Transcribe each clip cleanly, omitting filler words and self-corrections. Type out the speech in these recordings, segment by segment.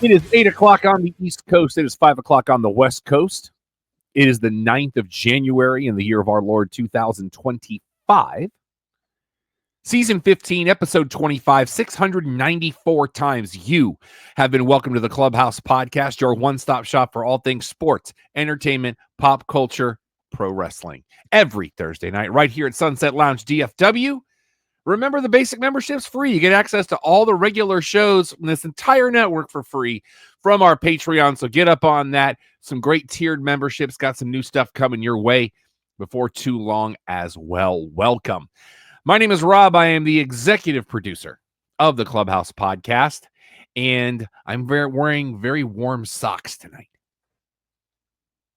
It is 8 o'clock on the East Coast. It is 5 o'clock on the West Coast. It is the 9th of January in the year of our Lord 2025. Season 15, episode 25, 694 times you have been welcome to the Clubhouse Podcast, your one-stop shop for all things sports, entertainment, pop culture, pro wrestling. Every Thursday night right here at Sunset Lounge DFW. Remember, the basic membership's free. You get access to all the regular shows in this entire network for free from our Patreon, so get up on that. Some great tiered memberships. Got some new stuff coming your way before too long as well. Welcome. My name is Rob. I am the executive producer of the Clubhouse Podcast, and I'm wearing very warm socks tonight.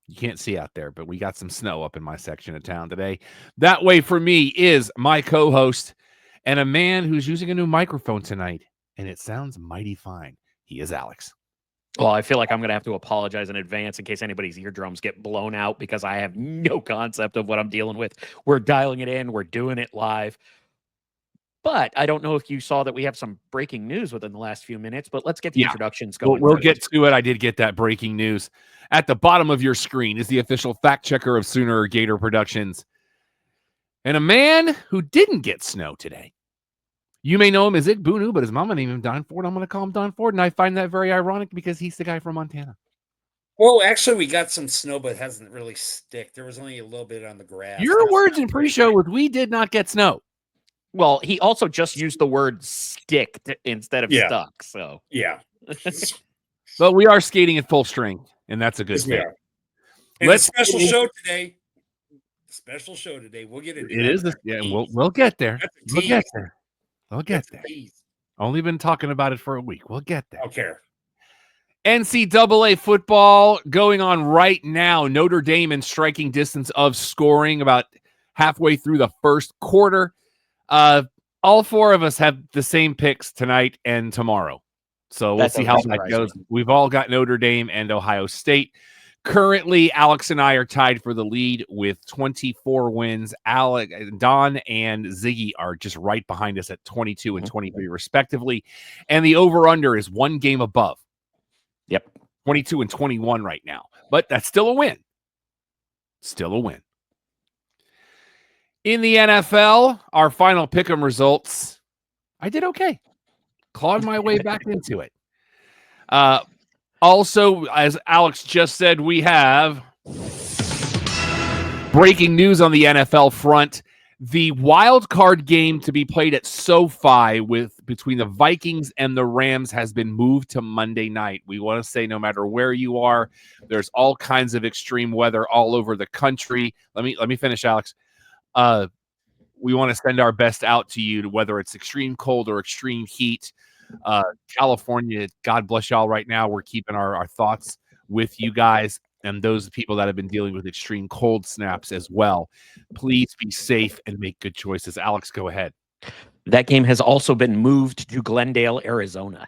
You can't see out there, but we got some snow up in my section of town today. That way for me is my co-host and a man who's using a new microphone tonight, and it sounds mighty fine. He is Alex. Well, I feel like I'm going to have to apologize in advance in case anybody's eardrums get blown out because I have no concept of what I'm dealing with. We're dialing it in. We're doing it live. But I don't know if you saw that we have some breaking news within the last few minutes, but let's get the introductions going. We'll get to it. I did get that breaking news. At the bottom of your screen is the official fact checker of Sooner Gator Productions. And a man who didn't get snow today. You may know him as Ig Bunu, but his mama named him Don Ford. I'm going to call him Don Ford, and I find that very ironic because he's the guy from Montana. Well, actually, we got some snow, but it hasn't really stick. There was only a little bit on the grass. Your words in pre-show was we did not get snow. Well, he also just used the word stick instead of stuck. So yeah. But we are skating at full strength, and that's a good thing. Let's special show today. Special show today. We'll get it. It is. We'll get there. We'll get there. We'll get there. Only been talking about it for a week. We'll get there. Okay. NCAA football going on right now. Notre Dame in striking distance of scoring about halfway through the first quarter. All four of us have the same picks tonight and tomorrow. So we'll see how that goes. We've all got Notre Dame and Ohio State. Currently, Alex and I are tied for the lead with 24 wins. Don and Ziggy are just right behind us at 22 and 23, respectively. And the over-under is one game above. Yep. 22 and 21 right now. But that's still a win. Still a win. In the NFL, our final pick'em results, I did okay. Clawed my way back into it. Also, as Alex just said, we have breaking news on the NFL front. The wild card game to be played at SoFi between the Vikings and the Rams has been moved to Monday night. We want to say no matter where you are, there's all kinds of extreme weather all over the country. Let me finish, Alex. We want to send our best out to you, whether it's extreme cold or extreme heat. California, God bless y'all right now. We're keeping our thoughts with you guys and those people that have been dealing with extreme cold snaps as well. Please be safe and make good choices. Alex, go ahead. That game has also been moved to Glendale, Arizona.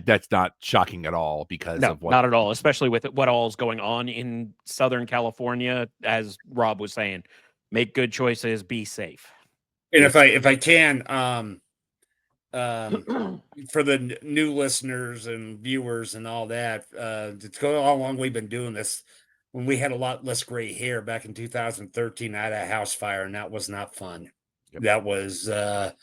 That's not shocking at all because of what? Not at all, especially with what all is going on in Southern California. As Rob was saying, make good choices, be safe. And if I can, for the new listeners and viewers and all that, to go how long we've been doing this. When we had a lot less gray hair back in 2013, I had a house fire, and that was not fun. Yep. That was, and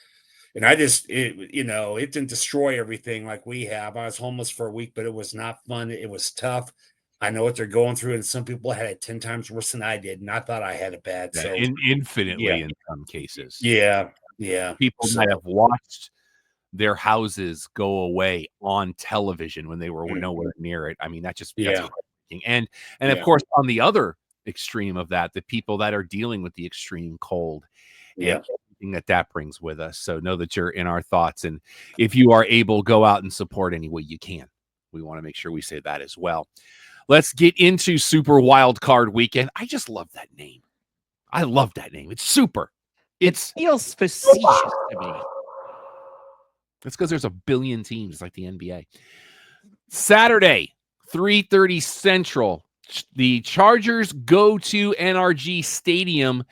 it didn't destroy everything like we have. I was homeless for a week, but it was not fun. It was tough. I know what they're going through, and some people had it 10 times worse than I did, and I thought I had it bad. So infinitely in some cases. Yeah. People might have watched their houses go away on television when they were nowhere near it. I mean, that's heartbreaking. And of course, on the other extreme of that, the people that are dealing with the extreme cold and everything that brings with us. So know that you're in our thoughts. And if you are able, go out and support any way you can. We want to make sure we say that as well. Let's get into Super Wild Card Weekend. I just love that name. I love that name. It's super. It feels facetious to me. That's because there's a billion teams like the NBA. Saturday, 3:30 Central, the Chargers go to NRG Stadium,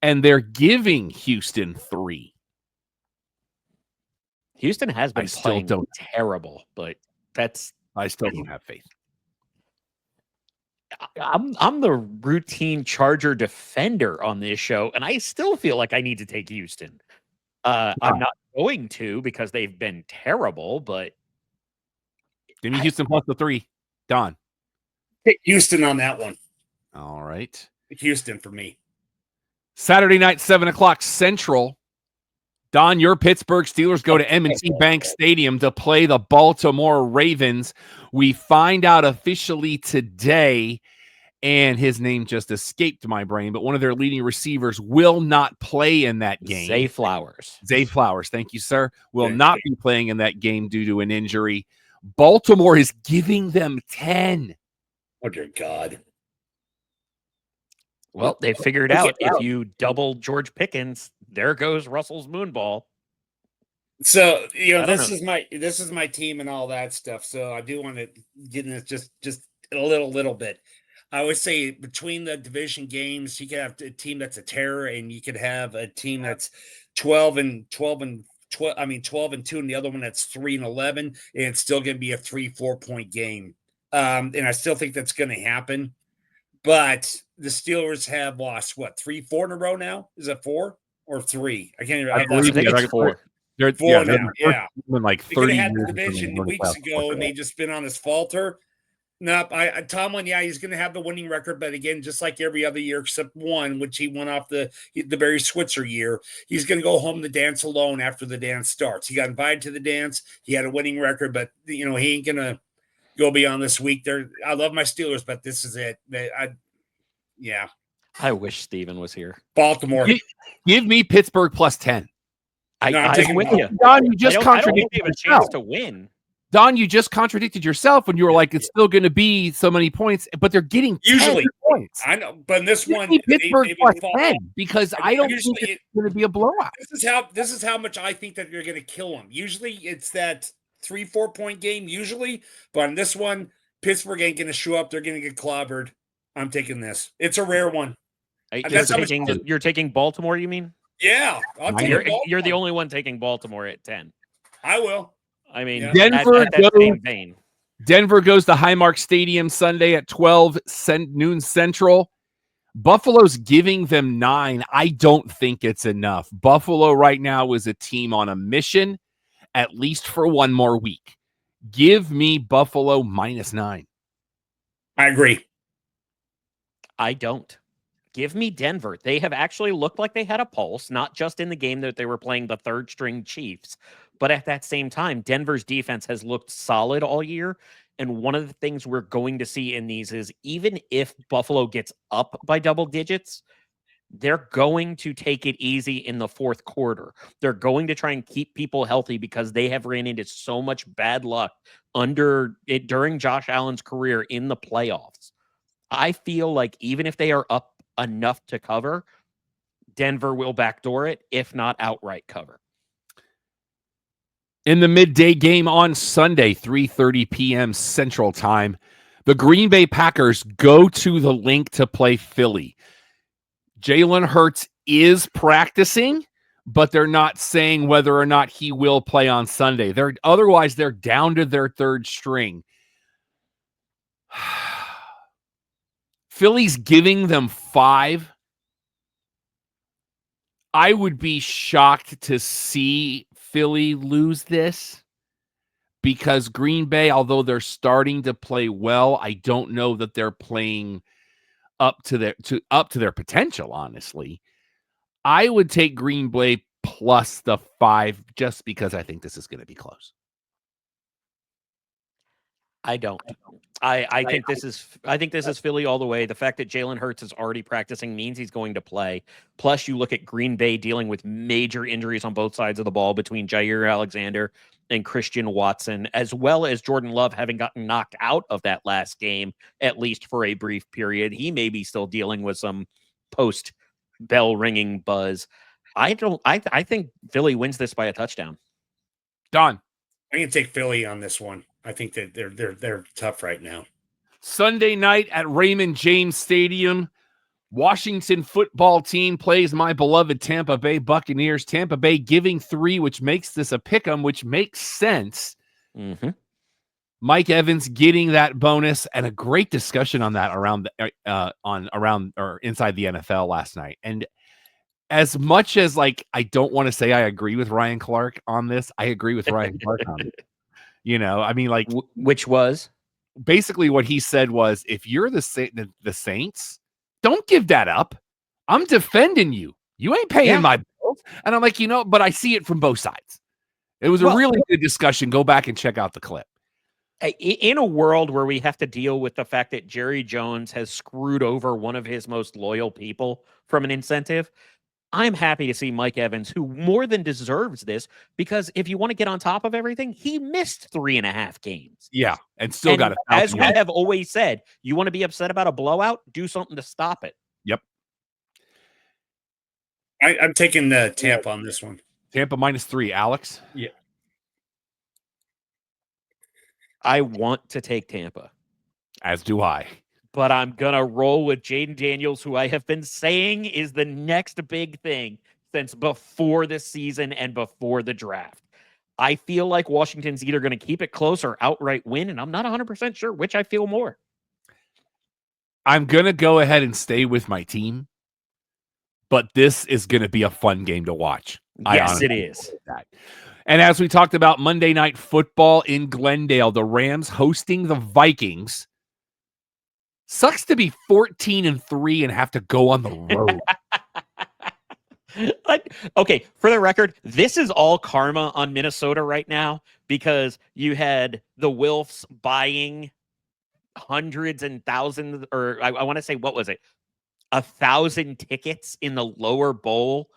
and they're giving Houston 3. Houston has been playing terrible, but I still don't have faith. I'm the routine Charger defender on this show, and I still feel like I need to take Houston. I'm not going to because they've been terrible, but Give me Houston plus the 3. Don. Take Houston on that one. All right. Houston for me. Saturday night, 7:00 Central. Don, your Pittsburgh Steelers go to M&T Bank Stadium to play the Baltimore Ravens. We find out officially today, and his name just escaped my brain, but one of their leading receivers will not play in that game. Zay Flowers. Zay Flowers, thank you, sir. Will not be playing in that game due to an injury. Baltimore is giving them 10. Oh, dear God. Well, they figured out if you double George Pickens, there goes Russell's moonball. So, this is my team and all that stuff. So I do want to get in this just a little bit. I would say between the division games, you could have a team that's a terror, and you could have a team that's 12 and 2, and the other one that's 3-11, and it's still going to be a 3-4 point game. And I still think that's going to happen. But the Steelers have lost 3-4 in a row now? Is it 4 or 3? I can't remember. I think it's 4. They're 4 now. Yeah. Been like They 30 had the years division from weeks ago, and they just been on this falter. Nope. Tomlin, he's going to have the winning record, but again, just like every other year except one, which he won off the Barry Switzer year, he's going to go home to dance alone after the dance starts. He got invited to the dance. He had a winning record, but he ain't going to go beyond this week. I love my Steelers, but this is it. I wish Steven was here. Baltimore. Give me Pittsburgh plus 10. I'm with you. Don, you just contradicted you have a yourself. chance to win. Don, you just contradicted yourself when you were like, it's still going to be so many points, but they're getting usually 10 points. I know, but in this one, Pittsburgh plus 10 because I don't think it's going to be a blowout. This is how much I think that you're going to kill them. Usually, it's that 3-4 point game. Usually, but in this one, Pittsburgh ain't going to show up. They're going to get clobbered. I'm taking this. It's a rare one. You're taking Baltimore, you mean? Yeah. You're the only one taking Baltimore at 10. I will. I mean, Denver at that same vein. Denver goes to Highmark Stadium Sunday at 12 noon Central. Buffalo's giving them 9. I don't think it's enough. Buffalo right now is a team on a mission, at least for one more week. Give me Buffalo minus 9. I agree. I don't. Give me Denver. They have actually looked like they had a pulse, not just in the game that they were playing the third string Chiefs, but at that same time, Denver's defense has looked solid all year. And one of the things we're going to see in these is even if Buffalo gets up by double digits, they're going to take it easy in the fourth quarter. They're going to try and keep people healthy because they have ran into so much bad luck during Josh Allen's career in the playoffs. I feel like even if they are up enough to cover, Denver will backdoor it, if not outright cover. In the midday game on Sunday, 3:30 p.m. Central Time, the Green Bay Packers go to the Link to play Philly. Jalen Hurts is practicing, but they're not saying whether or not he will play on Sunday. Otherwise, they're down to their third string. Philly's giving them 5. I would be shocked to see Philly lose this because Green Bay, although they're starting to play well, I don't know that they're playing up to their potential, honestly. I would take Green Bay plus the 5 just because I think this is going to be close. I don't. I think this is Philly all the way. The fact that Jalen Hurts is already practicing means he's going to play. Plus, you look at Green Bay dealing with major injuries on both sides of the ball between Jair Alexander and Christian Watson, as well as Jordan Love having gotten knocked out of that last game, at least for a brief period. He may be still dealing with some post bell ringing buzz. I think Philly wins this by a touchdown. Don. I'm going to take Philly on this one. I think that they're tough right now. Sunday night at Raymond James Stadium, Washington football team plays my beloved Tampa Bay Buccaneers. Tampa Bay giving 3, which makes this a pick'em, which makes sense. Mm-hmm. Mike Evans getting that bonus, and a great discussion on that around inside the NFL last night. And as much as I don't want to say I agree with Ryan Clark on this, I agree with Ryan Clark on it. I mean, which was basically what he said was, if you're the Saints, don't give that up. I'm defending you. You ain't paying my bills. And I'm like, but I see it from both sides. It was a really good discussion. Go back and check out the clip. In a world where we have to deal with the fact that Jerry Jones has screwed over one of his most loyal people from an incentive, I'm happy to see Mike Evans, who more than deserves this, because if you want to get on top of everything, he missed 3.5 games. Yeah, and still got it. As we have always said, you want to be upset about a blowout, do something to stop it. Yep. I'm taking the Tampa on this one. Tampa -3. Alex? Yeah. I want to take Tampa. As do I. But I'm going to roll with Jaden Daniels, who I have been saying is the next big thing since before this season and before the draft. I feel like Washington's either going to keep it close or outright win, and I'm not 100% sure which I feel more. I'm going to go ahead and stay with my team, but this is going to be a fun game to watch. Yes, it is. And as we talked about Monday Night Football in Glendale, the Rams hosting the Vikings. Sucks to be 14-3 and have to go on the road. Okay, for the record, this is all karma on Minnesota right now because you had the Wilfs buying hundreds and thousands, or I want to say, what was it? 1,000 tickets in the lower bowl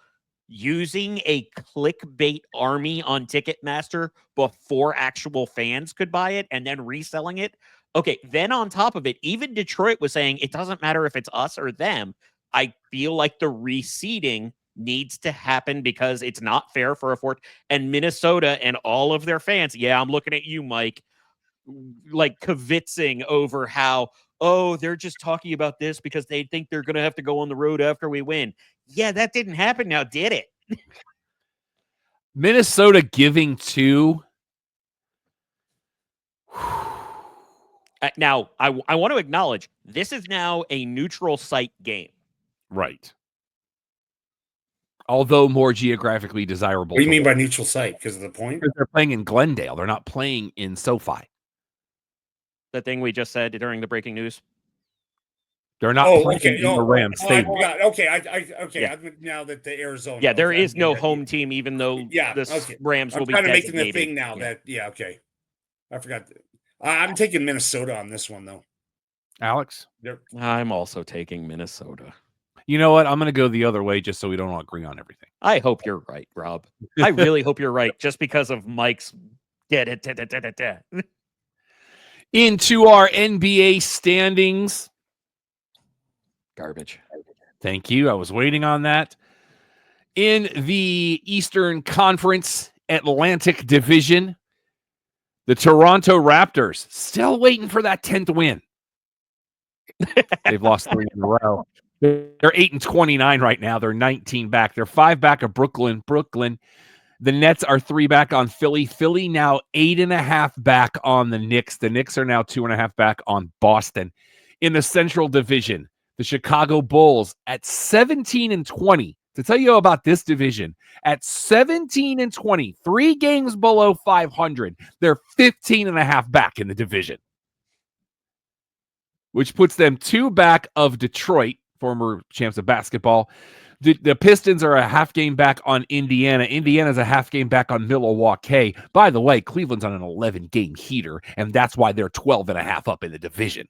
using a clickbait army on Ticketmaster before actual fans could buy it and then reselling it. Okay, then on top of it, even Detroit was saying it doesn't matter if it's us or them. I feel like the reseeding needs to happen because it's not fair for a fourth. And Minnesota and all of their fans, yeah, I'm looking at you, Mike, like kivitzing over how, they're just talking about this because they think they're going to have to go on the road after we win. Yeah, that didn't happen now, did it? Minnesota giving 2. Now, I want to acknowledge this is now a neutral site game. Right. Although more geographically desirable. What do you mean by neutral site? Because of the point? Because they're playing in Glendale. They're not playing in SoFi. The thing we just said during the breaking news. They're not playing in the Rams Stadium. Now that the Arizona. Yeah, there is no home team, even though the Rams will be designated. I'm making the thing now okay. I forgot. I'm taking Minnesota on this one, though. Alex? I'm also taking Minnesota. You know what? I'm going to go the other way just so we don't all agree on everything. I hope you're right, Rob. I really hope you're right, just because of Mike's... Into our NBA standings. Garbage. Thank you. I was waiting on that. In the Eastern Conference Atlantic Division, the Toronto Raptors still waiting for that 10th win. They've lost 3 in a row. They're 8-29 right now. They're 19 back. They're 5 back of Brooklyn. The Nets are 3 back on Philly. Philly now 8.5 back on the Knicks. The Knicks are now 2.5 back on Boston. In the Central Division, the Chicago Bulls at 17-20. To tell you about this division, at 17-20, 3 games below 500, they're 15.5 back in the division, which puts them 2 back of Detroit, former champs of basketball. The Pistons are a half game back on Indiana. Indiana's a half game back on Milwaukee. By the way, Cleveland's on an 11-game heater, and that's why they're 12.5 up in the division.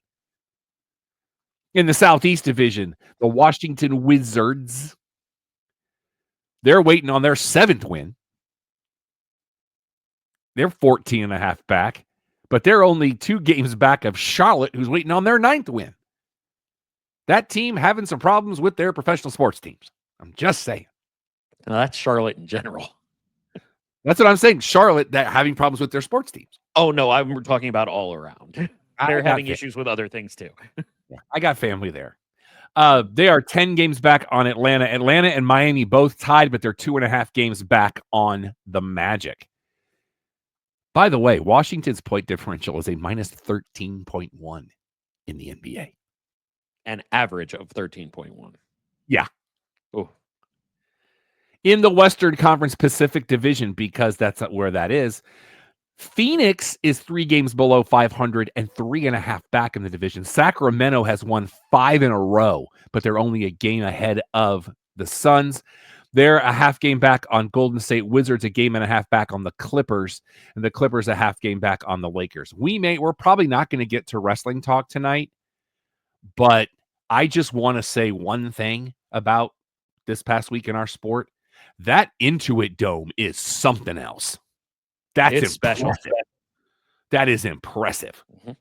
In the Southeast Division, the Washington Wizards, they're waiting on their 7th win. They're 14.5 back, but they're only 2 games back of Charlotte, who's waiting on their 9th win. That team having some problems with their professional sports teams. I'm just saying. No, that's Charlotte in general. That's what I'm saying. Charlotte, that having problems with their sports teams. Oh, no, I'm talking about all around. They're having issues with other things, too. Yeah, I got family there. They are 10 games back on Atlanta. Atlanta and Miami both tied, but they're 2.5 games back on the Magic. By the way, Washington's point differential is a minus 13.1 in the NBA. An average of 13.1. Yeah. Oh. In the Western Conference Pacific Division, because that's where that is, Phoenix is 3 games below 500 and 3.5 back in the division. Sacramento has won 5 in a row, but they're only a game ahead of the Suns. They're a half game back on Golden State Wizards, a game and a half back on the Clippers, and the Clippers a half game back on the Lakers. We're probably not going to get to wrestling talk tonight, but I just want to say one thing about this past week in our sport. That Intuit Dome is something else. That's special. That is impressive. Mm-hmm.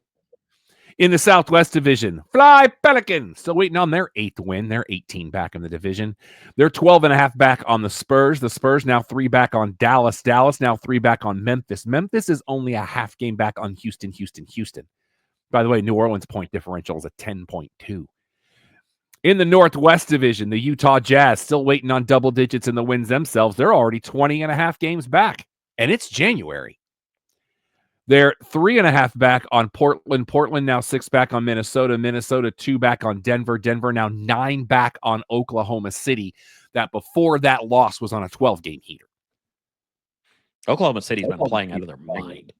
In the Southwest Division, Fly Pelicans still waiting on their 8th win. They're 18 back in the division. They're 12.5 back on the Spurs. The Spurs now 3 back on Dallas. Dallas now 3 back on Memphis. Memphis is only a half game back on Houston. By the way, New Orleans point differential is a 10.2. In the Northwest Division, the Utah Jazz still waiting on double digits in the wins themselves. They're already 20.5 games back, and it's January. They're 3.5 back on Portland. Portland now 6 back on Minnesota. Minnesota 2 back on Denver. Denver now 9 back on Oklahoma City. That before that loss was on a 12-game heater. Oklahoma City's been playing out of their mind.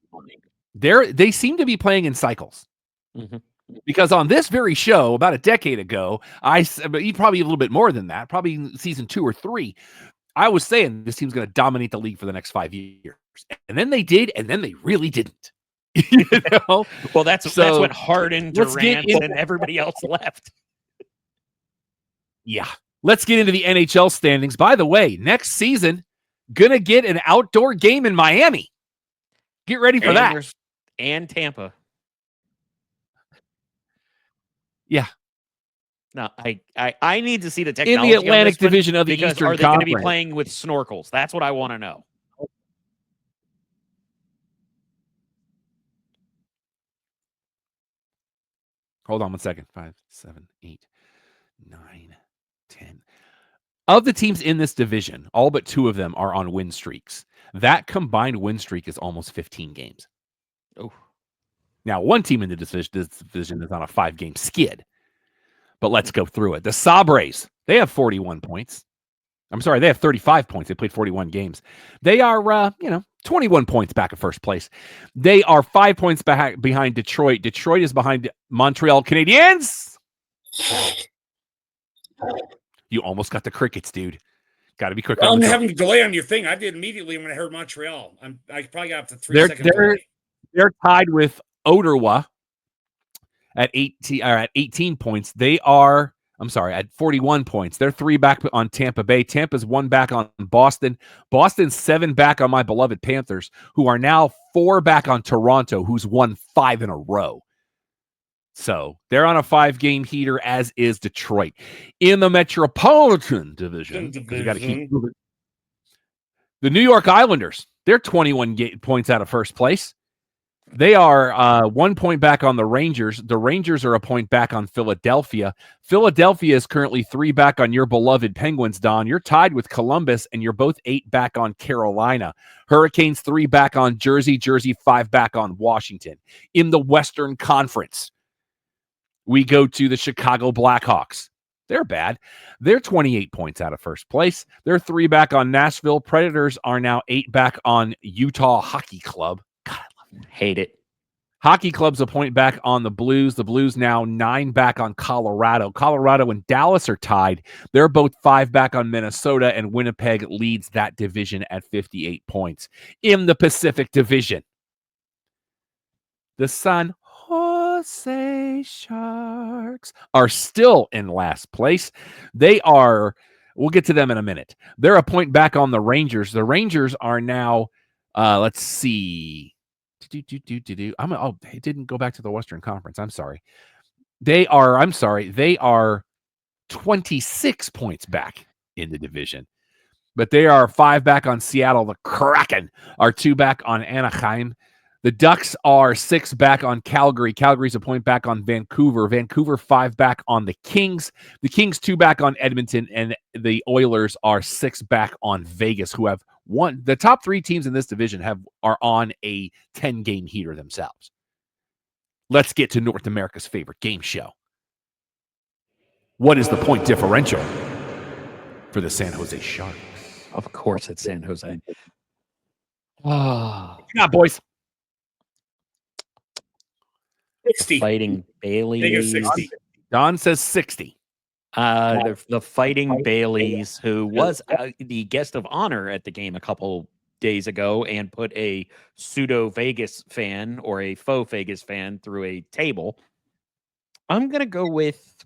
They seem to be playing in cycles. Mm-hmm. Because on this very show, about a decade ago, but probably a little bit more than that, probably season 2 or 3, I was saying this team's going to dominate the league for the next 5 years. And then they did, and then they really didn't. You know? Well, that's when Harden, Durant, and everybody else left. Yeah. Let's get into the NHL standings. By the way, next season, going to get an outdoor game in Miami. Get ready for that. And Tampa. Yeah. No, I need to see the technology in the Atlantic Division of the Eastern Conference. Are they going to be playing with snorkels? That's what I want to know. Hold on one second. 5, 7, 8, 9, 10. Of the teams in this division, all but 2 of them are on win streaks. That combined win streak is almost 15 games. Oh. Now, one team in this division is on a 5-game skid. But let's go through it. The Sabres, they have 41 points. I'm sorry, they have 35 points. They played 41 games. They are, 21 points back at first place. They are 5 points behind Detroit. Detroit is behind Montreal Canadiens. You almost got the crickets, dude. Got to be quick. I'm having a delay on your thing. I did immediately when I heard Montreal. I probably got up to 3 seconds delay. They're tied with Ottawa at 18 points. They are, at 41 points. They're 3 back on Tampa Bay. Tampa's 1 back on Boston. Boston's 7 back on my beloved Panthers, who are now 4 back on Toronto, who's won 5 in a row. So they're on a 5-game heater, as is Detroit. In the Metropolitan Division, you got to keep moving. The New York Islanders, they're 21 points out of first place. They are 1 point back on the Rangers. The Rangers are a point back on Philadelphia. Philadelphia is currently 3 back on your beloved Penguins, Don. You're tied with Columbus, and you're both 8 back on Carolina. Hurricanes 3 back on Jersey. Jersey 5 back on Washington. In the Western Conference, we go to the Chicago Blackhawks. They're bad. They're 28 points out of first place. They're 3 back on Nashville. Predators are now 8 back on Utah Hockey Club. God, I love it. Hate it. Hockey Club's a point back on the Blues. The Blues now 9 back on Colorado. Colorado and Dallas are tied. They're both 5 back on Minnesota, and Winnipeg leads that division at 58 points. In the Pacific Division, the San Jose Sharks are still in last place. They are, we'll get to them in a minute. They're a point back on the Rangers. The Rangers are now, let's see. It didn't go back to the Western Conference. I'm sorry. They are 26 points back in the division. But they are 5 back on Seattle. The Kraken are 2 back on Anaheim. The Ducks are 6 back on Calgary. Calgary's a point back on Vancouver. Vancouver 5 back on the Kings. The Kings 2 back on Edmonton, and the Oilers are 6 back on Vegas, who have The top 3 teams in this division are on a 10-game heater themselves. Let's get to North America's favorite game show. What is the point differential for the San Jose Sharks? Of course, it's San Jose. Oh, Come on, boys. 60. Fighting Baileys. Make it 60. Don says 60. The Fighting Baileys, who was the guest of honor at the game a couple days ago and put a pseudo Vegas fan or a faux Vegas fan through a table. I'm going to go with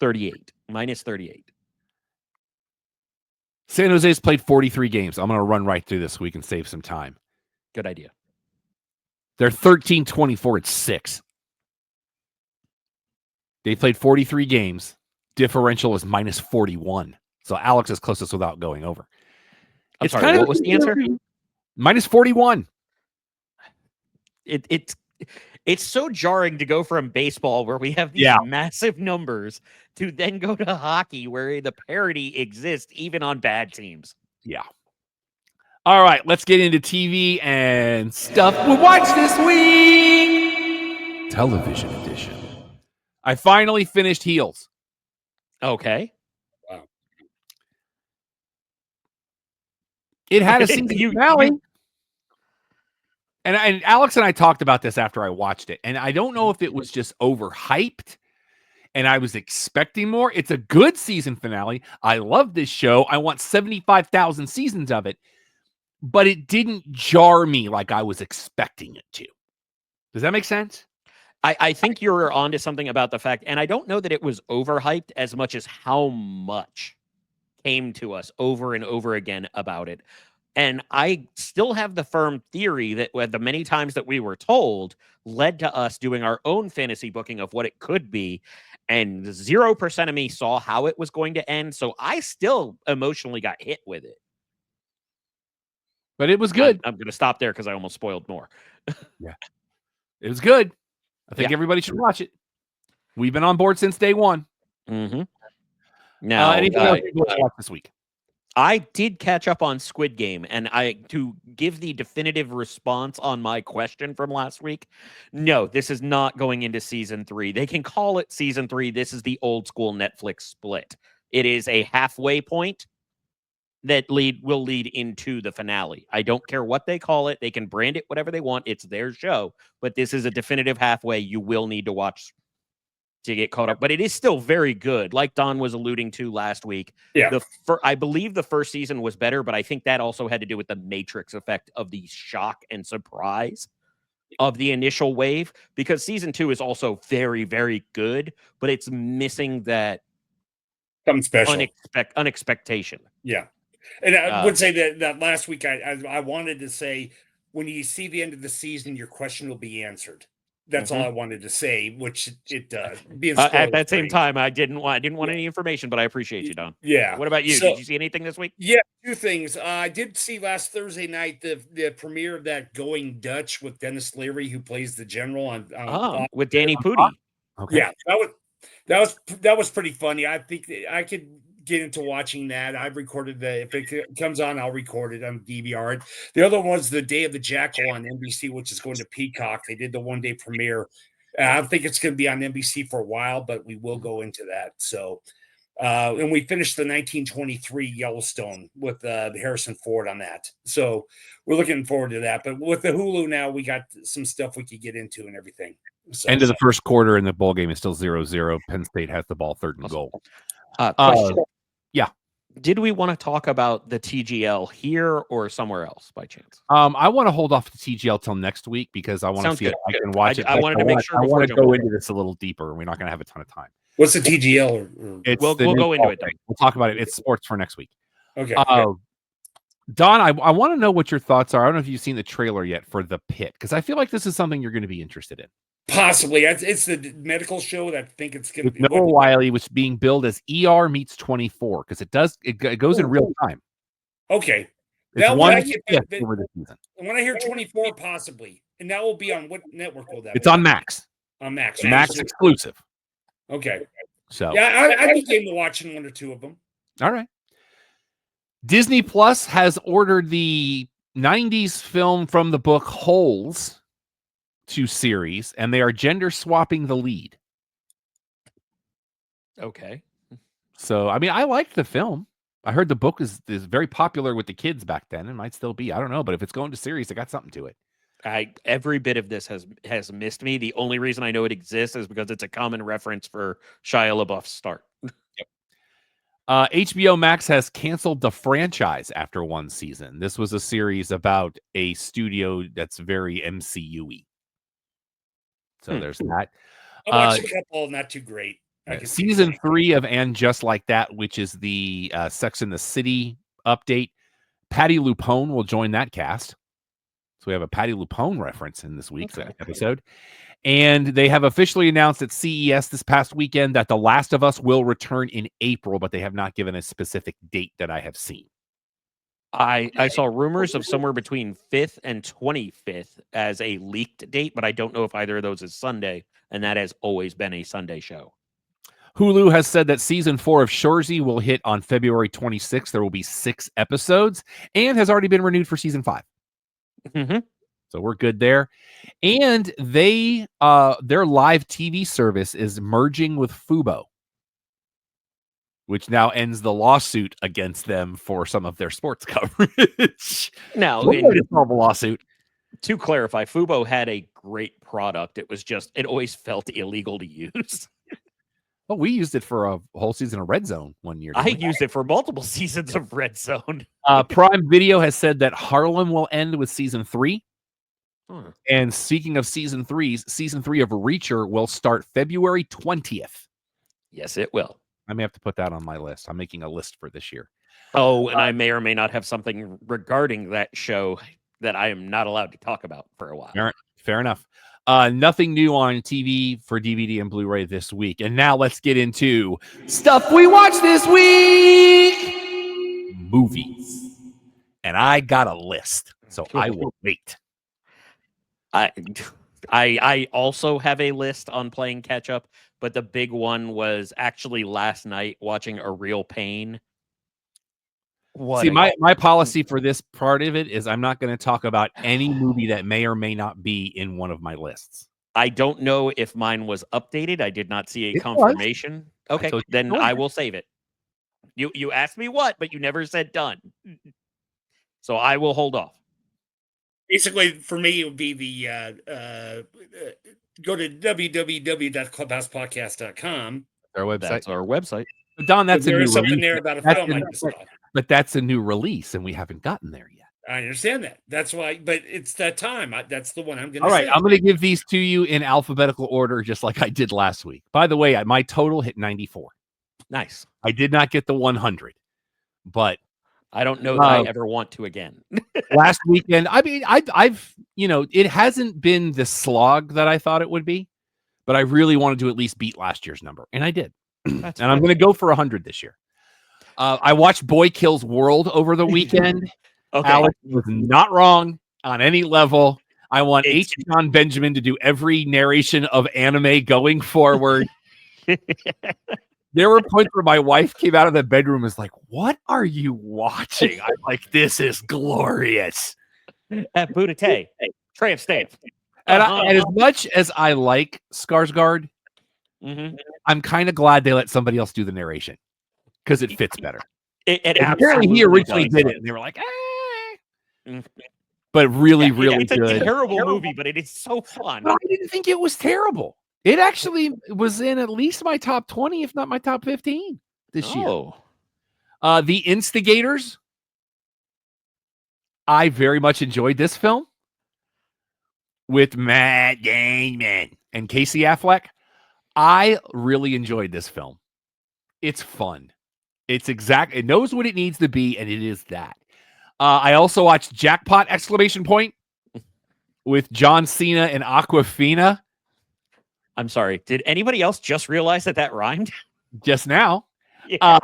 38, minus 38. San Jose's played 43 games. I'm going to run right through this so we can save some time. Good idea. They're 13-24-6. They played 43 games. Differential is minus 41. So Alex is closest without going over. I'm sorry, what was the answer? Minus 41. It's so jarring to go from baseball, where we have these massive numbers, to then go to hockey, where the parity exists even on bad teams. Yeah. All right, let's get into TV and stuff we watched this week. Television edition. I finally finished Heels. Okay. Wow. It had a season finale. And Alex and I talked about this after I watched it. And I don't know if it was just overhyped and I was expecting more. It's a good season finale. I love this show. I want 75,000 seasons of it. But it didn't jar me like I was expecting it to. Does that make sense? I think you're onto something about the fact, and I don't know that it was overhyped as much as how much came to us over and over again about it. And I still have the firm theory that the many times that we were told led to us doing our own fantasy booking of what it could be. And 0% of me saw how it was going to end. So I still emotionally got hit with it. But it was good. I'm going to stop there because I almost spoiled more. Yeah. It was good. I think everybody should watch it. We've been on board since day one. Mm-hmm. Now, anything else you watch this week? I did catch up on Squid Game, and to give the definitive response on my question from last week, no, this is not going into season 3. They can call it season 3. This is the old school Netflix split. It is a halfway point that will lead into the finale. I don't care what they call it. They can brand it whatever they want. It's their show, but this is a definitive halfway you will need to watch to get caught up. But it is still very good. Like Don was alluding to last week. Yeah. I believe the first season was better, but I think that also had to do with the Matrix effect of the shock and surprise of the initial wave, because season 2 is also very, very good, but it's missing that something special unexpectation. Yeah. And I would say that last week I wanted to say, when you see the end of the season, your question will be answered. That's all I wanted to say, which it does. At that same time, I didn't want any information, but I appreciate you, Don. Yeah. What about you? Did you see anything this week? Yeah, 2 things. I did see last Thursday night the premiere of that Going Dutch with Dennis Leary, who plays the general on with Danny Pudi. Okay. Yeah, that was pretty funny. I think I could get into watching that. I've recorded if it comes on, I'll record it on DVR it. The other one was The Day of the Jackal on NBC, which is going to Peacock. They did the 1-day premiere. I don't think it's going to be on NBC for a while, but we will go into that. So, and we finished the 1923 Yellowstone with Harrison Ford on that. So we're looking forward to that. But with the Hulu now, we got some stuff we could get into and everything. So, end of the first quarter in the bowl game is still 0-0. Penn State has the ball, 3rd and goal. Question. Yeah. Did we want to talk about the TGL here or somewhere else by chance? I want to hold off the TGL till next week because I want to see if I can watch it. I wanted to make sure. I want to go into this a little deeper. We're not going to have a ton of time. What's the TGL? We'll go into it then. We'll talk about it. It's sports for next week. Okay. Don, I want to know what your thoughts are. I don't know if you've seen the trailer yet for The Pit, because I feel like this is something you're going to be interested in. Possibly. It's the medical show that I think it's going to be. Noah Wiley, which is being billed as ER meets 24, because it goes in real time. Okay. It's over the season. When I hear 24, possibly. And that will be on what network will that be? It's on Max. On Max. Max exclusive. Okay. So yeah, I'd be game to watching 1 or 2 of them. All right. Disney Plus has ordered the 90s film from the book Holes to series, and they are gender swapping the lead. Okay. So, I mean, I liked the film. I heard the book is very popular with the kids back then. It might still be. I don't know. But if it's going to series, it got something to it. Every bit of this has missed me. The only reason I know it exists is because it's a common reference for Shia LaBeouf's start. HBO Max has canceled the franchise after one season. This was a series about a studio that's very MCU-y. So there's that. I watched a couple, not too great. Season 3 of And Just Like That, which is the Sex and the City update. Patty Lupone will join that cast. So we have a Patty Lupone reference in this week's episode. And they have officially announced at CES this past weekend that The Last of Us will return in April, but they have not given a specific date that I have seen. I saw rumors of somewhere between 5th and 25th as a leaked date, but I don't know if either of those is Sunday, and that has always been a Sunday show. Hulu has said that season 4 of Shoresy will hit on February 26th. There will be 6 episodes and has already been renewed for season 5. Mm-hmm. So we're good there. And they their live TV service is merging with Fubo, which now ends the lawsuit against them for some of their sports coverage. Now, a lawsuit. To clarify, Fubo had a great product. It always felt illegal to use. Well, we used it for a whole season of Red Zone one year. I used it for multiple seasons of Red Zone. Prime Video has said that Harlem will end with season 3. And speaking of season 3s, season 3 of Reacher will start February 20th. Yes, it will. I may have to put that on my list. I'm making a list for this year. Oh, and I may or may not have something regarding that show that I am not allowed to talk about for a while. Fair enough. Nothing new on TV for DVD and Blu-ray this week. And now let's get into stuff we watched this week. Movies. And I got a list, so I will wait. I also have a list on playing catch up, but the big one was actually last night watching A Real Pain. My policy for this part of it is I'm not going to talk about any movie that may or may not be in one of my lists. I don't know if mine was updated. I did not see a confirmation. Okay, then I will save it. You asked me what, but you never said done. So I will hold off. Basically, for me, it would be the go to www.clubhousepodcast.com. Our website. That's our website. But Don, that's a new something release. there about a film I just saw. But that's a new release, and we haven't gotten there yet. I understand that. That's why, but it's that time. That's the one I'm going to say. All right, I'm going to give these to you in alphabetical order, just like I did last week. By the way, my total hit 94. Nice. I did not get the 100, but I don't know that I ever want to again. Last weekend, I mean, I've it hasn't been the slog that I thought it would be, but I really wanted to at least beat last year's number, and I did. And I'm going to go for 100 this year. I watched Boy Kills World over the weekend. Okay. Alex was not wrong on any level. I want H. John Benjamin to do every narration of anime going forward. There were points where my wife came out of the bedroom and was like, "What are you watching?" I'm like, "This is glorious." At Budate, tramp stamp. And as much as I like Skarsgård, I'm kind of glad they let somebody else do the narration because it fits better. Apparently, he originally did it, and they were like, But really good. It's a terrible movie, but it is so fun. But I didn't think it was terrible. It actually was in at least my top 20, if not my top 15 this year. The Instigators. I very much enjoyed this film with Matt Damon and Casey Affleck. I really enjoyed this film. It's fun. It knows what it needs to be, and it is that. I also watched Jackpot! With John Cena and Aquafina. I'm sorry. Did anybody else just realize that rhymed? Just now. Yeah.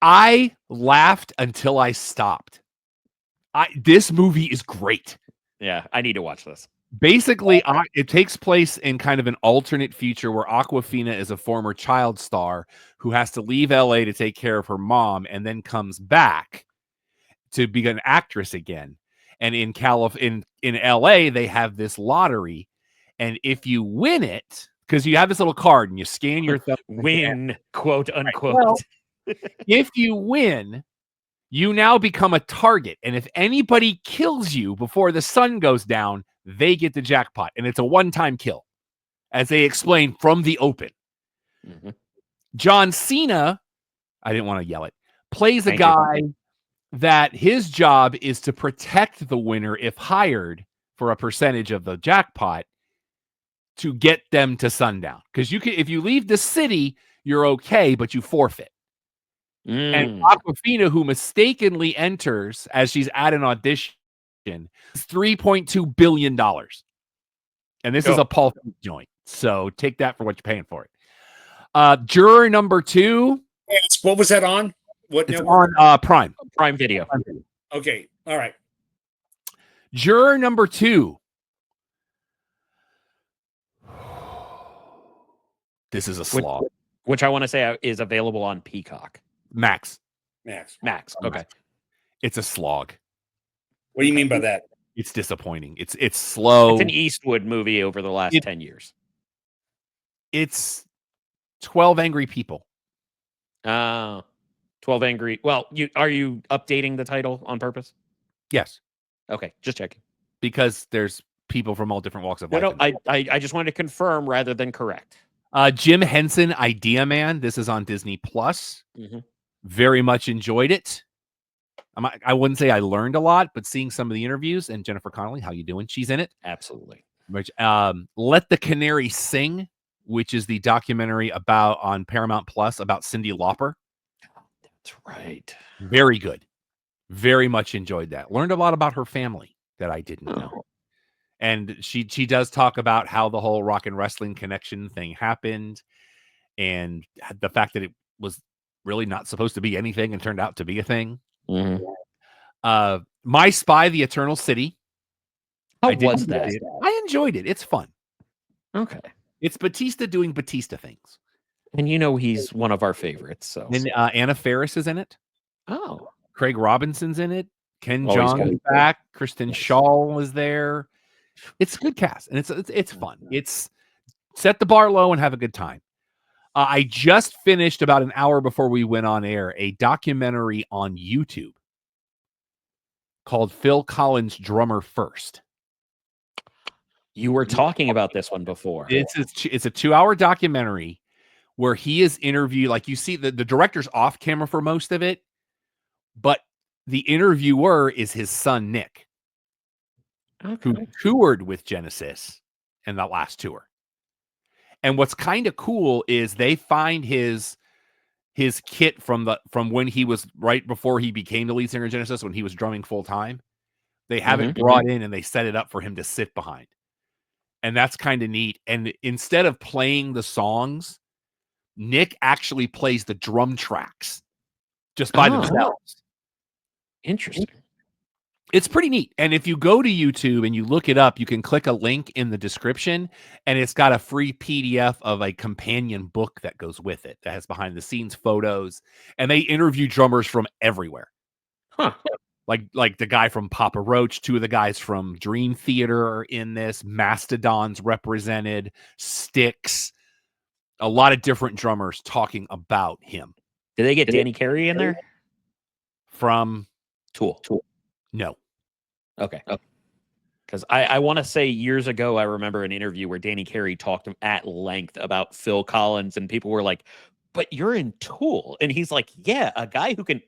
I laughed until I stopped. This movie is great. Yeah, I need to watch this. Basically, it takes place in kind of an alternate future where Aquafina is a former child star who has to leave LA to take care of her mom and then comes back to be an actress again. And in LA, they have this lottery. And if you win it, because you have this little card and you scan your thumb. Win, quote unquote. Well, if you win, you now become a target. And if anybody kills you before the sun goes down, they get the jackpot. And it's a one-time kill, as they explain from the open. Mm-hmm. John Cena, I didn't want to yell it, plays a guy that his job is to protect the winner if hired for a percentage of the jackpot to get them to sundown. Because if you leave the city, you're okay, but you forfeit. And Aquafina, who mistakenly enters as she's at an audition, is $3.2 billion. And this is a Paul joint. So take that for what you're paying for it. Juror number 2. Yes, what was that on? What it's network? On Prime. Prime Video. Okay. All right. Juror number 2. This is a slog. Which I want to say is available on Peacock. Max. Okay. It's a slog. What do you mean by that? It's disappointing. It's slow. It's an Eastwood movie over the last 10 years. It's 12 Angry People. 12 Angry. Well, are you updating the title on purpose? Yes. Okay, just checking. Because there's people from all different walks of life. No, I just wanted to confirm rather than correct. Jim Henson, Idea Man. This is on Disney Plus. Mm-hmm. Very much enjoyed it. I wouldn't say I learned a lot, but seeing some of the interviews, and Jennifer Connelly, how you doing? She's in it. Absolutely. Which, Let the Canary Sing, which is the documentary on Paramount Plus about Cyndi Lauper. That's right. Very good. Very much enjoyed that. Learned a lot about her family that I didn't know. And she does talk about how the whole rock and wrestling connection thing happened, and the fact that it was really not supposed to be anything and turned out to be a thing. Mm-hmm. My Spy, The Eternal City. How was that? I enjoyed it. It's fun. Okay. It's Batista doing Batista things. And he's one of our favorites. So. And Anna Faris is in it. Oh. Craig Robinson's in it. Ken Jeong is back. Kristen Schaal is there. It's a good cast, and it's fun. It's set the bar low and have a good time. I just finished about an hour before we went on air a documentary on YouTube called Phil Collins Drummer First. You were talking about this one before. It's a 2-hour documentary where he is interviewed. Like, you see the director's off camera for most of it, but the interviewer is his son, Nick, who toured with Genesis in that last tour. And what's kind of cool is they find his kit from when he was right before he became the lead singer of Genesis, when he was drumming full time. They have it brought in and they set it up for him to sit behind. And that's kind of neat. And instead of playing the songs, Nick actually plays the drum tracks just by themselves. Interesting. It's pretty neat. And if you go to YouTube and you look it up, you can click a link in the description, and it's got a free PDF of a companion book that goes with it that has behind the scenes photos, and they interview drummers from everywhere. Huh. Like the guy from Papa Roach, 2 of the guys from Dream Theater are in this, Mastodon's represented, Styx, a lot of different drummers talking about him. Did they get Danny Carey in there? From Tool. No. Okay. Because I want to say years ago, I remember an interview where Danny Carey talked at length about Phil Collins, and people were like, but you're in Tool. And he's like, yeah, a guy who can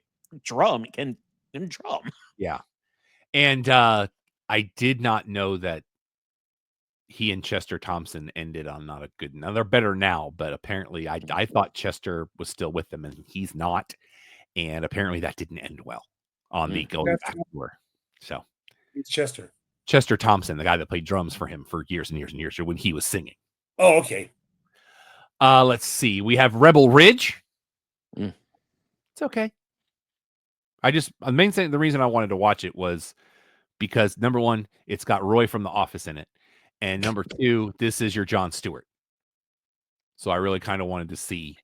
drum can drum. Yeah. And I did not know that he and Chester Thompson ended on not a good. Now they're better now, but apparently I thought Chester was still with them, and he's not. And apparently that didn't end well on the going back tour. So it's Chester Thompson, the guy that played drums for him for years and years and years, when he was singing. Oh, okay. Let's see. We have Rebel Ridge. It's okay. The reason I wanted to watch it was because, number one, it's got Roy from The Office in it. And number 2, this is your Jon Stewart. So I really kind of wanted to see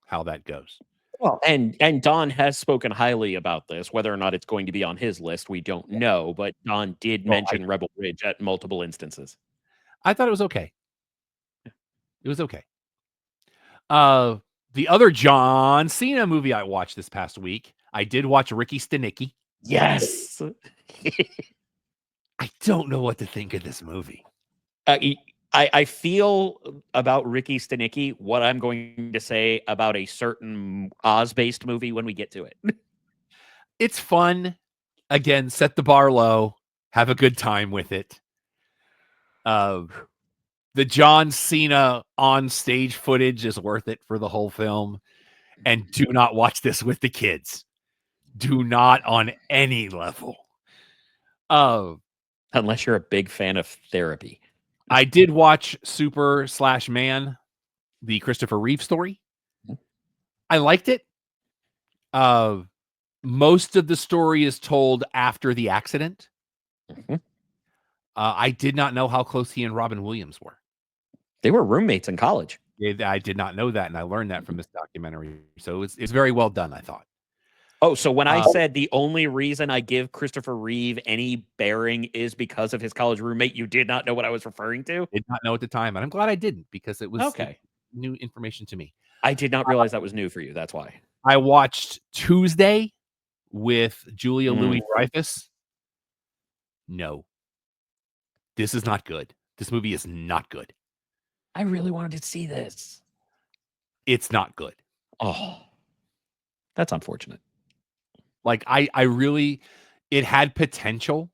how that goes. Well, and Don has spoken highly about this. Whether or not it's going to be on his list, we don't know. But Don did mention Rebel Ridge at multiple instances. I thought it was okay. It was okay. The other John Cena movie I watched this past week, I did watch Ricky Stenicki. Yes. I don't know what to think of this movie. I feel about Ricky Stenicki what I'm going to say about a certain Oz-based movie when we get to it. It's fun. Again, set the bar low. Have a good time with it. The John Cena on stage footage is worth it for the whole film. And do not watch this with the kids. Do not on any level. Unless you're a big fan of Therapy. I did watch Super/Man, the Christopher Reeve story. I liked it. Most of the story is told after the accident. Mm-hmm. I did not know how close he and Robin Williams were. They were roommates in college. I did not know that, and I learned that from this documentary. So it's very well done, I thought. Oh, so when I said the only reason I give Christopher Reeve any bearing is because of his college roommate, you did not know what I was referring to? Did not know at the time, and I'm glad I didn't, because it was okay. New information to me. I did not realize that was new for you. That's why. I watched Tuesday with Julia Louis-Dreyfus. No. This is not good. This movie is not good. I really wanted to see this. It's not good. Oh, that's unfortunate. Like, I really, it had potential.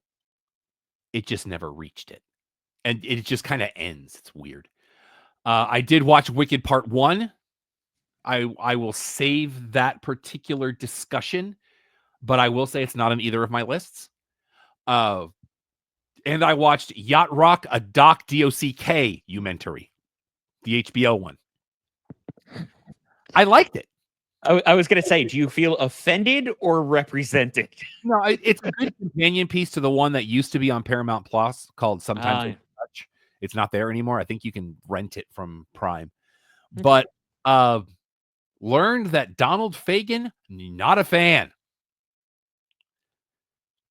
It just never reached it. And it just kind of ends. It's weird. I did watch Wicked Part 1. I will save that particular discussion, but I will say it's not on either of my lists. And I watched Yacht Rock, a documentary, the HBO one. I liked it. I was going to say, do you feel offended or represented? No, it's a good companion piece to the one that used to be on Paramount Plus called Sometimes Touch. It's not there anymore. I think you can rent it from Prime. But learned that Donald Fagen, not a fan.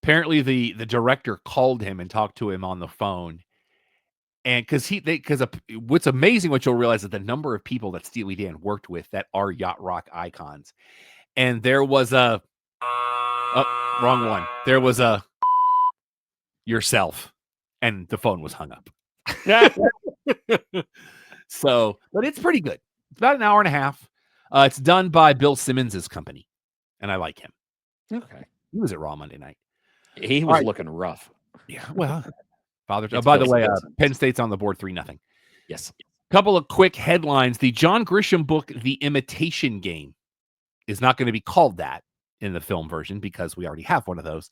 Apparently, the director called him and talked to him on the phone. And because what's amazing, what you'll realize, is the number of people that Steely Dan worked with that are yacht rock icons. And there was wrong one. There was yourself, and the phone was hung up. So, but it's pretty good. It's about an hour and a half. It's done by Bill Simmons' company, and I like him. Okay. He was at Raw Monday night. He was looking rough. Yeah, well, by the way, Penn State's on the board 3-0. Yes. Couple of quick headlines. The John Grisham book, The Imitation Game, is not going to be called that in the film version because we already have one of those.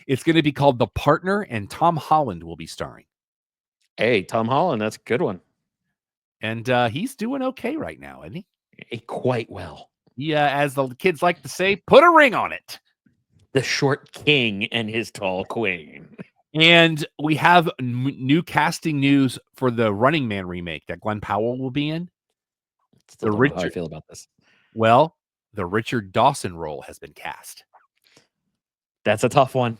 It's going to be called The Partner, and Tom Holland will be starring. Hey, Tom Holland, that's a good one. And he's doing okay right now, isn't he? Quite well. Yeah, as the kids like to say, put a ring on it. The short king and his tall queen. And we have new casting news for the Running Man remake that Glenn Powell will be in. Still don't know how I feel about this. Well, the Richard Dawson role has been cast. That's a tough one.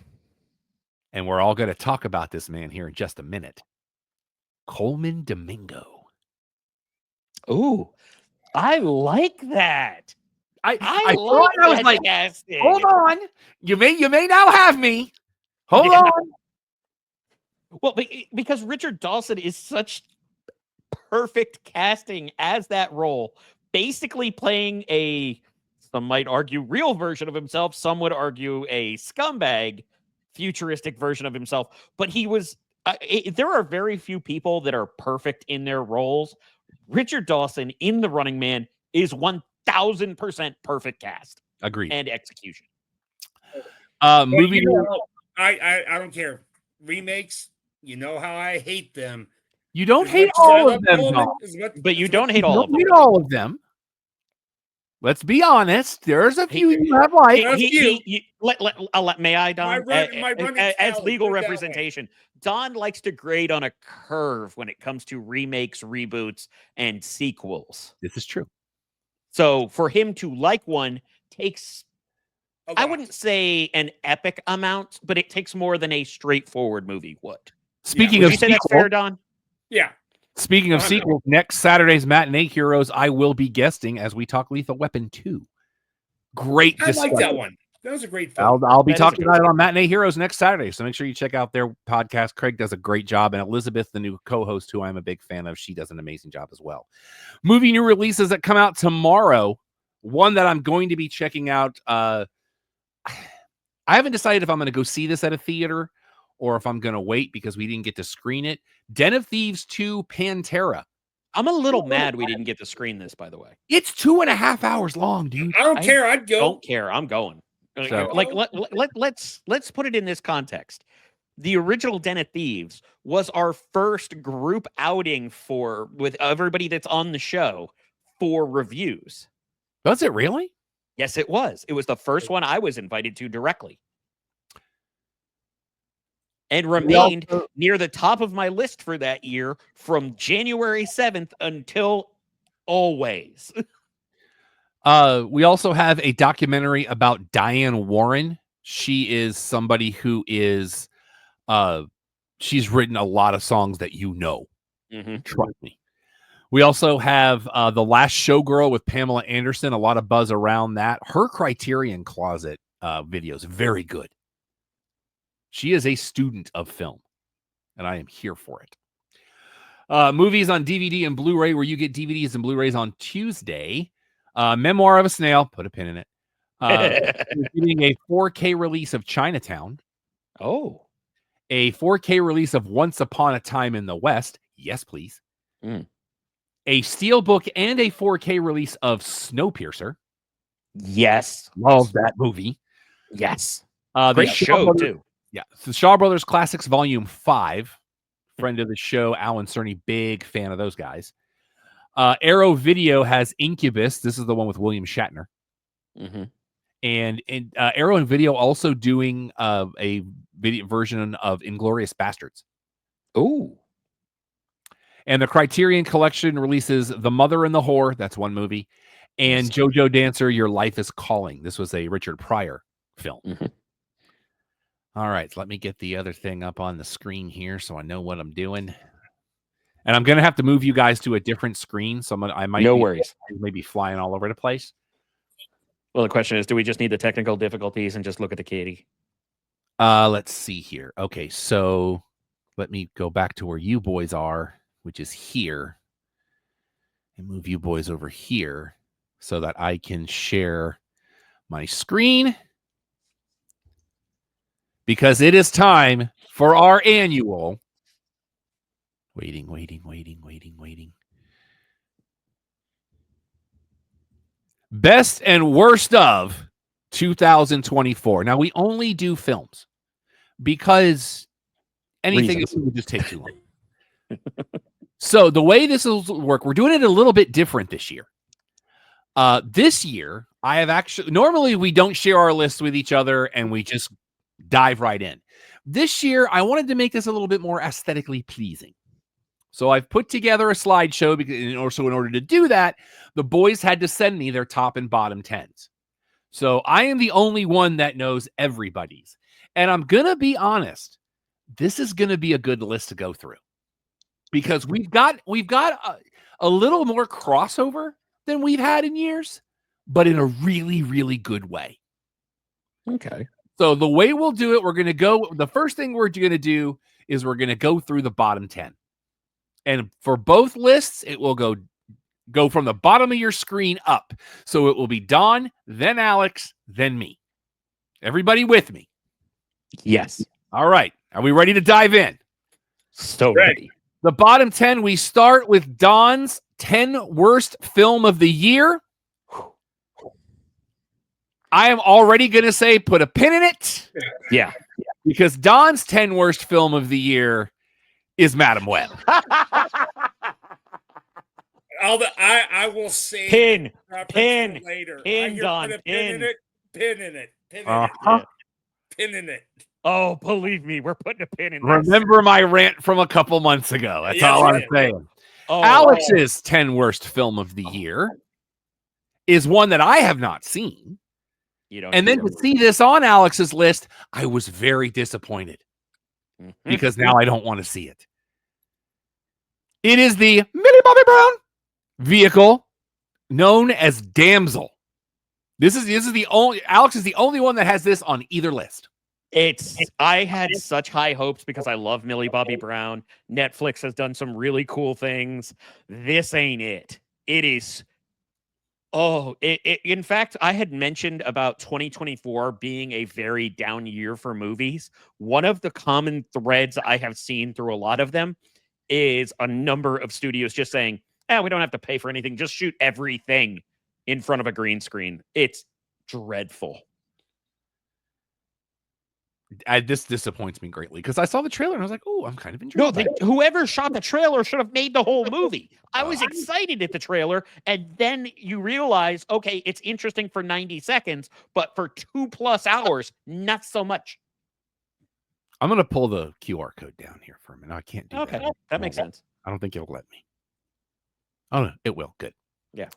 And we're all going to talk about this man here in just a minute. Coleman Domingo. Ooh, I like that. I was like, casting. Hold on. You may now have me. Hold on. Well, because Richard Dawson is such perfect casting as that role, basically playing some might argue, real version of himself. Some would argue a scumbag, futuristic version of himself. But he was, there are very few people that are perfect in their roles. Richard Dawson in The Running Man is 1,000% perfect cast. Agreed. And execution. Movie. I don't care. Remakes, you know how I hate them. You don't hate all of them, but you don't hate all of them. Hate all of them. Let's be honest. There's a few you have may I, Don? As tally, legal put it that way. representation, Don likes to grade on a curve when it comes to remakes, reboots, and sequels. This is true. So for him to like one takes, A I lot. wouldn't say an epic amount, but it takes more than a straightforward movie would. Speaking Would of you say that's fair, Don? Yeah. Speaking of 100. sequels, next Saturday's Matinee Heroes, I will be guesting as we talk Lethal Weapon 2. Great I discussion. like that one. That was a great film. I'll be That is talking a about it on Matinee Heroes next Saturday, so make sure you check out their podcast. Craig does a great job, and Elizabeth, the new co-host, who I'm a big fan of, she does an amazing job as well. Movie new releases that come out tomorrow. One that I'm going to be checking out. I haven't decided if I'm going to go see this at a theater or if I'm going to wait because we didn't get to screen it. Den of Thieves 2 Pantera. I'm a little mad we didn't get to screen this, by the way. It's 2.5 hours long, dude. I don't care. I'd go. Don't care. I'm going. So- Let's put it in this context. The original Den of Thieves was our first group outing with everybody that's on the show for reviews. Was it really? Yes, it was. It was the first one I was invited to directly. And remained near the top of my list for that year from January 7th until always. We also have a documentary about Diane Warren. She is somebody who is, she's written a lot of songs that you know. Mm-hmm. Trust me. We also have The Last Showgirl with Pamela Anderson. A lot of buzz around that. Her Criterion Closet videos, very good. She is a student of film, and I am here for it. Movies on DVD and Blu-ray, where you get DVDs and Blu-rays on Tuesday. Memoir of a Snail, put a pin in it. We're getting a 4K release of Chinatown. Oh. A 4K release of Once Upon a Time in the West. Yes, please. A Steelbook and a 4K release of Snowpiercer. Yes. Love that movie. Yes. Great show, too. Yeah. The Shaw Brothers Classics Volume 5. Friend of the show, Alan Cerny, big fan of those guys. Arrow Video has Incubus. This is the one with William Shatner. Mm-hmm. And Arrow and Video also doing a video version of Inglourious Bastards. Ooh. And the Criterion Collection releases The Mother and the Whore. That's one movie. And JoJo Dancer, Your Life is Calling. This was a Richard Pryor film. Mm-hmm. All right. So let me get the other thing up on the screen here so I know what I'm doing. And I'm going to have to move you guys to a different screen. So I might maybe flying all over the place. Well, the question is, do we just need the technical difficulties and just look at the kitty? Let's see here. Okay. So let me go back to where you boys are, which is here, and move you boys over here so that I can share my screen, because it is time for our annual waiting. Best and worst of 2024. Now, we only do films because anything else would just take too long. So the way this will work, we're doing it a little bit different this year. This year, I have normally we don't share our lists with each other and we just dive right in. This year, I wanted to make this a little bit more aesthetically pleasing. So I've put together a slideshow because in order to do that, the boys had to send me their top and bottom 10s. So I am the only one that knows everybody's. And I'm going to be honest, this is going to be a good list to go through. Because we've got a little more crossover than we've had in years, but in a really, really good way. Okay. So the way we'll do it, the first thing we're going to do is we're going to go through the bottom 10. And for both lists, it will go from the bottom of your screen up. So it will be Don, then Alex, then me. Everybody with me? Yes. All right. Are we ready to dive in? So ready. The bottom 10, we start with Don's 10 worst film of the year. I am already going to say put a pin in it. Yeah. Because Don's 10 worst film of the year is Madam Web. I will say Pin, reference pin, for later. pin, I hear Don, put a pin in pin. it, pin in it, pin in Uh-huh. it, pin in it. Oh, believe me, we're putting a pin in this. Remember my rant from a couple months ago. That's Yes, all you I'm did. saying. Oh, Alex's 10 worst film of the year is one that I have not seen. you don't. And then to see this on Alex's list, I was very disappointed because now I don't want to see it. It is the Millie Bobby Brown vehicle known as Damsel. This is the only Alex is the only one that has this on either list. I had such high hopes because I love Millie Bobby Brown. Netflix has done some really cool things. This ain't it. It is. Oh, in fact, I had mentioned about 2024 being a very down year for movies. One of the common threads I have seen through a lot of them is a number of studios just saying, we don't have to pay for anything. Just shoot everything in front of a green screen. It's dreadful. This disappoints me greatly because I saw the trailer and I was like, oh, I'm kind of No, intrigued. whoever shot the trailer should have made the whole movie. I was excited at the trailer, and then you realize, okay, it's interesting for 90 seconds, but for 2+ hours, not so much. I'm going to pull the QR code down here for a minute. I can't do that. Okay, that makes sense. I don't think it'll let me. Oh, no, it will. Good. Yeah.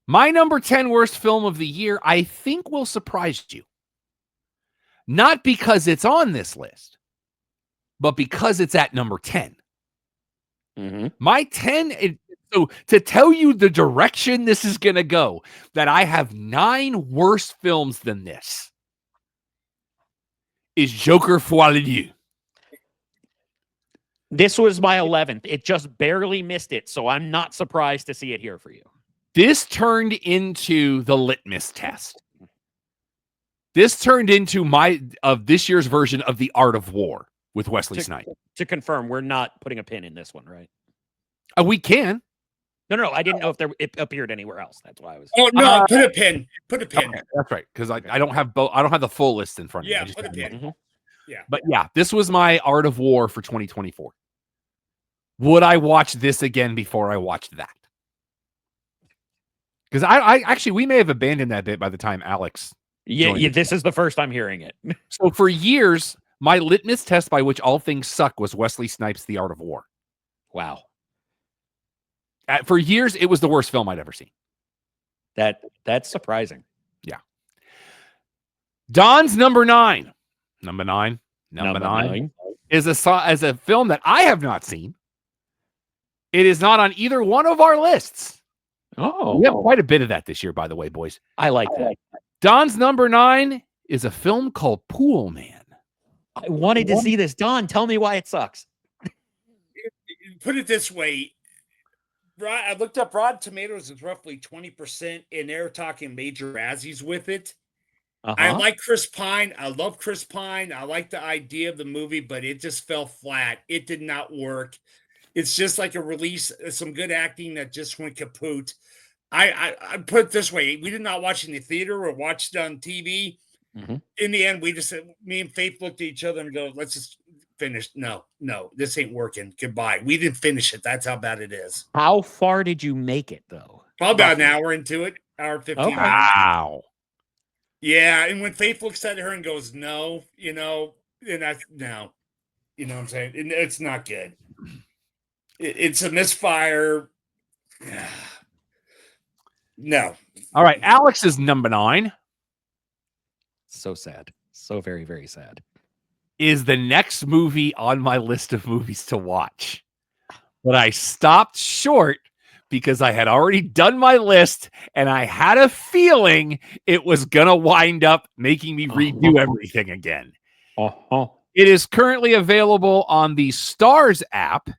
My number 10 worst film of the year, I think will surprise you. Not because it's on this list, but because it's at number 10. Mm-hmm. My 10, so to tell you the direction this is going to go, that I have 9 worse films than this, is Joker Foi le Dieu. This was my 11th. It just barely missed it, so I'm not surprised to see it here for you. This turned into the litmus test. This turned into this year's version of The Art of War with Wesley Snipes. To confirm, we're not putting a pin in this one, right? We can. No. I didn't know if it appeared anywhere else. That's why I was. Oh no! Put a pin. Put a pin. Okay, that's right, because I don't have both. I don't have the full list in front of me. Yeah, put a pin. Mm-hmm. Yeah, but yeah, this was my Art of War for 2024. Would I watch this again before I watched that? Because I actually, we may have abandoned that bit by the time Alex. Yeah, this is the first I'm hearing it. So for years, my litmus test by which all things suck was Wesley Snipes' The Art of War. Wow. For years, it was the worst film I'd ever seen. That's surprising. Yeah. Don's number 9. Number nine is a film that I have not seen. It is not on either one of our lists. Oh, we have quite a bit of that this year, by the way, boys. I like that. Don's number 9 is a film called Pool Man. I wanted to see this. Don, tell me why it sucks. Put it this way. I looked up Rotten Tomatoes is roughly 20%, and they're talking major Razzies with it. Uh-huh. I like Chris Pine. I love Chris Pine. I like the idea of the movie, but it just fell flat. It did not work. It's just like a release, some good acting that just went kaput. I put it this way. We did not watch it in the theater or watch it on TV. Mm-hmm. In the end, me and Faith looked at each other and go, let's just finish. No, this ain't working. Goodbye. We didn't finish it. That's how bad it is. How far did you make it, though? Probably about an hour into it. Hour 15 minutes. Wow. Yeah, and when Faith looks at her and goes, no, and that's no. You know what I'm saying? It's not good. It's a misfire. No. All right, Alex is number 9. So sad. So very, very sad. Is the next movie on my list of movies to watch. But I stopped short because I had already done my list and I had a feeling it was going to wind up making me redo everything again. Uh-huh. It is currently available on the Stars app.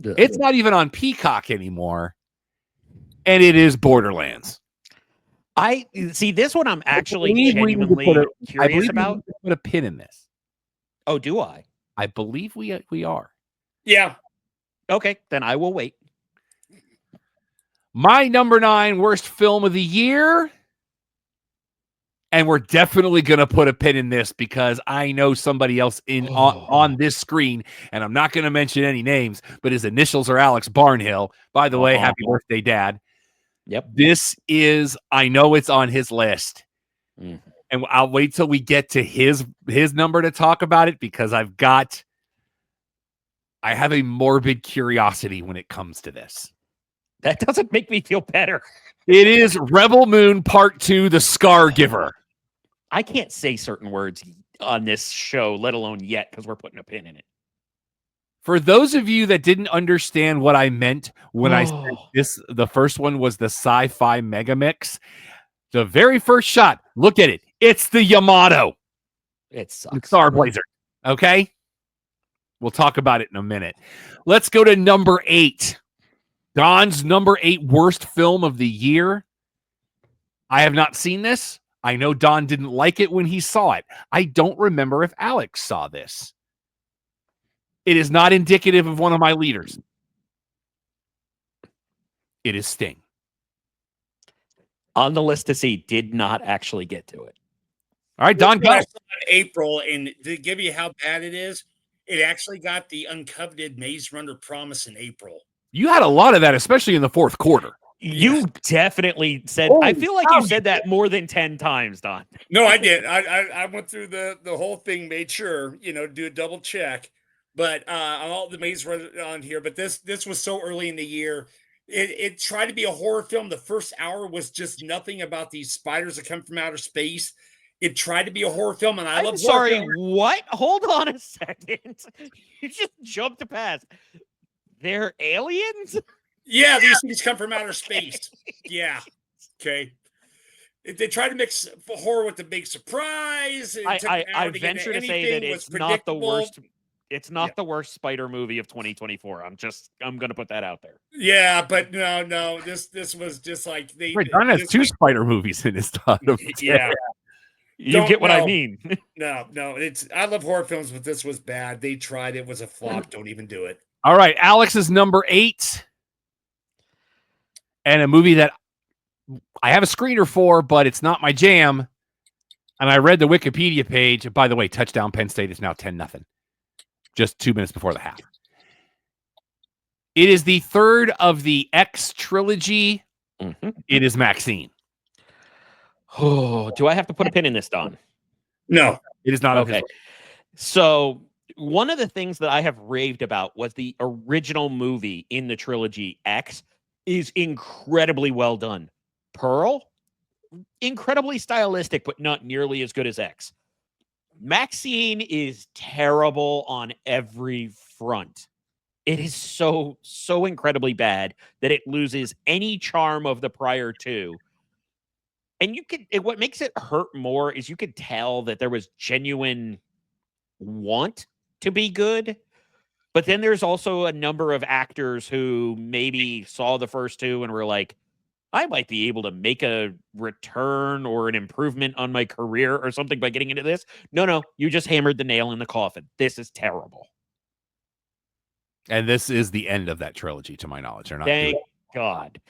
It's not even on Peacock anymore. And it is Borderlands. I see this one. I'm actually genuinely curious about. Put a pin in this. Oh, do I? I believe we are. Yeah. Okay, then I will wait. My number 9 worst film of the year And we're definitely going to put a pin in this because I know somebody else on this screen, and I'm not going to mention any names, but his initials are Alex Barnhill. By the way, happy birthday, Dad. Yep. This is, I know it's on his list. And I'll wait till we get to his number to talk about it because I have a morbid curiosity when it comes to this. That doesn't make me feel better. It is Rebel Moon Part 2, The Scar Giver. I can't say certain words on this show, let alone yet, because we're putting a pin in it. For those of you that didn't understand what I meant when I said this, the first one was the Sci-Fi Mega Mix. The very first shot, look at it. It's the Yamato. It sucks. The Star Blazer. Okay? We'll talk about it in a minute. Let's go to number 8. Don's number 8 worst film of the year. I have not seen this. I know Don didn't like it when he saw it. I don't remember if Alex saw this. It is not indicative of one of my leaders. It is Sting. On the list to see, did not actually get to it. All right, Don, go. In April, and to give you how bad it is, it actually got the uncoveted Maze Runner promise in April. You had a lot of that, especially in the fourth quarter. You definitely said, I feel like you said that more than 10 times, Don. No, I did. I went through the whole thing, made sure, do a double check. But all the Maze Runner on here, but this was so early in the year. It tried to be a horror film. The first hour was just nothing about these spiders that come from outer space. It tried to be a horror film, and I love horror films. What? Hold on a second. You just jumped past. They're aliens? Yeah, these things come from outer space. Yeah. Okay. They tried to mix horror with the big surprise. I venture to say that it's not the worst. It's not the worst spider movie of 2024. I'm going to put that out there. Yeah, but no. This was just like Don has 2 spider movies in his top. Yeah. You get what I mean. No. I love horror films, but this was bad. They tried. It was a flop. Don't even do it. All right, Alex is number 8. And a movie that I have a screener for, but it's not my jam. And I read the Wikipedia page. By the way, touchdown Penn State is now 10-0. Just 2 minutes before the half. It is the third of the X trilogy. Mm-hmm. It is Maxine. Oh, do I have to put a pin in this, Don? No. It is not. Okay. So one of the things that I have raved about was the original movie in the trilogy X is incredibly well done. Pearl, incredibly stylistic, but not nearly as good as X. Maxine is terrible on every front. It is so incredibly bad that it loses any charm of the prior two. And what makes it hurt more is you could tell that there was genuine want to be good. But then there's also a number of actors who maybe saw the first two and were like, I might be able to make a return or an improvement on my career or something by getting into this. No, you just hammered the nail in the coffin. This is terrible. And this is the end of that trilogy, to my knowledge. They're not. Thank God.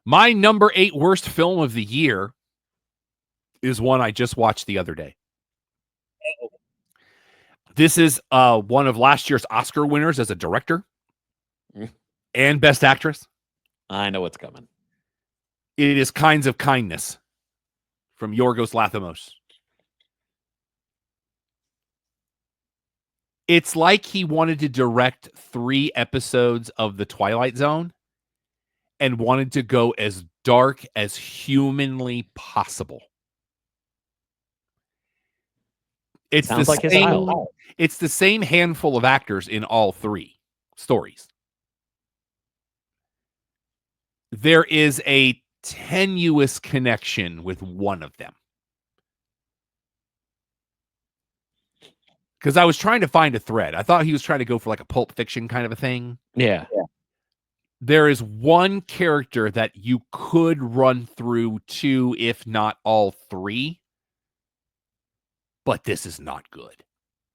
My number 8 worst film of the year is one I just watched the other day. This is one of last year's Oscar winners as a director and Best Actress. I know what's coming. It is Kinds of Kindness from Yorgos Lanthimos. It's like he wanted to direct 3 episodes of The Twilight Zone and wanted to go as dark as humanly possible. It's Sounds like his style. It's the same handful of actors in all 3 stories. There is a tenuous connection with one of them. Because I was trying to find a thread. I thought he was trying to go for like a Pulp Fiction kind of a thing. Yeah. There is one character that you could run through 2, if not all 3. But this is not good.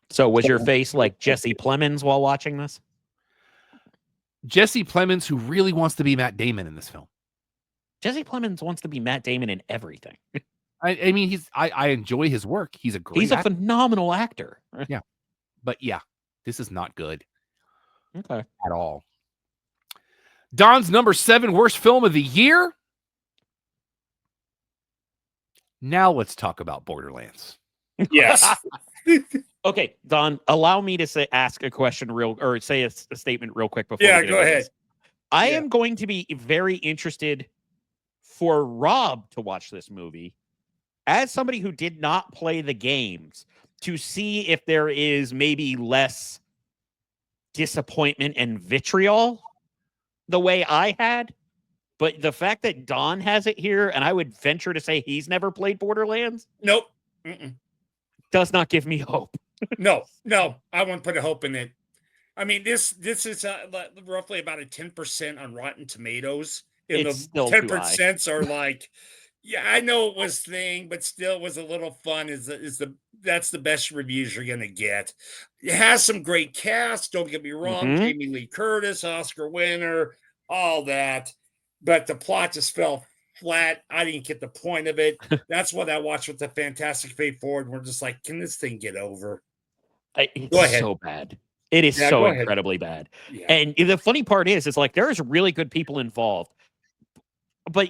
So was your face like Jesse Plemons while watching this? Jesse Plemons, who really wants to be Matt Damon in this film. Jesse Plemons wants to be Matt Damon in everything. I mean, I enjoy his work. He's a great He's a actor, phenomenal actor. but yeah, this is not good Okay. at all. Don's number 7 worst film of the year. Now let's talk about Borderlands. Yes. Okay, Don, allow me to ask a question say a statement real quick before. Yeah, we get go into ahead. this. I am going to be very interested for Rob to watch this movie as somebody who did not play the games to see if there is maybe less disappointment and vitriol the way I had. But the fact that Don has it here, and I would venture to say he's never played Borderlands, Nope. Mm-mm. does not give me hope. No, I wouldn't put a hope in it. I mean, this is roughly about a 10% on Rotten Tomatoes. And It's the still too 10% are like, yeah, I know it was thing, but still it was a little fun. That's the best reviews you're gonna get. It has some great cast, don't get me wrong. Mhm. Jamie Lee Curtis, Oscar winner, all that. But the plot just fell flat. I didn't get the point of it. That's what I watched with the Fantastic Fate Forward. We're just like, can this thing get over? It's Go ahead. so bad. It is Yeah, so go ahead. incredibly bad. Yeah. And the funny part is, it's like there's really good people involved. But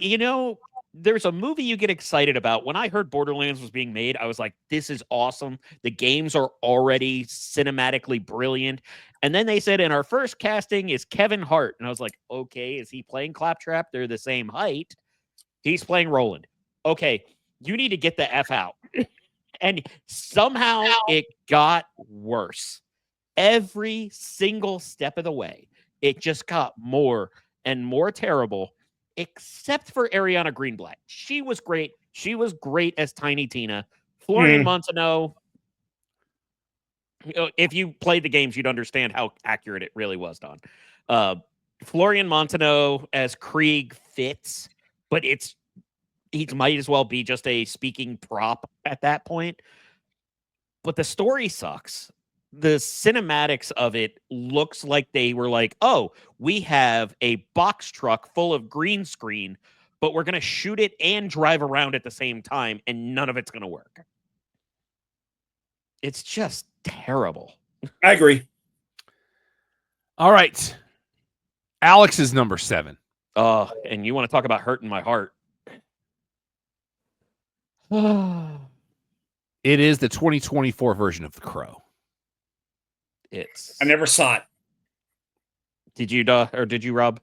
there's a movie you get excited about. When I heard Borderlands was being made, I was like, this is awesome. The games are already cinematically brilliant. And then they said, in our first casting is Kevin Hart. And I was like, okay, is he playing Claptrap? They're the same height. He's playing Roland. Okay, you need to get the F out. And somehow it got worse. Every single step of the way, it just got more and more terrible, except for Ariana Greenblatt. She was great. She was great as Tiny Tina. Florian Montaneau, if you played the games, you'd understand how accurate it really was, Don. Florian Montaneau as Krieg fits, but he might as well be just a speaking prop at that point. But the story sucks. The cinematics of it looks like they were like, oh, we have a box truck full of green screen, but we're going to shoot it and drive around at the same time, and none of it's going to work. It's just terrible. I agree. All right. Alex is number 7. And you want to talk about hurting my heart. It is the 2024 version of The Crow. I never saw it. Did you, or did you, Rob?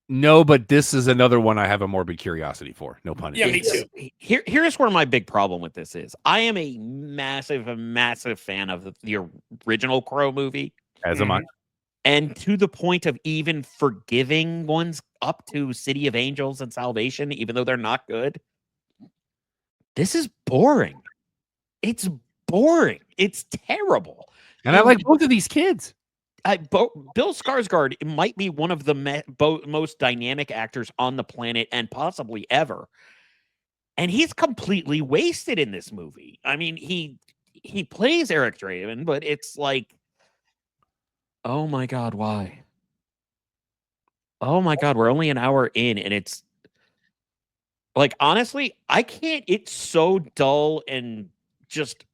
No, but this is another one I have a morbid curiosity for. No pun intended. Yeah, me too. Here's where my big problem with this is. I am a massive fan of the original Crow movie. As am I. And to the point of even forgiving ones up to City of Angels and Salvation, even though they're not good. This is boring. It's boring. It's terrible. And I like both of these kids. Bill Skarsgård might be one of the most dynamic actors on the planet and possibly ever. And he's completely wasted in this movie. I mean, he plays Eric Draven, but it's like, oh my God, why? Oh my God, we're only an hour in, and it's like, honestly, I can't. It's so dull and just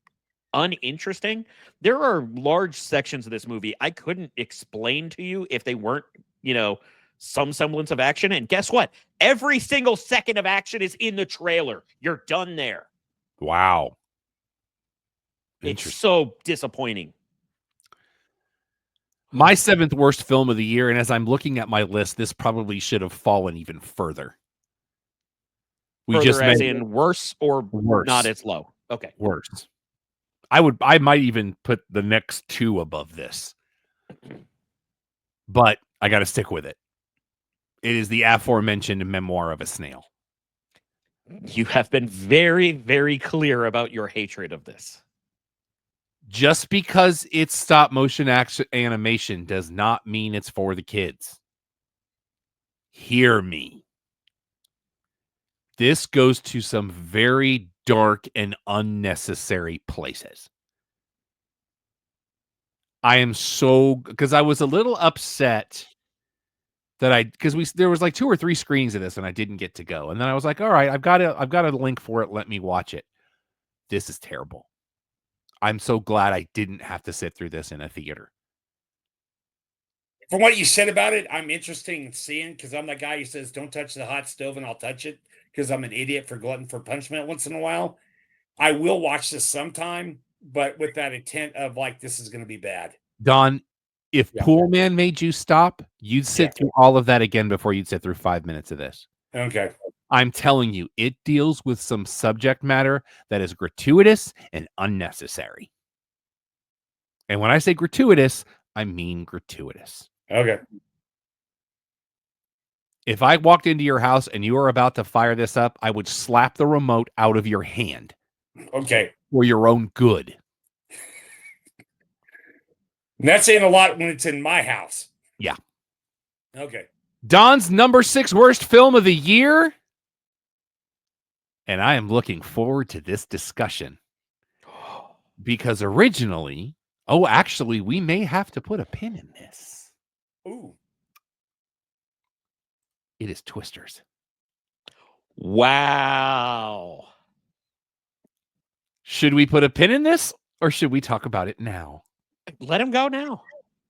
uninteresting. There are large sections of this movie I couldn't explain to you if they weren't, some semblance of action. And guess what? Every single second of action is in the trailer. You're done there. Wow. It's so disappointing. My 7th worst film of the year, and as I'm looking at my list, this probably should have fallen even further. In worse or worse. Not as low. Okay. Worse. I might even put the next 2 above this. But I got to stick with it. It is the aforementioned Memoir of a Snail. You have been very, very clear about your hatred of this. Just because it's stop motion animation does not mean it's for the kids. Hear me. This goes to some very dark and unnecessary places. I am because I was a little upset that there was like 2 or 3 screenings of this and I didn't get to go. And then I was like, all right, I've got a link for it. Let me watch it. This is terrible. I'm so glad I didn't have to sit through this in a theater. From what you said about it, I'm interested in seeing, because I'm that guy who says, don't touch the hot stove and I'll touch it, because I'm an idiot for glutton for punishment once in a while. I will watch this sometime, but with that intent of like, this is going to be bad. Don, if Pool Man made you stop, you'd sit through all of that again before you'd sit through 5 minutes of this. Okay. I'm telling you, it deals with some subject matter that is gratuitous and unnecessary. And when I say gratuitous, I mean gratuitous. Okay. If I walked into your house and you were about to fire this up, I would slap the remote out of your hand. Okay. For your own good. And that's saying a lot when it's in my house. Yeah. Okay. Don's number 6 worst film of the year. And I am looking forward to this discussion. Because originally, actually, we may have to put a pin in this. Ooh. It is Twisters. Wow. Should we put a pin in this or should we talk about it now? Let him go now.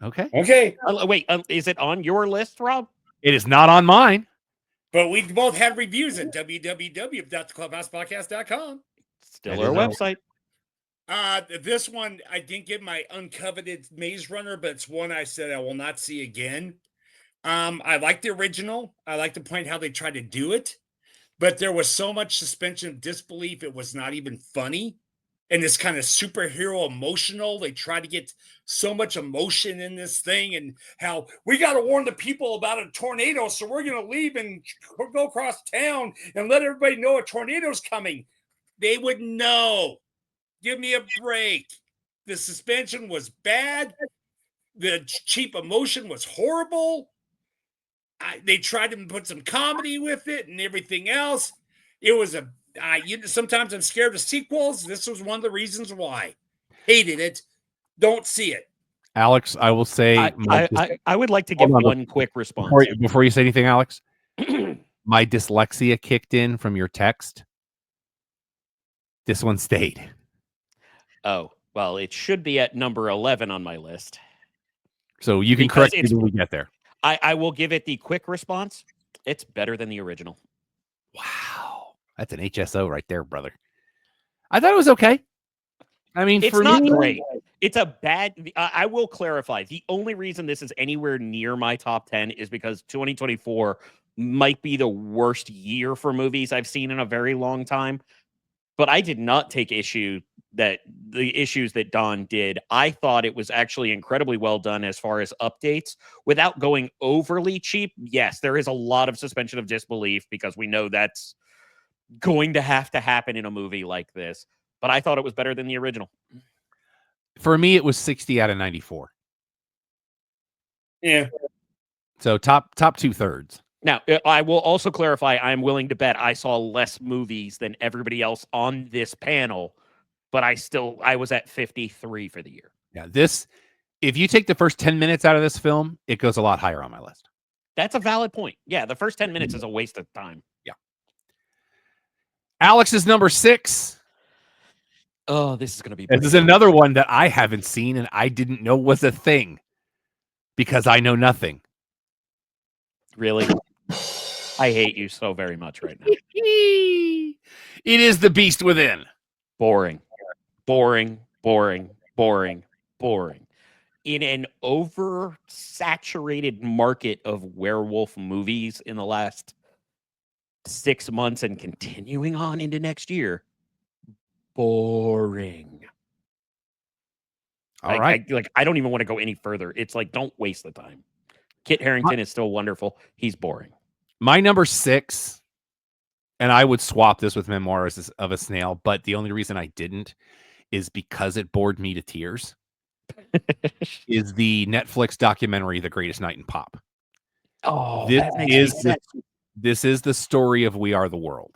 Okay. Okay. Wait, is it on your list, Rob? It is not on mine. But we both had reviews at www.theclubhousepodcast.com. Still our website. This one, I didn't get my uncoveted Maze Runner, but it's one I said I will not see again. I like the original. I like the point how they tried to do it, but there was so much suspension of disbelief. It was not even funny. And this kind of superhero emotional. They try to get so much emotion in this thing, and how we got to warn the people about a tornado. So we're going to leave and go across town and let everybody know a tornado's coming. They would know. Give me a break. The suspension was bad. The cheap emotion was horrible. They tried to put some comedy with it and everything else. It was sometimes I'm scared of sequels. This was one of the reasons why. Hated it. Don't see it. Alex, I will say... I would like to give one quick response. Before you say anything, Alex, my dyslexia kicked in from your text. This one stayed. Oh, well, it should be at number 11 on my list. So you can correct me when we get there. I will give it the quick response. It's better than the original. Wow. That's an HSO right there, brother. I thought it was okay. I mean, it's not great. It's a bad... I will clarify. The only reason this is anywhere near my top 10 is because 2024 might be the worst year for movies I've seen in a very long time. But I did not take issue that the issues that Don did. I thought it was actually incredibly well done as far as updates without going overly cheap. Yes, there is a lot of suspension of disbelief because we know that's going to have to happen in a movie like this. But I thought it was better than the original. For me, it was 60 out of 94. Yeah. So top 2/3. Now, I will also clarify, I'm willing to bet I saw less movies than everybody else on this panel, but I was at 53 for the year. Yeah, if you take the first 10 minutes out of this film, it goes a lot higher on my list. That's a valid point. Yeah, the first 10 minutes is a waste of time. Yeah. Alex is number 6. Oh, this is going to be... This is another one that I haven't seen and I didn't know was a thing because I know nothing. Really? I hate you so very much right now. It is The Beast Within. Boring. Boring, boring, boring, boring. In an oversaturated market of werewolf movies in the last 6 months and continuing on into next year, boring. All right. I don't even want to go any further. It's like, don't waste the time. Kit Harington is still wonderful. He's boring. My number 6, and I would swap this with Memoirs of a Snail, but the only reason I didn't is because it bored me to tears, is the Netflix documentary, The Greatest Night in Pop. Oh, this is the story of We Are the World.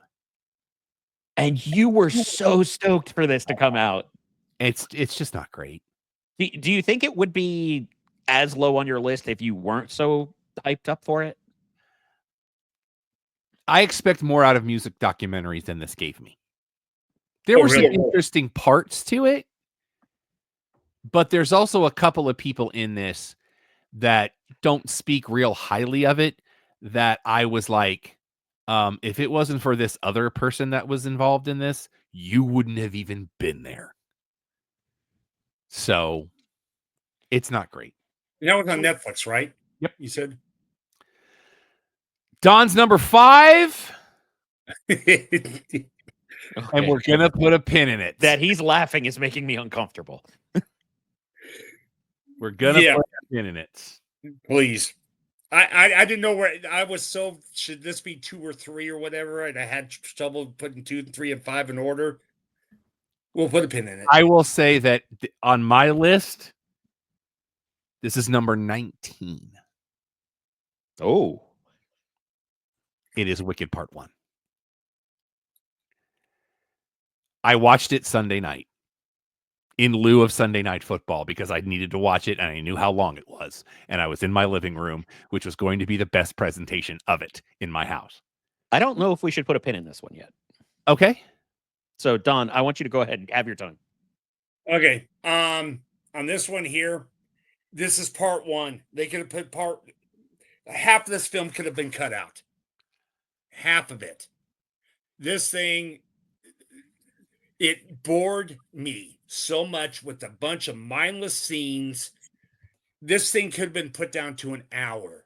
And you were so stoked for this to come out. It's just not great. Do you think it would be as low on your list if you weren't so hyped up for it? I expect more out of music documentaries than this gave me. There were really? some interesting parts to it, but there's also a couple of people in this that don't speak real highly of it that I was like, if it wasn't for this other person that was involved in this, you wouldn't have even been there. So it's not great. That was on Netflix, right? Yep. You said? Don's number 5, Okay. and we're going to put a pin in it. That he's laughing is making me uncomfortable. We're going to put a pin in it. Please. I didn't know where I was. So should this be 2 or 3 or whatever? And I had trouble putting 2, 3, and 5 in order. We'll put a pin in it. I will say that on my list, this is number 19. Oh. It is Wicked Part 1. I watched it Sunday night in lieu of Sunday Night Football because I needed to watch it and I knew how long it was. And I was in my living room, which was going to be the best presentation of it in my house. I don't know if we should put a pin in this one yet. Okay. So, Don, I want you to go ahead and have your time. Okay. On this one here, this is part 1. They could have put half of this film could have been cut out. Half of it. This thing, it bored me so much with a bunch of mindless scenes. This thing could have been put down to an hour.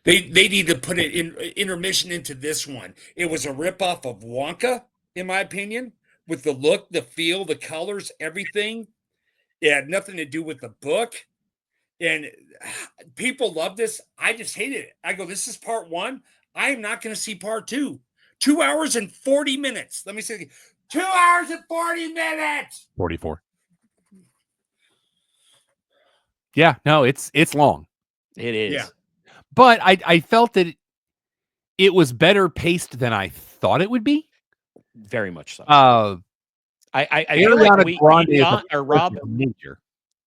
They need to put it in intermission into this one. It was a ripoff of Wonka, in my opinion, with the look, the feel, the colors, everything. It had nothing to do with the book. And people love this. I just hated it. I go, this is part 1. I am not going to see part 2. 2 hours and 40 minutes. Let me say 2 hours and 40 minutes. 44. Yeah, no, it's long. It is. Yeah. But I felt that it was better paced than I thought it would be. Very much so. I feel like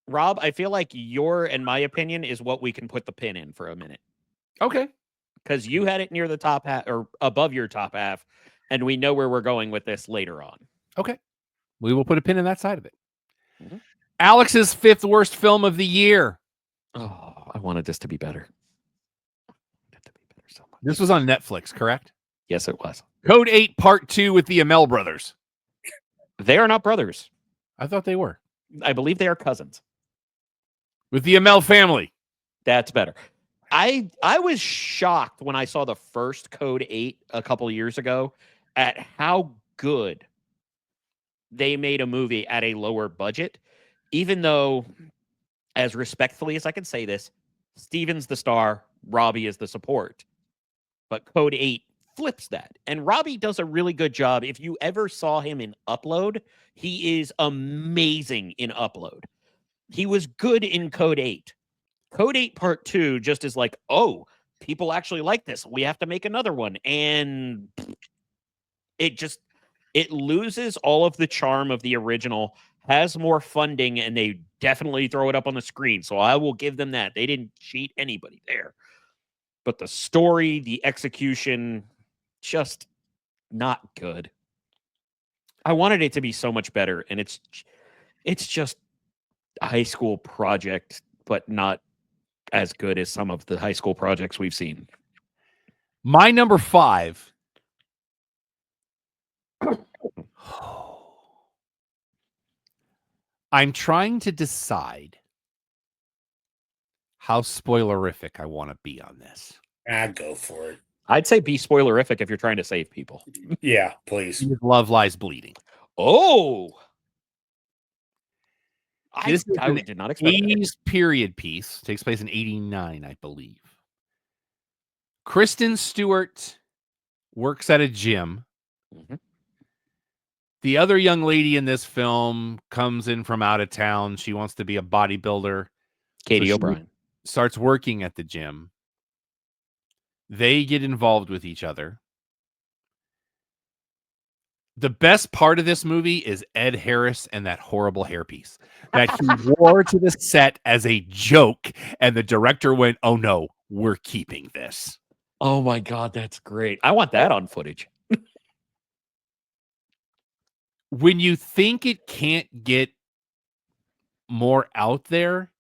Rob, I feel like your and my opinion is what we can put the pin in for a minute. Okay. Because you had it near the top half or above your top half, and we know where we're going with this later on. Okay. We will put a pin in that side of it. Mm-hmm. Alex's 5th worst film of the year. Oh, I wanted this to be better. So much. This was on Netflix, correct? Yes, it was. Code 8 Part 2 with the Amell brothers. They are not brothers. I thought they were. I believe they are cousins. With the Amell family. That's better. I was shocked when I saw the first Code 8 a couple of years ago at how good they made a movie at a lower budget, even though, as respectfully as I can say this, Steven's the star, Robbie is the support. But Code 8 flips that. And Robbie does a really good job. If you ever saw him in Upload, he is amazing in Upload. He was good in Code 8. Code 8 Part 2 just is like, oh, people actually like this. We have to make another one. And it loses all of the charm of the original, has more funding, and they definitely throw it up on the screen. So I will give them that. They didn't cheat anybody there. But the story, the execution, just not good. I wanted it to be so much better, and it's just a high school project, but not as good as some of the high school projects we've seen. My number 5. I'm trying to decide how spoilerific I want to be on this. I'd go for it. I'd say be spoilerific if you're trying to save people. Yeah, please. Love Lies Bleeding. Oh! I This is did not expect that. 80s period piece. Takes place in 89, I believe. Kristen Stewart works at a gym. Mm-hmm. The other young lady in this film comes in from out of town. She wants to be a bodybuilder. Katie O'Brien starts working at the gym. They get involved with each other. The best part of this movie is Ed Harris and that horrible hairpiece that he wore to the set as a joke. And the director went, oh no, we're keeping this. Oh my God, that's great. I want that on footage. When you think it can't get more out there,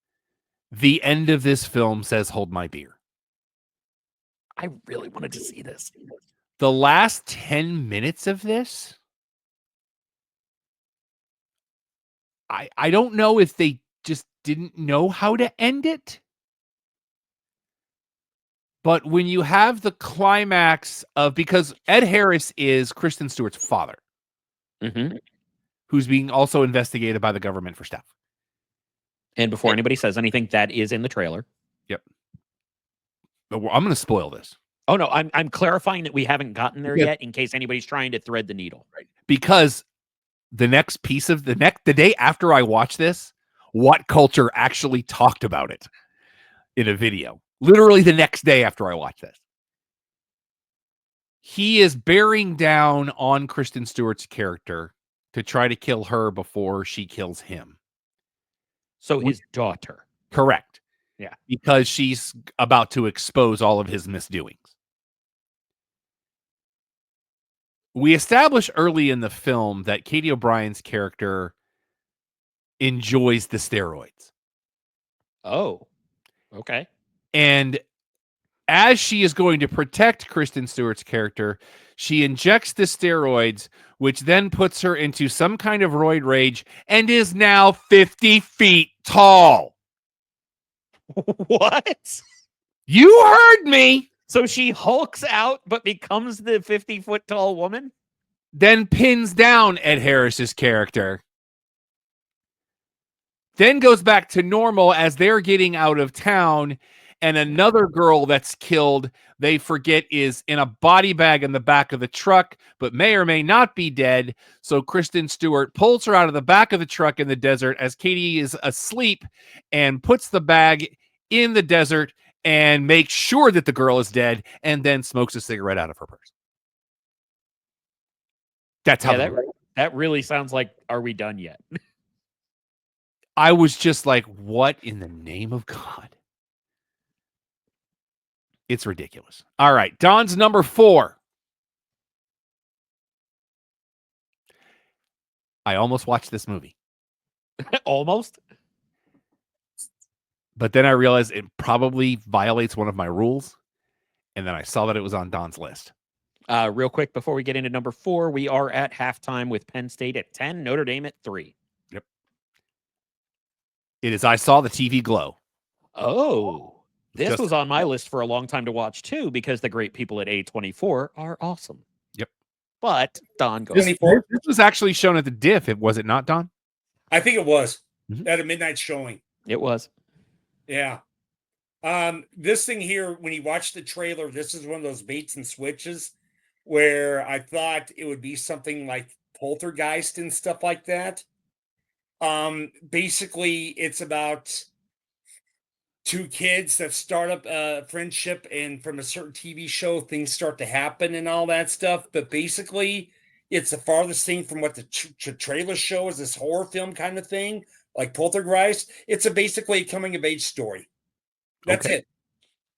the end of this film says, hold my beer. I really wanted to see this. The last 10 minutes of this, I don't know if they just didn't know how to end it. But when you have the climax of, because Ed Harris is Kristen Stewart's father, who's being also investigated by the government for stuff. And before anybody says anything, that is in the trailer. Yep. But I'm going to spoil this. Oh no, I'm clarifying that we haven't gotten there yet in case anybody's trying to thread the needle. Right. Because the next piece of the day after I watched this, What Culture actually talked about it in a video. Literally the next day after I watched this. He is bearing down on Kristen Stewart's character to try to kill her before she kills him. So his daughter. Correct. Yeah. Because she's about to expose all of his misdoings. We establish early in the film that Katie O'Brien's character enjoys the steroids. Oh, okay. And as she is going to protect Kristen Stewart's character, she injects the steroids, which then puts her into some kind of roid rage and is now 50 feet tall. What? You heard me. So she hulks out but becomes the 50-foot tall woman? Then pins down Ed Harris's character. Then goes back to normal as they're getting out of town, and another girl that's killed, they forget, is in a body bag in the back of the truck, but may or may not be dead. So Kristen Stewart pulls her out of the back of the truck in the desert as Katie is asleep and puts the bag in the desert and makes sure that the girl is dead and then smokes a cigarette out of her purse. That's how that really sounds like, are we done yet? I was just like, what in the name of God? It's ridiculous. All right. Don's number 4. I almost watched this movie. Almost? But then I realized it probably violates one of my rules. And then I saw that it was on Don's list. Real quick, before we get into number 4, we are at halftime with Penn State at 10, Notre Dame at 3. Yep. It is I Saw the TV Glow. Oh. This was on my list for a long time to watch, too, because the great people at A24 are awesome. Yep. But Don goes. This was actually shown at the Diff. Was it not, Don? I think it was at a midnight showing. It was. Yeah. This thing here, when you watch the trailer, this is one of those baits and switches where I thought it would be something like Poltergeist and stuff like that. Basically, it's about 2 kids that start up a friendship, and from a certain TV show, things start to happen and all that stuff. But basically, it's the farthest thing from what the trailer show is, this horror film kind of thing, like Poltergeist. It's basically a coming-of-age story. That's it.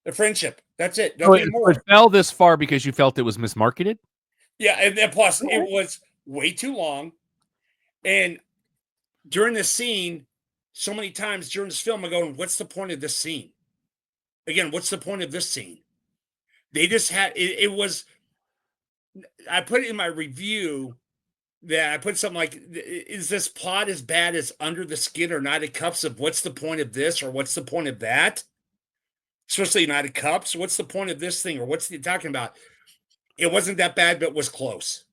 The friendship. That's it. Nothing more. It fell this far because you felt it was mismarketed? Yeah, and plus, it was way too long. And during this scene, so many times during this film, I'm going, what's the point of this scene? Again, what's the point of this scene? They just had, it was, I put it in my review that I put something like, is this plot as bad as Under the Skin or United Cups of what's the point of this or what's the point of that? Especially United Cups. What's the point of this thing or what's he talking about? It wasn't that bad, but it was close.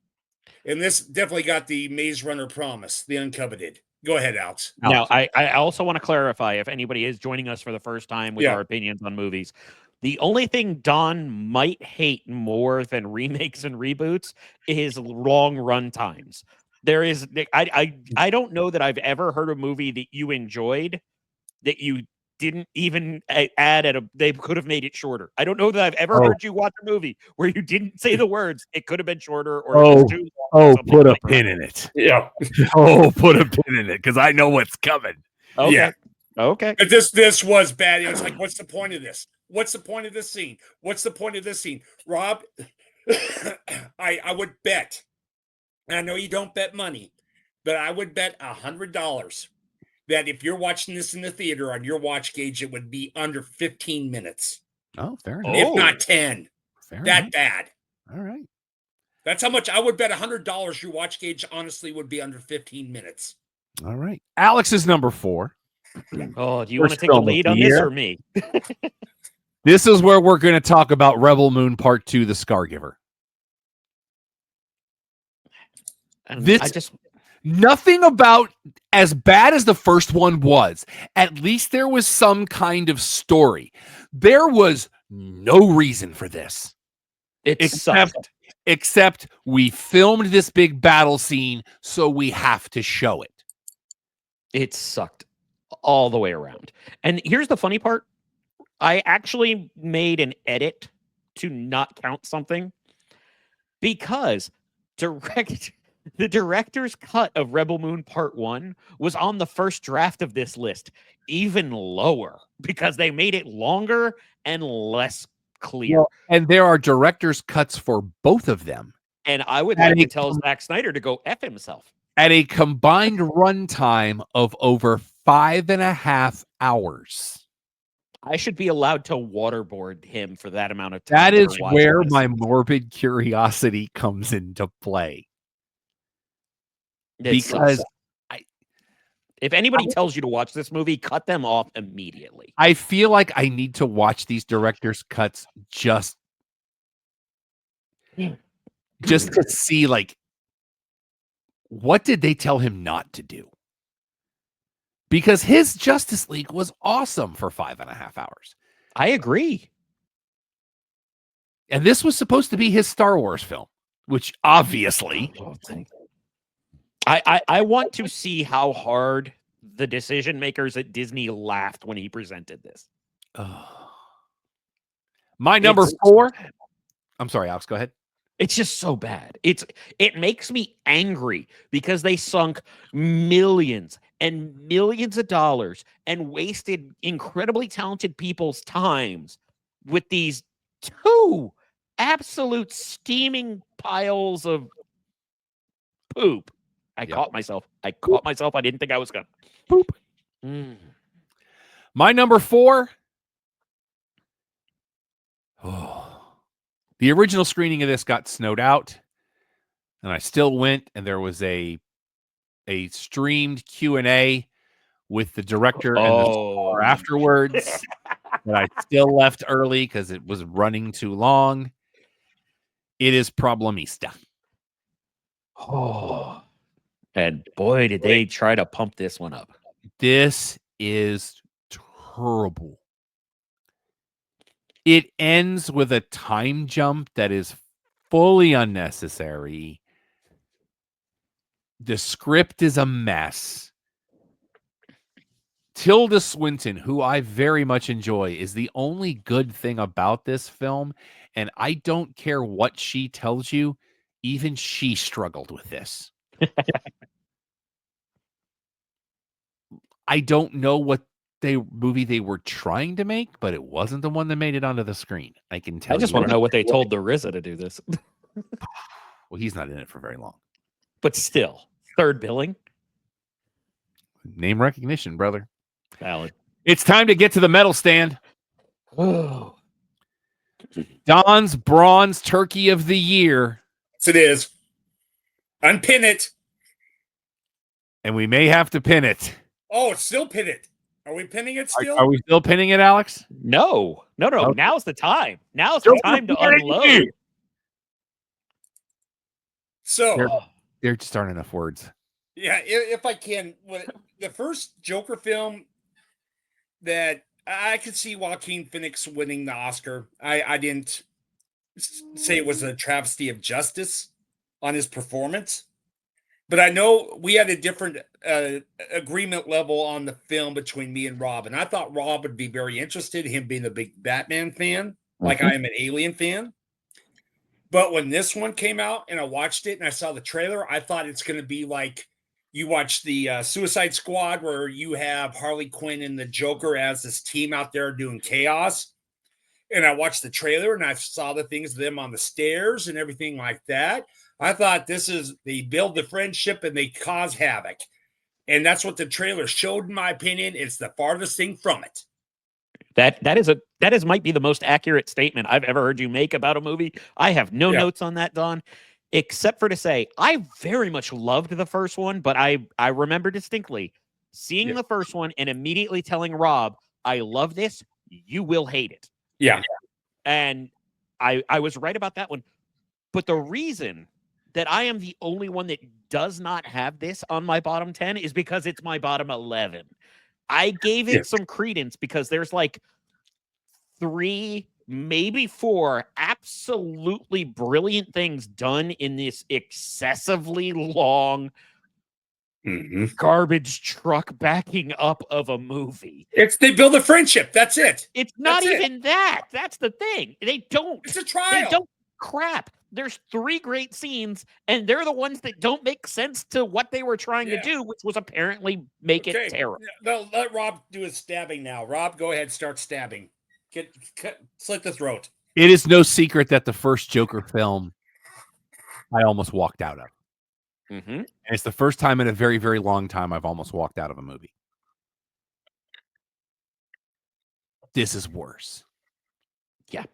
And this definitely got the Maze Runner promise, the uncoveted. Go ahead, Alex. Now, I also want to clarify, if anybody is joining us for the first time with our opinions on movies, the only thing Don might hate more than remakes and reboots is long run times. There is, I don't know that I've ever heard a movie that you enjoyed that you didn't even add they could have made it shorter. I don't know that I've ever heard you watch a movie where you didn't say the words, it could have been shorter or it was too long. Put a pin in it. Yeah. Put a pin in it because I know what's coming. Okay. Yeah. Okay. But this was bad. It was like, what's the point of this? What's the point of this scene? What's the point of this scene? Rob, I would bet, and I know you don't bet money, but I would bet $100 that if you're watching this in the theater on your watch gauge, it would be under 15 minutes. Oh, fair enough. If not 10. Fair That enough. bad. All right. That's how much I would bet $100 your watch gauge honestly would be under 15 minutes. All right. Alex is number 4. Oh, do you want to First take the film of lead the on this year. or me? This is where we're going to talk about Rebel Moon Part 2, The Scargiver. And This- I just Nothing about as bad as the first one was. At least there was some kind of story. There was no reason for this. Except we filmed this big battle scene, so we have to show it. It sucked all the way around. And here's the funny part. I actually made an edit to not count something because the director's cut of Rebel Moon Part 1 was on the first draft of this list, even lower, because they made it longer and less clear. Well, and there are director's cuts for both of them. And I would like to tell Zack Snyder to go F himself. At a combined runtime of over 5.5 hours. I should be allowed to waterboard him for that amount of time. That is for watching where this. my morbid curiosity comes into play. It Because sucks. If anybody tells you to watch this movie, cut them off immediately. I feel like I need to watch these director's cuts just to see, like, what did they tell him not to do? Because his Justice League was awesome for 5.5 hours. I agree. And this was supposed to be his Star Wars film, which obviously... I want to see how hard the decision makers at Disney laughed when he presented this. My number 4. I'm sorry, Alex, go ahead. It's just so bad. It makes me angry because they sunk millions and millions of dollars and wasted incredibly talented people's times with these 2 absolute steaming piles of poop. I caught myself. I didn't think I was going to. Poop. My number 4. The original screening of this got snowed out, and I still went, and there was a streamed Q&A with the director and the star afterwards. But I still left early because it was running too long. It is Problemista. Oh. And boy, did they try to pump this one up. This is terrible. It ends with a time jump that is fully unnecessary. The script is a mess. Tilda Swinton, who I very much enjoy, is the only good thing about this film. And I don't care what she tells you. Even she struggled with this. I don't know what movie they were trying to make, but it wasn't the one that made it onto the screen. I can tell you. I just want to know what they told the RZA to do this. Well, he's not in it for very long. But still, third billing. Name recognition, brother. Valid. It's time to get to the medal stand. Oh. Don's Bronze Turkey of the Year. Yes, it is. Unpin it. And we may have to pin it. Oh, it's still pin it. Are we pinning it still? Are we still pinning it, Alex? No. Okay. Now's the time. Now's the time to unload. So there just aren't enough words. Yeah, if I can, the first Joker film that I could see Joaquin Phoenix winning the Oscar. I didn't say it was a travesty of justice on his performance, but I know we had a different agreement level on the film between me and Rob, and I thought Rob would be very interested, him being a big Batman fan, like I am an Alien fan. But when this one came out and I watched it and I saw the trailer, I thought it's going to be like you watch the Suicide Squad where you have Harley Quinn and the Joker as this team out there doing chaos. and I watched the trailer and I saw the things of them on the stairs and everything like that. I thought they build the friendship and they cause havoc. And that's what the trailer showed, in my opinion. It's the farthest thing from it. That might be the most accurate statement I've ever heard you make about a movie. I have no notes on that, Don, except for to say I very much loved the first one, but I remember distinctly seeing the first one and immediately telling Rob, I love this, you will hate it. Yeah. And I was right about that one. But the reason that I am the only one that does not have this on my bottom 10 is because it's my bottom 11. I gave it some credence because there's like 3, maybe 4 absolutely brilliant things done in this excessively long garbage truck backing up of a movie. They build a friendship. That's it. It's not even that. That's the thing. They don't. It's a trial. They don't. Crap. There's 3 great scenes, and they're the ones that don't make sense to what they were trying to do, which was apparently make it terrible. Let Rob do his stabbing now. Rob, go ahead, start stabbing. Slit the throat. It is no secret that the first Joker film I almost walked out of. And it's the first time in a very, very long time I've almost walked out of a movie. This is worse. Yeah.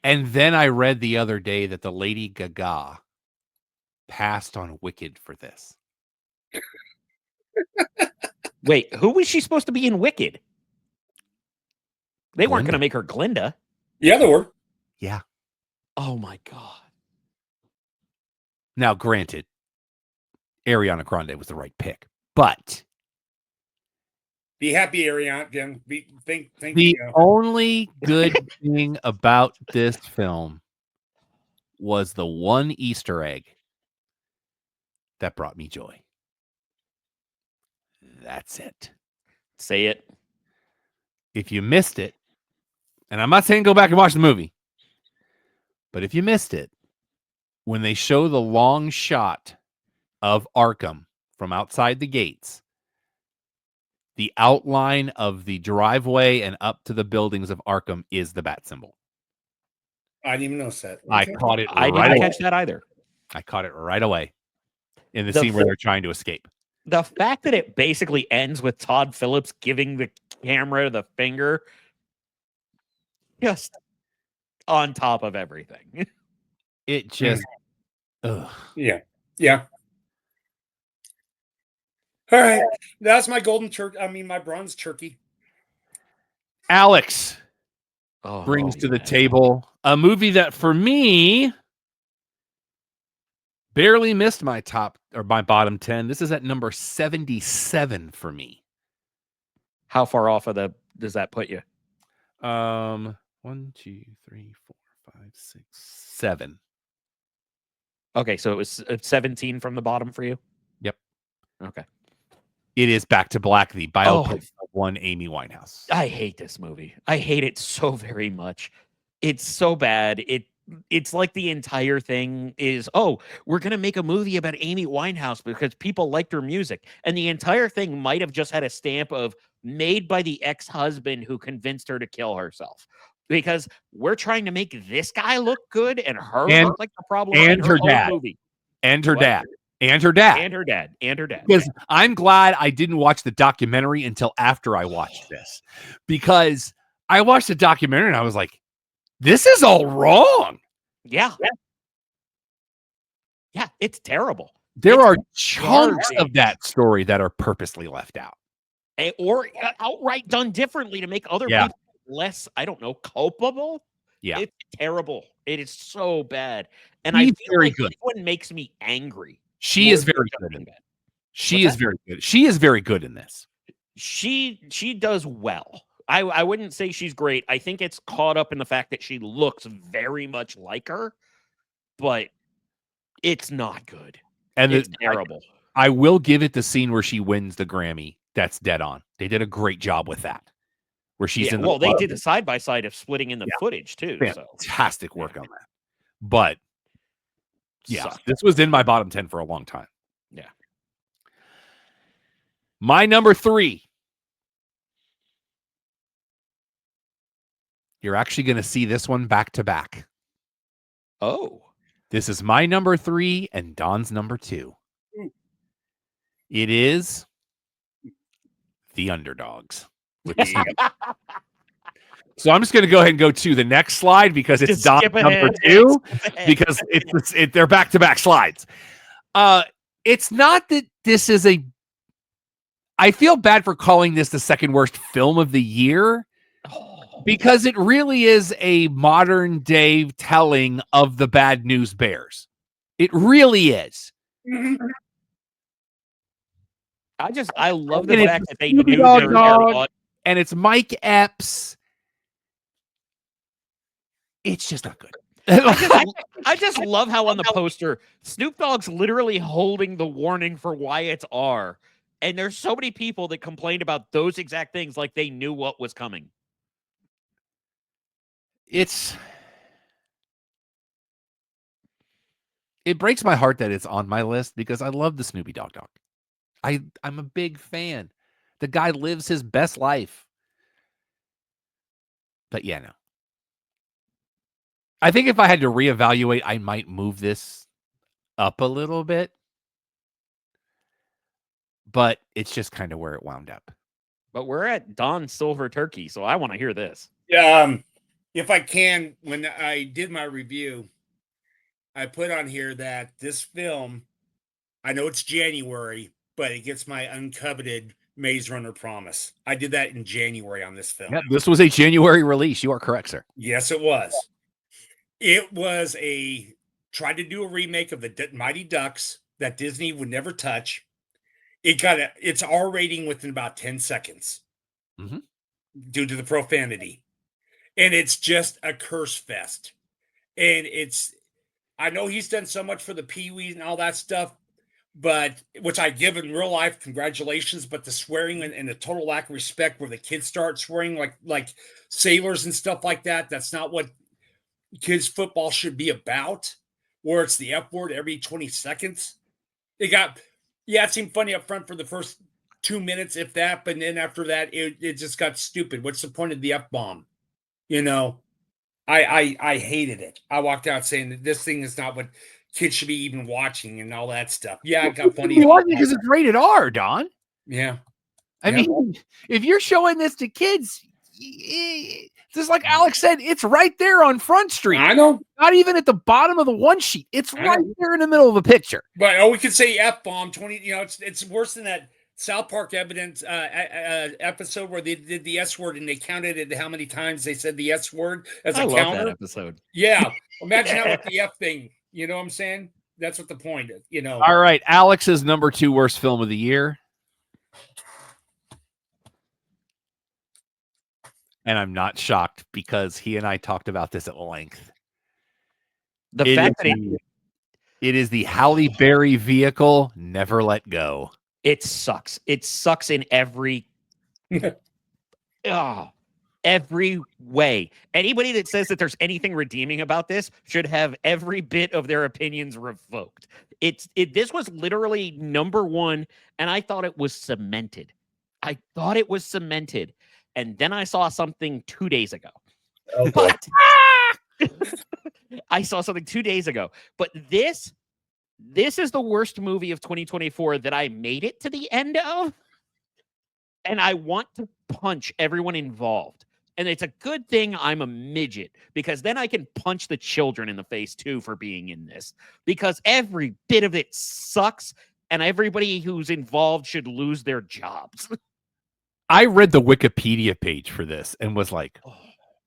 And then I read the other day that the Lady Gaga passed on Wicked for this. Wait, who was she supposed to be in Wicked? They weren't going to make her Glinda. Yeah, they were. Yeah. Oh, my God. Now, granted, Ariana Grande was the right pick, but be happy, Ariana. The only good thing about this film was the one Easter egg that brought me joy. That's it. Say it. If you missed it, and I'm not saying go back and watch the movie, but if you missed it, when they show the long shot of Arkham from outside the gates, the outline of the driveway and up to the buildings of Arkham is the bat symbol. I didn't even notice that. I caught it. I didn't catch that either. I caught it right away in the scene where they're trying to escape. The fact that it basically ends with Todd Phillips giving the camera the finger, just on top of everything. It just, yeah. All right, that's my golden turkey. I mean, my bronze turkey. Alex brings to the table a movie that, for me, barely missed my top or my bottom 10. This is at number 77 for me. How far off of does that put you? 1, 2, 3, 4, 5, 6, 7. Okay, so it was 17 from the bottom for you? Yep. Okay. It is Back to Black, the biopic of one Amy Winehouse. I hate this movie. I hate it so very much. It's so bad. It's like the entire thing is, we're going to make a movie about Amy Winehouse because people liked her music. And the entire thing might have just had a stamp of made by the ex-husband who convinced her to kill herself. Because we're trying to make this guy look good and her look like the problem. And her dad. Movie. And her dad. And her dad. And her dad. And her dad. Because I'm glad I didn't watch the documentary until after I watched this. Because I watched the documentary and I was like, this is all wrong. Yeah, it's terrible. There are chunks of that story that are purposely left out. Or outright done differently to make other people less, I don't know, culpable. Yeah. It's terrible. It is so bad. And She's I feel very like good. this one makes me angry. She is very good in that. She is very good. She is very good in this. She does well. I wouldn't say she's great. I think it's caught up in the fact that she looks very much like her, but it's not good. And it's terrible. I will give it the scene where she wins the Grammy. That's dead on. They did a great job with that. Where she's in the they did the side by side of splitting in the footage too. Fantastic work on that. But this was in my bottom 10 for a long time. Yeah. My number 3 You're actually going to see this one back to back. Oh. This is my number 3 and Don's number 2. It is The Underdogs. So I'm just going to go ahead and go to the next slide because it's Don's number 2 because they're back-to-back slides. It's not that this is I feel bad for calling this the second worst film of the year because it really is a modern day telling of the Bad News Bears. It really is. I love the fact that they knew they were and it's Mike Epps. It's just not good. I just love how on the poster, Snoop Dogg's literally holding the warning for Wyatt's R. And there's so many people that complained about those exact things like they knew what was coming. It breaks my heart that it's on my list because I love the Snoopy Dog. I'm a big fan. The guy lives his best life. But yeah, no. I think if I had to reevaluate, I might move this up a little bit. But it's just kind of where it wound up. But we're at Don Silver Turkey, so I want to hear this. If I can, when I did my review, I put on here that this film, I know it's January, but it gets my uncoveted Maze Runner promise. I did that in January on this film. Yeah, this was a January release. You are correct, sir. Yes, it was. It was tried to do a remake of the Mighty Ducks that Disney would never touch. It got its R rating within about 10 seconds due to the profanity. And it's just a curse fest. And I know he's done so much for the Pee-wee and all that stuff, but which I give in real life, congratulations. But the swearing and the total lack of respect where the kids start swearing like sailors and stuff like that, that's not what kids football should be about, where it's the F word every 20 seconds. It seemed funny up front for the first 2 minutes, if that, but then after that, it just got stupid. What's the point of the F-bomb? I hated it. I walked out saying that this thing is not what kids should be even watching and all that stuff. Yeah, it got funny. Because it's rated R, Don. Yeah. I mean, if you're showing this to kids, just like Alex said, it's right there on Front Street. I know. Not even at the bottom of the one sheet. It's right there in the middle of the picture. But we could say F-bomb 20. It's worse than that South Park evidence episode where they did the S word and they counted it how many times they said the S word as a counter. I love that episode. Yeah. Imagine that with the F thing. You know what I'm saying? That's what the point is. All right. Alex's number 2 worst film of the year. And I'm not shocked because he and I talked about this at length. It is the Halle Berry vehicle, Never Let Go. It sucks. It sucks in every every way. Anybody that says that there's anything redeeming about this should have every bit of their opinions revoked. This was literally number 1, and I thought it was cemented. And then I saw something 2 days ago. Oh, but I saw something 2 days ago. But this is the worst movie of 2024 that I made it to the end of. And I want to punch everyone involved. And it's a good thing I'm a midget because then I can punch the children in the face too for being in this. Because every bit of it sucks and everybody who's involved should lose their jobs. I read the Wikipedia page for this and was like,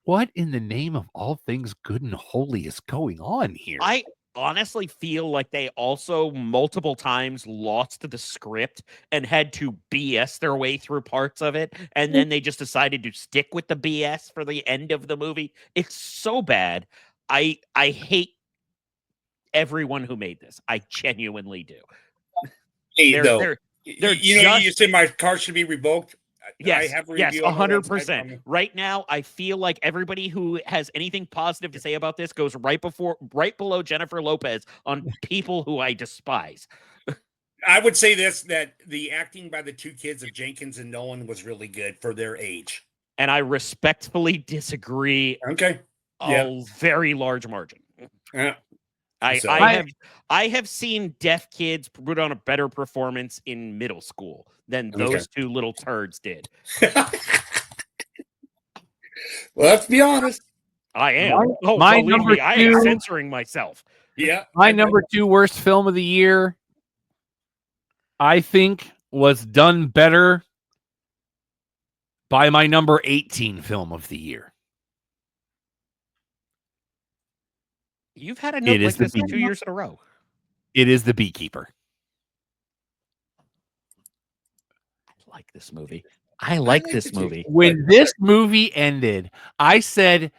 what in the name of all things good and holy is going on here? I honestly feel like they also multiple times lost the script and had to BS their way through parts of it. And then they just decided to stick with the BS for the end of the movie. It's so bad. I hate everyone who made this. I genuinely do. You said my car should be revoked. Yes, 100%. Right now, I feel like everybody who has anything positive to say about this goes right below Jennifer Lopez on people who I despise. I would say that the acting by the 2 kids of Jenkins and Nolan was really good for their age. And I respectfully disagree. Okay. A very large margin. Yeah. I have seen deaf kids put on a better performance in middle school than those two little turds did. Well, let's be honest. I am. My believe me, I am censoring myself. Yeah. My number 2 worst film of the year, I think, was done better by my number 18 film of the year. You've had a note like this 2 years in a row. It is The Beekeeper. I like this movie. I like this movie. When this movie ended, I said,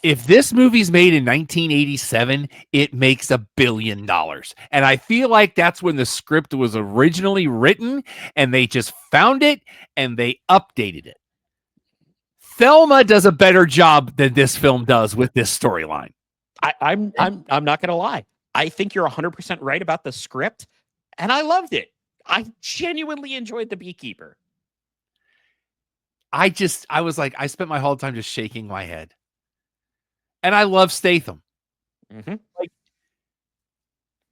if this movie's made in 1987, it makes $1 billion. And I feel like that's when the script was originally written, and they just found it and they updated it. Thelma does a better job than this film does with this storyline. I'm not gonna lie. I think you're 100% right about the script, and I loved it. I genuinely enjoyed The Beekeeper. I was like, I spent my whole time just shaking my head. And I love Statham. Mm-hmm. Like,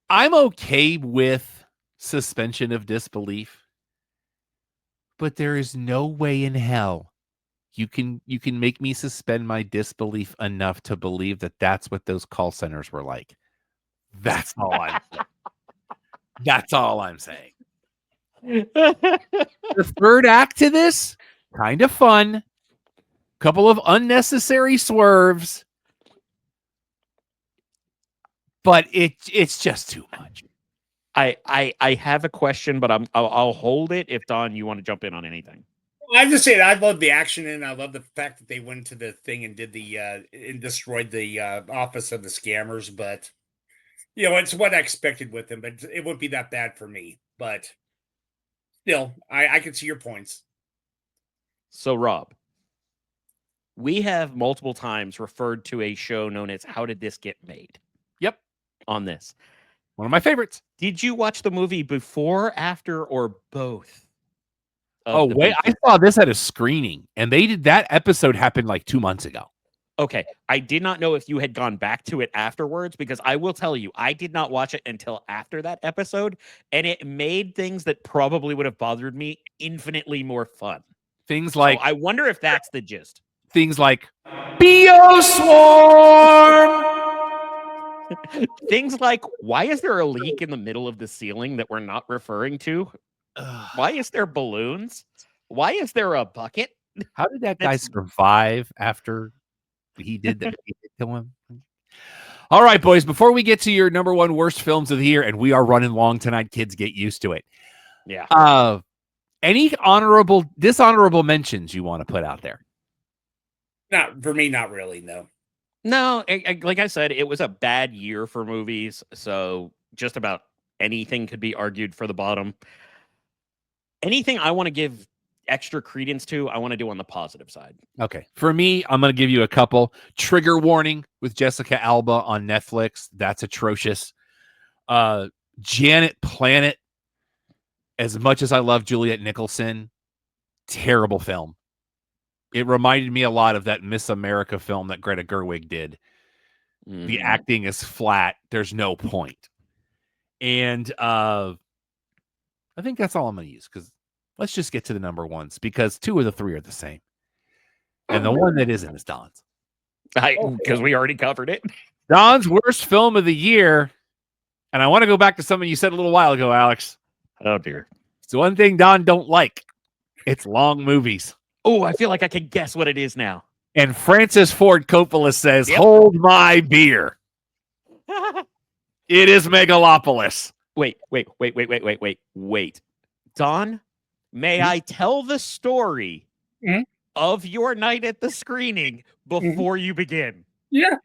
I'm okay with suspension of disbelief, but there is no way in hell you can make me suspend my disbelief enough to believe that that's what those call centers were like. That's all I'm saying. That's all I'm saying. The third act to this, kind of fun. Couple of unnecessary swerves. But it's just too much. I have a question, but I'll hold it if Don, you want to jump in on anything. I'm just saying, I love the action, and I love the fact that they went to the thing and did and destroyed the office of the scammers. But it's what I expected with them. But it wouldn't be that bad for me. But still, I can see your points. So, Rob, we have multiple times referred to a show known as "How Did This Get Made?" Yep, on this. One of my favorites. Did you watch the movie before, after, or both? Oh, wait, I saw this at a screening, and they did that episode happened like 2 months ago. Okay, I did not know if you had gone back to it afterwards, because I will tell you, I did not watch it until after that episode, and it made things that probably would have bothered me infinitely more fun. Things like, so I wonder if that's the gist. Things like Bioswarm. Things like, why is there a leak in the middle of the ceiling that we're not referring to? Why is there balloons? Why is there a bucket? How did that guy survive after he did that to him? All right, boys, before we get to your number 1 worst films of the year, and we are running long tonight, kids, get used to it. Yeah. Any dishonorable mentions you want to put out there? Not for me, not really, no. No, like I said, it was a bad year for movies, so just about anything could be argued for the bottom. Anything I want to give extra credence to, I want to do on the positive side. Okay. For me, I'm going to give you a couple. Trigger Warning with Jessica Alba on Netflix. That's atrocious. Janet Planet. As much as I love Juliette Nicholson, terrible film. It reminded me a lot of that Miss America film that Greta Gerwig did. Mm. The acting is flat. There's no point. And I think that's all I'm going to use, because let's just get to the number 1s, because 2 of the 3 are the same. And the one that isn't is Don's. Because we already covered it. Don's worst film of the year. And I want to go back to something you said a little while ago, Alex. Oh, dear. It's the one thing Don don't like. It's long movies. Oh, I feel like I can guess what it is now. And Francis Ford Coppola says, Hold my beer. It is Megalopolis. Wait. Don, may I tell the story of your night at the screening before you begin? Yeah,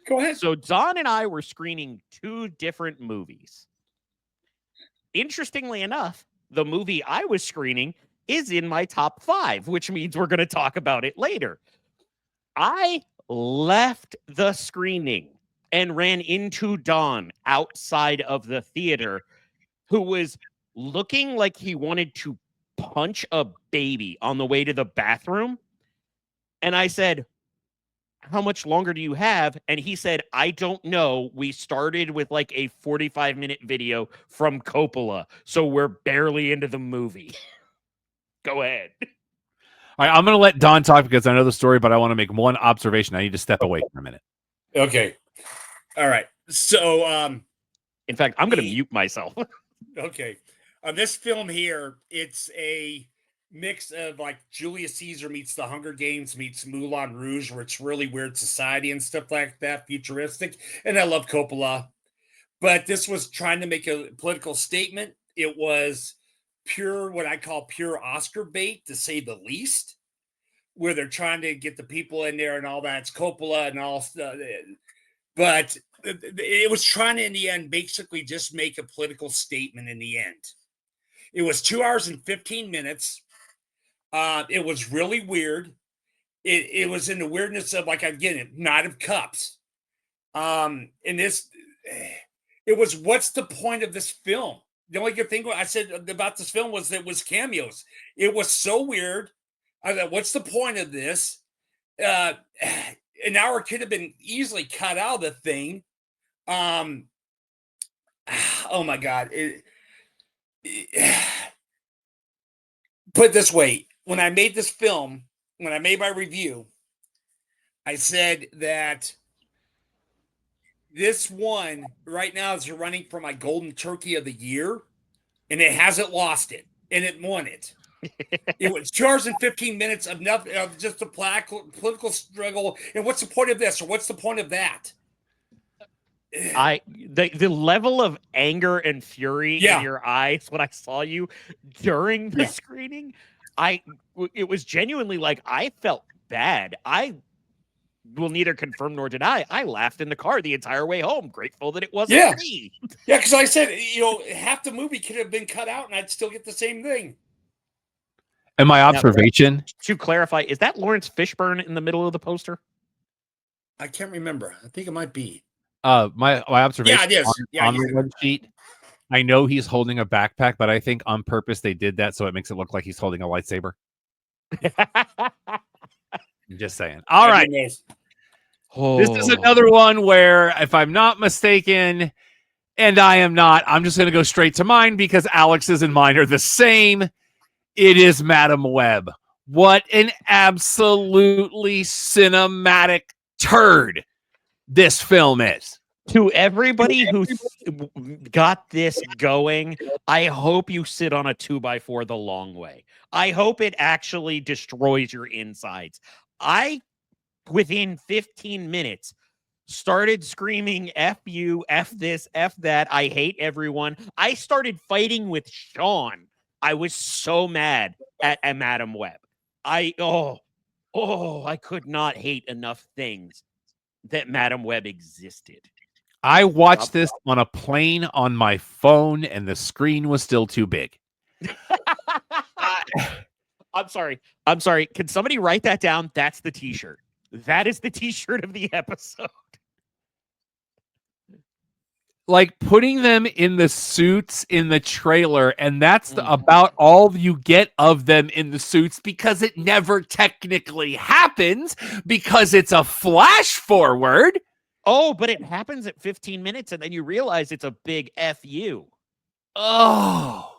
go ahead. So Don and I were screening 2 different movies. Interestingly enough, the movie I was screening is in my top 5, which means we're going to talk about it later. I left the screening and ran into Don outside of the theater, who was looking like he wanted to punch a baby on the way to the bathroom. And I said, how much longer do you have? And he said, I don't know. We started with like a 45-minute video from Coppola, so we're barely into the movie. Go ahead. All right, I'm going to let Don talk because I know the story, but I want to make one observation. I need to step away for a minute. Okay. All right. So, in fact, I'm going to mute myself. Okay. This film here, it's a mix of like Julius Caesar meets the Hunger Games meets Moulin Rouge, where it's really weird society and stuff like that, futuristic. And I love Coppola. But this was trying to make a political statement. It was pure, what I call pure Oscar bait, to say the least, where they're trying to get the people in there and all that. It's Coppola and all stuff. But it was trying to, in the end, basically just make a political statement in the end. It was 2 hours and 15 minutes. It was really weird. It was in the weirdness of, like, again, Knight of Cups. And this, it was, what's the point of this film? The only good thing I said about this film was that it was cameos. It was so weird. I thought, what's the point of this? An hour could have been easily cut out of the thing. Oh my God. Put it this way, when I made this film, when I made my review, I said that this one right now is running for my Golden Turkey of the Year, and it hasn't lost it, and it won it. It was 2 hours and 15 minutes of nothing, of just a political struggle. And what's the point of this, or what's the point of that? The level of anger and fury in your eyes when I saw you during the screening, it was genuinely like, I felt bad. I will neither confirm nor deny. I laughed in the car the entire way home, grateful that it wasn't me. Yeah, because I said, half the movie could have been cut out and I'd still get the same thing. And my observation, now, to clarify, is that Lawrence Fishburne in the middle of the poster? I can't remember. I think it might be. My observation, it is. on the one sheet, I know he's holding a backpack, but I think on purpose they did that so it makes it look like he's holding a lightsaber. I'm just saying. All right. This is another one where, if I'm not mistaken, and I am not, I'm just going to go straight to mine because Alex's and mine are the same. It is Madam Web. What an absolutely cinematic turd this film is. To everybody who got this going, I hope you sit on a 2x4 the long way. I hope it actually destroys your insides. Within 15 minutes, started screaming, F you, F this, F that, I hate everyone. I started fighting with Sean. I was so mad at Madam Web. I could not hate enough things that Madam Web existed. I watched this on a plane on my phone, and the screen was still too big. I'm sorry. Can somebody write that down? That's the t-shirt. That is the t-shirt of the episode. Like putting them in the suits in the trailer, and that's about all you get of them in the suits, because it never technically happens because it's a flash forward. Oh, but it happens at 15 minutes, and then you realize it's a big FU. Oh.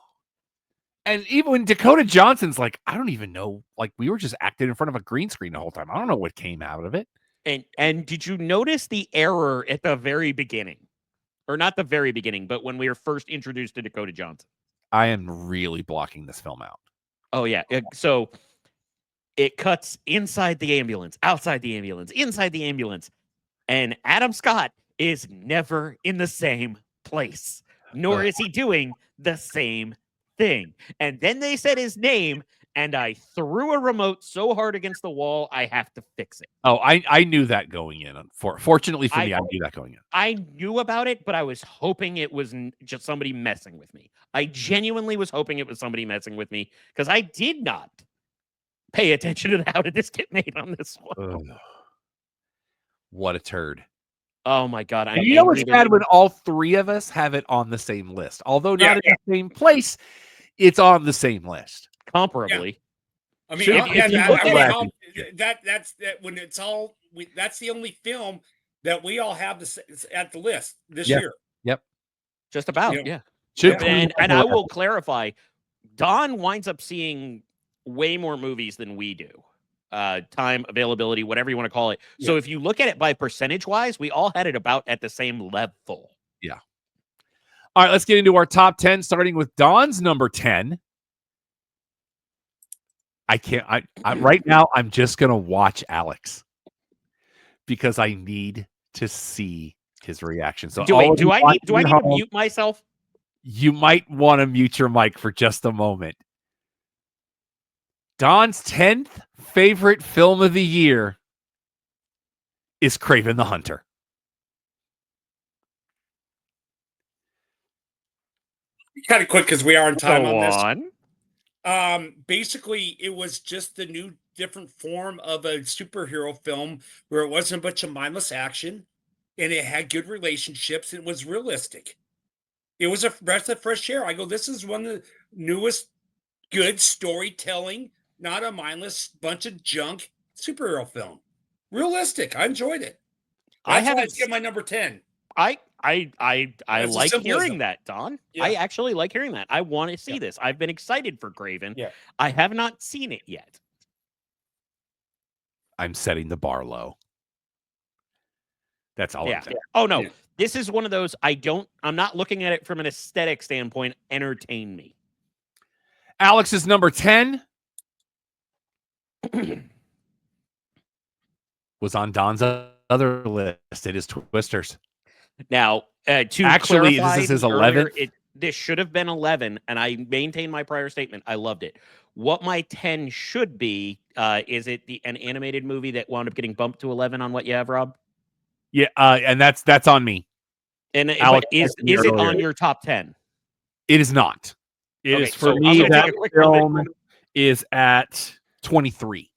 And even when Dakota Johnson's like, I don't even know, like, we were just acting in front of a green screen the whole time. I don't know what came out of it. And did you notice the error at the very beginning? Or not the very beginning, but when we were first introduced to Dakota Johnson. I am really blocking this film out. Oh, yeah. So it cuts inside the ambulance, outside the ambulance, inside the ambulance. And Adam Scott is never in the same place, nor is he doing the same thing. And then they said his name, and I threw a remote so hard against the wall, I have to fix it. Oh, I knew that going in. Fortunately for me, I knew that going in. I knew about it, but I was hoping it was just somebody messing with me. I genuinely was hoping it was somebody messing with me, because I did not pay attention to how did this get made on this one. Ugh. What a turd. Oh my God. You know what's bad when all three of us have it on the same list? Although not in the same place, it's on the same list. Comparably. Yeah. I mean, that's when it's all. That's the only film that we all have at the list this year. Yep. Just about, You know, yeah. Should And I will clarify, Don winds up seeing way more movies than we do. Time, availability, whatever you want to call it. So if you look at it by percentage-wise, we all had it about at the same level. Yeah. All right, let's get into our top 10, starting with Don's number 10. I can't. Right now, I'm just gonna watch Alex because I need to see his reaction. So, do I need to mute myself? You might want to mute your mic for just a moment. Don's 10th favorite film of the year is Kraven the Hunter. Kind of quick because we are on time Go on this. Basically, it was just the new, different form of a superhero film where it wasn't a bunch of mindless action, and it had good relationships. It was realistic. It was a breath of fresh air. I go, this is one of the newest good storytelling, not a mindless bunch of junk superhero film. Realistic. I enjoyed it. That's why it's my number 10. I like hearing that, Don. Yeah. I actually like hearing that. I want to see this. I've been excited for Kraven. Yeah. I have not seen it yet. I'm setting the bar low. That's all I'm saying. Oh no. Yeah. This is one of those I'm not looking at it from an aesthetic standpoint. Entertain me. Alex's number 10 was on Don's other list. It is Twisters. Now, to actually, clarify, this is his 11th. This should have been 11, and I maintain my prior statement. I loved it. What my 10 should be, is it an animated movie that wound up getting bumped to 11 on what you have, Rob? Yeah, and that's on me. And Alex, is it on your top 10? It is not. It is for me. That film is at 23.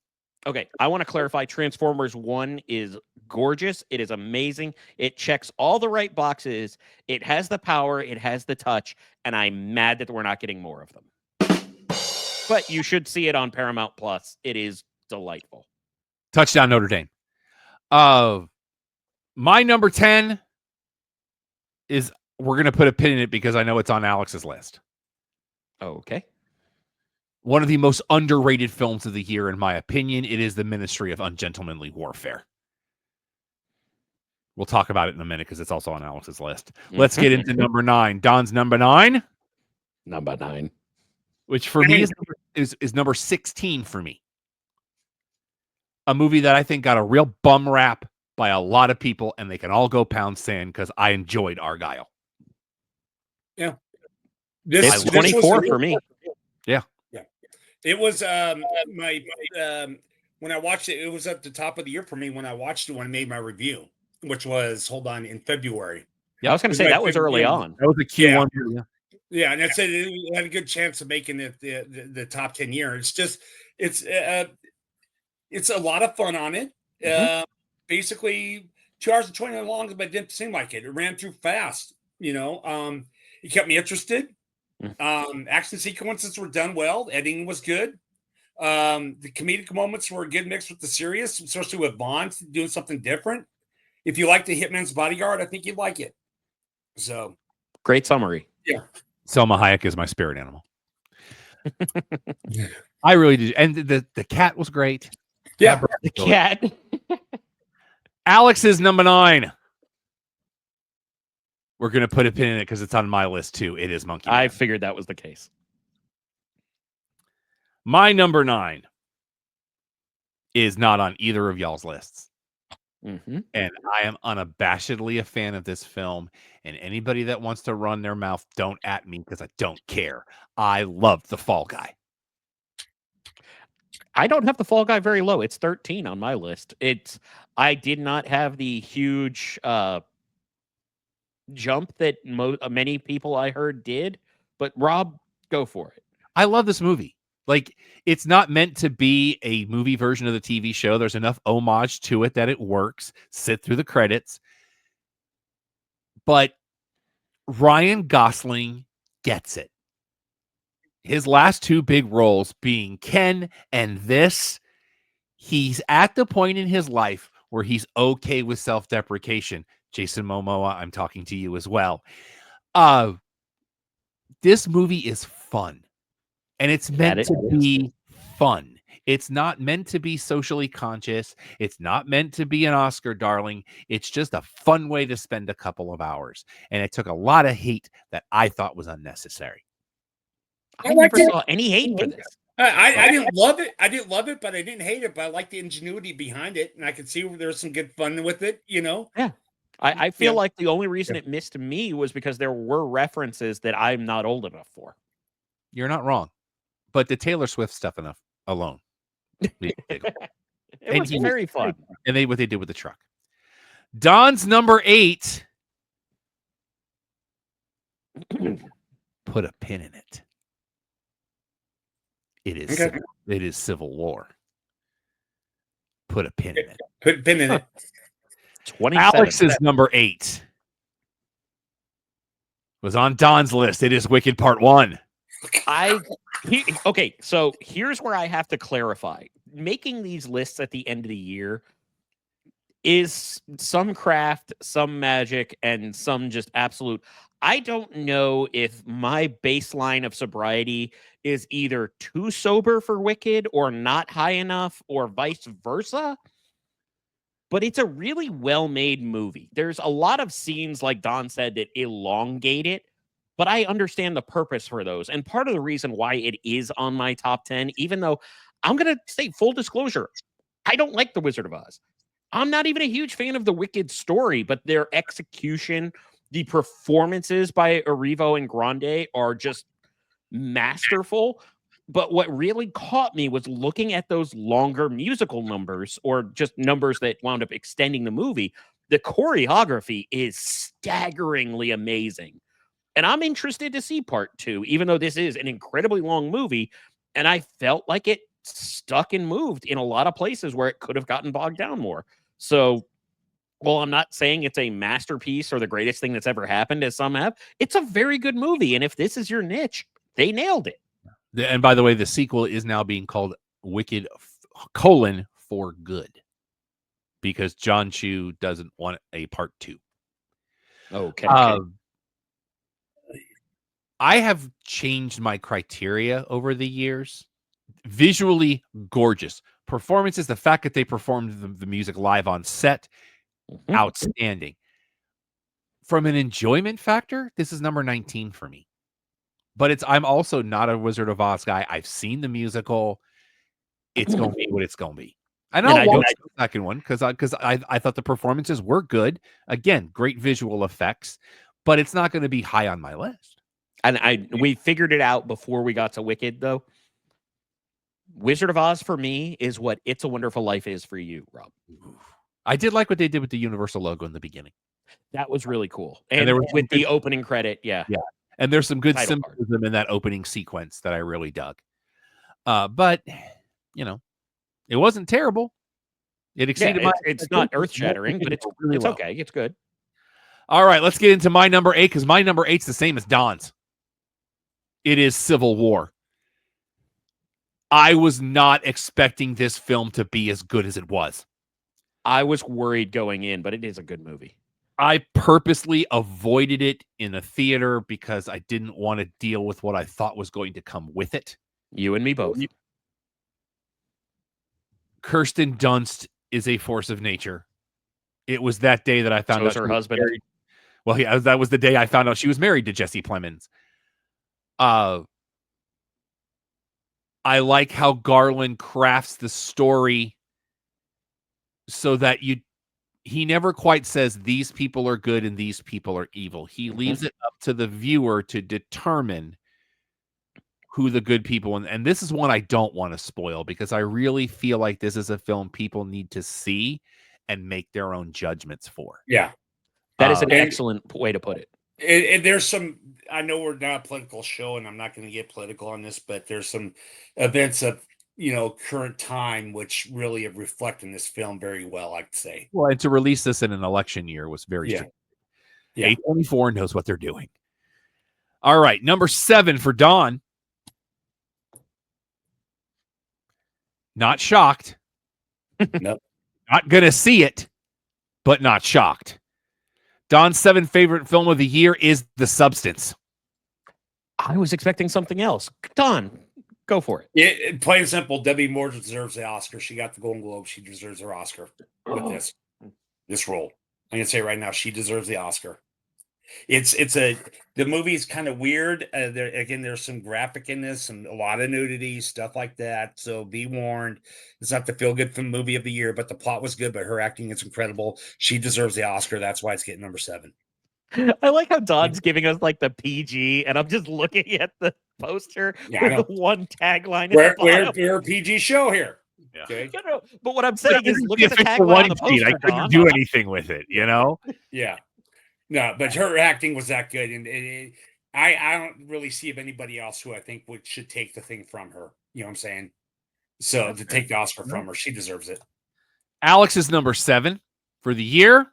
Okay, I want to clarify. Transformers 1 is gorgeous. It is amazing. It checks all the right boxes. It has the power. It has the touch. And I'm mad that we're not getting more of them. But you should see it on Paramount Plus. It is delightful. Touchdown Notre Dame. My number 10 is, we're going to put a pin in it because I know it's on Alex's list. Okay. One of the most underrated films of the year, in my opinion. It is The Ministry of Ungentlemanly Warfare. We'll talk about it in a minute because it's also on Alex's list. Let's get into number 9. Don's number 9. Number 9. Which for me is number 16 for me. A movie that I think got a real bum rap by a lot of people, and they can all go pound sand because I enjoyed Argyle. Yeah. This 24 for me. Yeah. It was when I watched it, it was at the top of the year for me when I watched it, when I made my review, which was in February. Yeah, I was going to say that was early on. That was a Q1. Yeah, and I said it had a good chance of making it the top 10 year. It's just it's a lot of fun on it. Basically 2 hours and 20 long, but it didn't seem like it. It ran through fast. It kept me interested. Action sequences were done well. Editing was good. The comedic moments were a good mix with the serious, especially with Bond doing something different. If you like The Hitman's Bodyguard, I think you'd like it. So, great summary. Yeah. Selma Hayek is my spirit animal. I really did. And the cat was great. Yeah. The cat. Alex is number 9. We're going to put a pin in it because it's on my list too. It is Monkey Man. I figured that was the case. My number 9 is not on either of y'all's lists. And I am unabashedly a fan of this film. And anybody that wants to run their mouth, don't at me because I don't care. I love The Fall Guy. I don't have The Fall Guy very low. It's 13 on my list. I did not have the huge jump that many people I heard did. But Rob, go for it. I love this movie. Like, it's not meant to be a movie version of the TV show. There's enough homage to it that it works. Sit through the credits. But Ryan Gosling gets it. His last 2 big roles being Ken and this, He's at the point in his life where he's okay with self-deprecation. Jason Momoa, I'm talking to you as well. This movie is fun, and it's meant to be fun. It's not meant to be socially conscious. It's not meant to be an Oscar darling. It's just a fun way to spend a couple of hours. And it took a lot of hate that I thought was unnecessary. I never saw any hate for this. I didn't love it. I didn't love it, but I didn't hate it. But I like the ingenuity behind it, and I could see there was some good fun with it. Yeah. I feel like the only reason it missed me was because there were references that I'm not old enough for. You're not wrong, but the Taylor Swift stuff alone. It was very fun. And what they did with the truck. Don's number 8. Put a pin in it. It is Civil War. Put a pin in it. Put a pin in it. 27. Alex's number 8 was on Don's list. It is Wicked Part 1. Okay, so here's where I have to clarify. Making these lists at the end of the year is some craft, some magic, and some just absolute. I don't know if my baseline of sobriety is either too sober for Wicked or not high enough or vice versa. But it's a really well-made movie. There's a lot of scenes, like Don said, that elongate it. But I understand the purpose for those. And part of the reason why it is on my top 10, even though I'm going to say full disclosure, I don't like The Wizard of Oz. I'm not even a huge fan of the Wicked story, but their execution, the performances by Erivo and Grande are just masterful. But what really caught me was looking at those longer musical numbers, or just numbers that wound up extending the movie. The choreography is staggeringly amazing. And I'm interested to see part 2, even though this is an incredibly long movie. And I felt like it stuck and moved in a lot of places where it could have gotten bogged down more. So, well, I'm not saying it's a masterpiece or the greatest thing that's ever happened, as some have. It's a very good movie. And if this is your niche, they nailed it. And by the way, the sequel is now being called Wicked : For Good, because John Chu doesn't want a part 2. Okay. I have changed my criteria over the years. Visually gorgeous. Performances, the fact that they performed the music live on set, outstanding. From an enjoyment factor, this is number 19 for me. But I'm also not a Wizard of Oz guy. I've seen the musical. It's going to be what it's going to be. And I'll watch the second one because I thought the performances were good. Again, great visual effects, but it's not going to be high on my list. And we figured it out before we got to Wicked, though. Wizard of Oz for me is what It's a Wonderful Life is for you, Rob. I did like what they did with the Universal logo in the beginning. That was really cool. And there was with the opening credit, yeah. And there's some good symbolism in that opening sequence that I really dug. But, it wasn't terrible. It exceeded it's not earth-shattering, but it's really okay. It's good. All right, let's get into my number 8, because my number 8's the same as Don's. It is Civil War. I was not expecting this film to be as good as it was. I was worried going in, but it is a good movie. I purposely avoided it in a theater because I didn't want to deal with what I thought was going to come with it. You and me both. Kirsten Dunst is a force of nature. It was that day that I found out her husband. Well, yeah, that was the day I found out she was married to Jesse Plemons. I like how Garland crafts the story so that he never quite says these people are good and these people are evil. He leaves it up to the viewer to determine who the good people, and this is one I don't want to spoil because I really feel like this is a film people need to see and make their own judgments for. Yeah. That is an excellent way to put it. And there's some, I know we're not a political show and I'm not going to get political on this, but there's some events of, current time, which really have reflected this film very well, I'd say. Well, and to release this in an election year was very Yeah. A24 knows what they're doing. All right. Number 7 for Don. Not shocked. Nope. Not gonna see it, but not shocked. Don's 7th favorite film of the year is The Substance. I was expecting something else. Don, go for it. Yeah, plain and simple, Debbie Moore deserves the Oscar. She got the Golden Globe. She deserves her Oscar with this role. I'm gonna say right now, she deserves the Oscar. The movie's kind of weird. There's some graphic in this, and a lot of nudity, stuff like that. So be warned. It's not the feel good film movie of the year, but the plot was good. But her acting is incredible. She deserves the Oscar. That's why it's getting number 7. I like how Don's giving us like the PG, and I'm just looking at the poster with the one tagline. We're a PG show here. Yeah. Okay. No, but what I'm saying is, look The at the official tagline on the Weinstein. poster. I couldn't Don. do anything with it, you know? Yeah. No, but her acting was that good, and I don't really see if anybody else who I think should take the thing from her. You know what I'm saying? So to take the Oscar from her, she deserves it. Alex is number 7 for the year.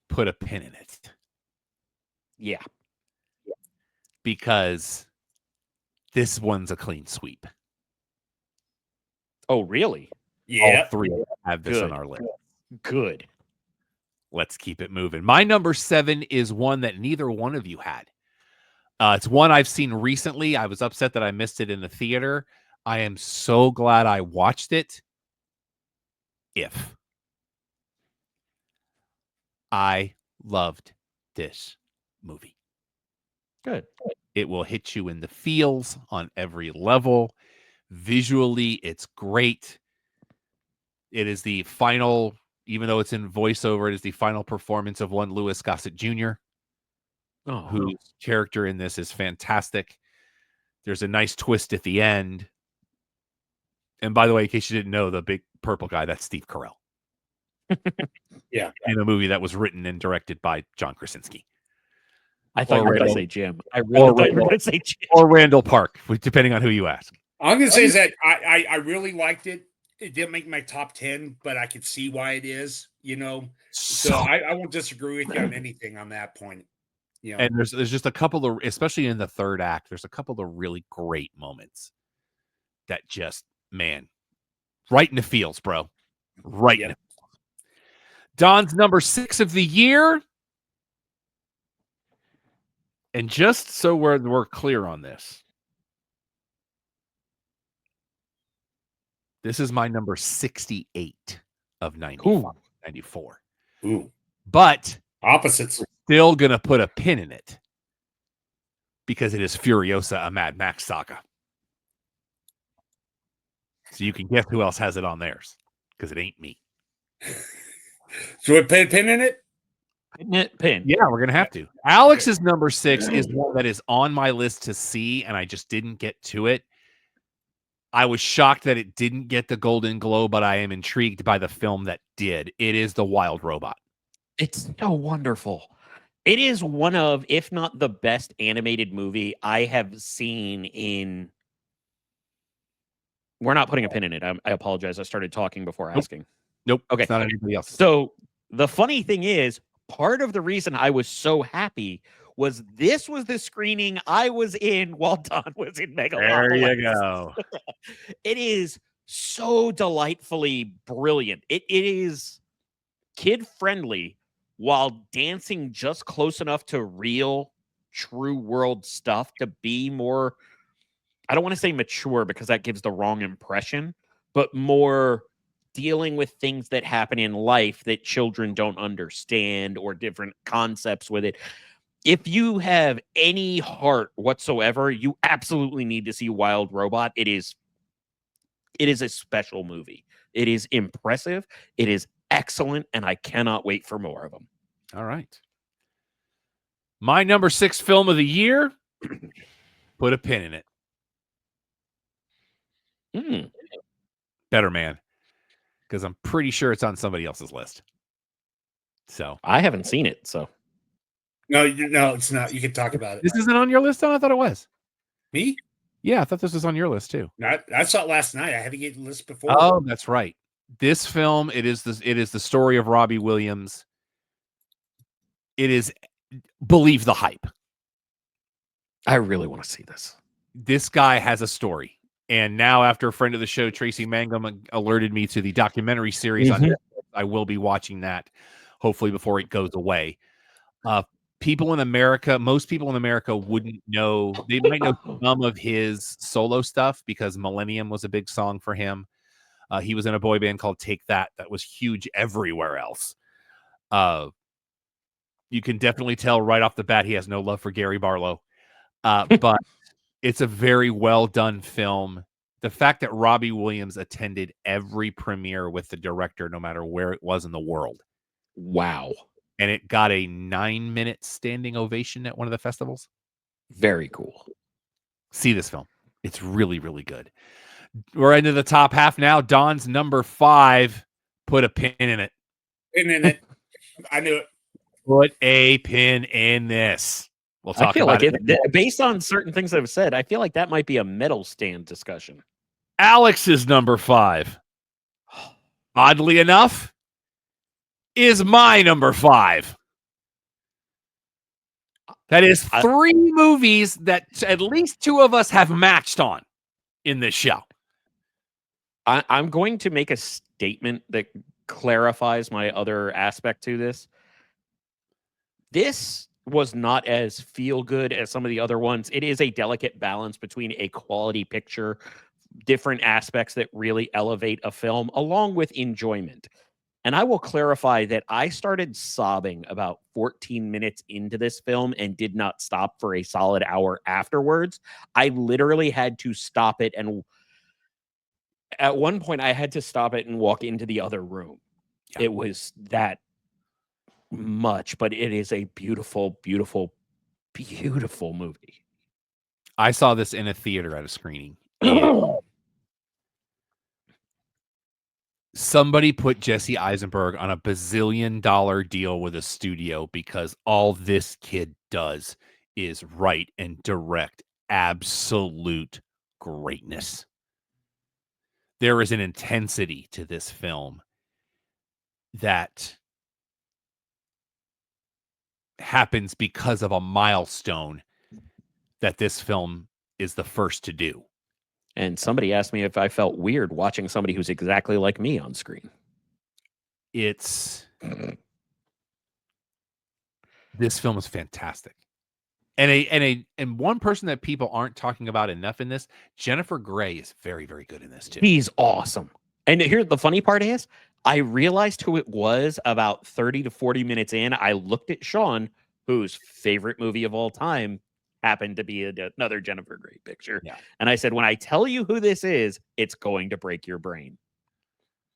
Put a pin in it. Yeah. Because this one's a clean sweep. Oh, really? Yeah. All 3 have this on our list. Good. Let's keep it moving. My number 7 is one that neither one of you had. It's one I've seen recently. I was upset that I missed it in the theater. I am so glad I watched it. If I loved this movie. Good. It will hit you in the feels on every level. Visually, it's great. It is the final, even though it's in voiceover, it is the final performance of one Louis Gossett Jr., whose character in this is fantastic. There's a nice twist at the end. And by the way, in case you didn't know, the big purple guy, that's Steve Carell. Yeah. In a movie that was written and directed by John Krasinski. I thought you were going to say Jim. I really thought you were going to say Jim. Or Randall Park, depending on who you ask. I'm going to say is that I really liked it. It didn't make my top 10, but I could see why it is, you know. So I won't disagree with you on anything on that point. You know. And there's just a couple of, especially in the third act, there's a couple of really great moments that just, man, right in the feels, bro. Right in the feels. Don's number 6 of the year. And just so we're clear on this, this is my number 68 of 94. Ooh. But opposites. Still going to put a pin in it because it is Furiosa, a Mad Max saga. So you can guess who else has it on theirs because it ain't me. So we put a pin in it? Pin. Yeah, we're going to have to. Alex's number 6 is one that is on my list to see, and I just didn't get to it. I was shocked that it didn't get the Golden Globe, but I am intrigued by the film that did. It is The Wild Robot. It's so wonderful. It is one of, if not the best animated movie I have seen in... We're not putting a pin in it. I apologize. I started talking before asking. Nope. Okay. It's not anybody else. So the funny thing is, part of the reason I was so happy was this was the screening I was in while Don was in Megalopolis. There you go. It is so delightfully brilliant. It is kid-friendly while dancing just close enough to real, true world stuff to be more, I don't want to say mature because that gives the wrong impression, but more dealing with things that happen in life that children don't understand or different concepts with it. If you have any heart whatsoever, you absolutely need to see Wild Robot. It is a special movie. It is impressive. It is excellent, and I cannot wait for more of them. All right. My number 6 film of the year, put a pin in it. Better Man. Because I'm pretty sure it's on somebody else's list. So I haven't seen it, so. No, it's not. You can talk about it. This isn't on your list, Don? I thought it was. Me? Yeah, I thought this was on your list too. I saw it last night. I had to get the list before. Oh, that's right. This film, it is the story of Robbie Williams. It is, believe the hype. I really want to see this. This guy has a story. And now, after a friend of the show, Tracy Mangum, alerted me to the documentary series on Netflix, I will be watching that, hopefully before it goes away. People in America, most people in America wouldn't know. They might know some of his solo stuff because Millennium was a big song for him. He was in a boy band called Take That was huge everywhere else. You can definitely tell right off the bat he has no love for Gary Barlow. But it's a very well done film. The fact that Robbie Williams attended every premiere with the director, no matter where it was in the world. Wow. And it got a 9-minute standing ovation at one of the festivals. Very cool. See this film. It's really, really good. We're into the top half now. Don's number 5. Put a pin in it. Pin in it. I knew it. Put a pin in this. We'll talk about it. Based on certain things I've said, I feel like that might be a medal stand discussion. Alex's number 5, oddly enough, is my number 5. That is 3 movies that at least 2 of us have matched on in this show. I'm going to make a statement that clarifies my other aspect to this. This was not as feel good as some of the other ones. It is a delicate balance between a quality picture, different aspects that really elevate a film, along with enjoyment. And I will clarify that I started sobbing about 14 minutes into this film and did not stop for a solid hour afterwards. I literally had to stop it. And at one point I had to stop it and walk into the other room. Yeah. It was that much, but it is a beautiful, beautiful, beautiful movie. I saw this in a theater at a screening. Somebody put Jesse Eisenberg on a bazillion-dollar deal with a studio because all this kid does is write and direct absolute greatness. There is an intensity to this film that happens because of a milestone that this film is the first to do. And somebody asked me if I felt weird watching somebody who's exactly like me on screen. This film is fantastic. And one person that people aren't talking about enough in this, Jennifer Grey, is very, very good in this too. She's awesome. And here, the funny part is, I realized who it was about 30 to 40 minutes in. I looked at Sean, whose favorite movie of all time happened to be another Jennifer Grey picture. Yeah. And I said, when I tell you who this is, it's going to break your brain.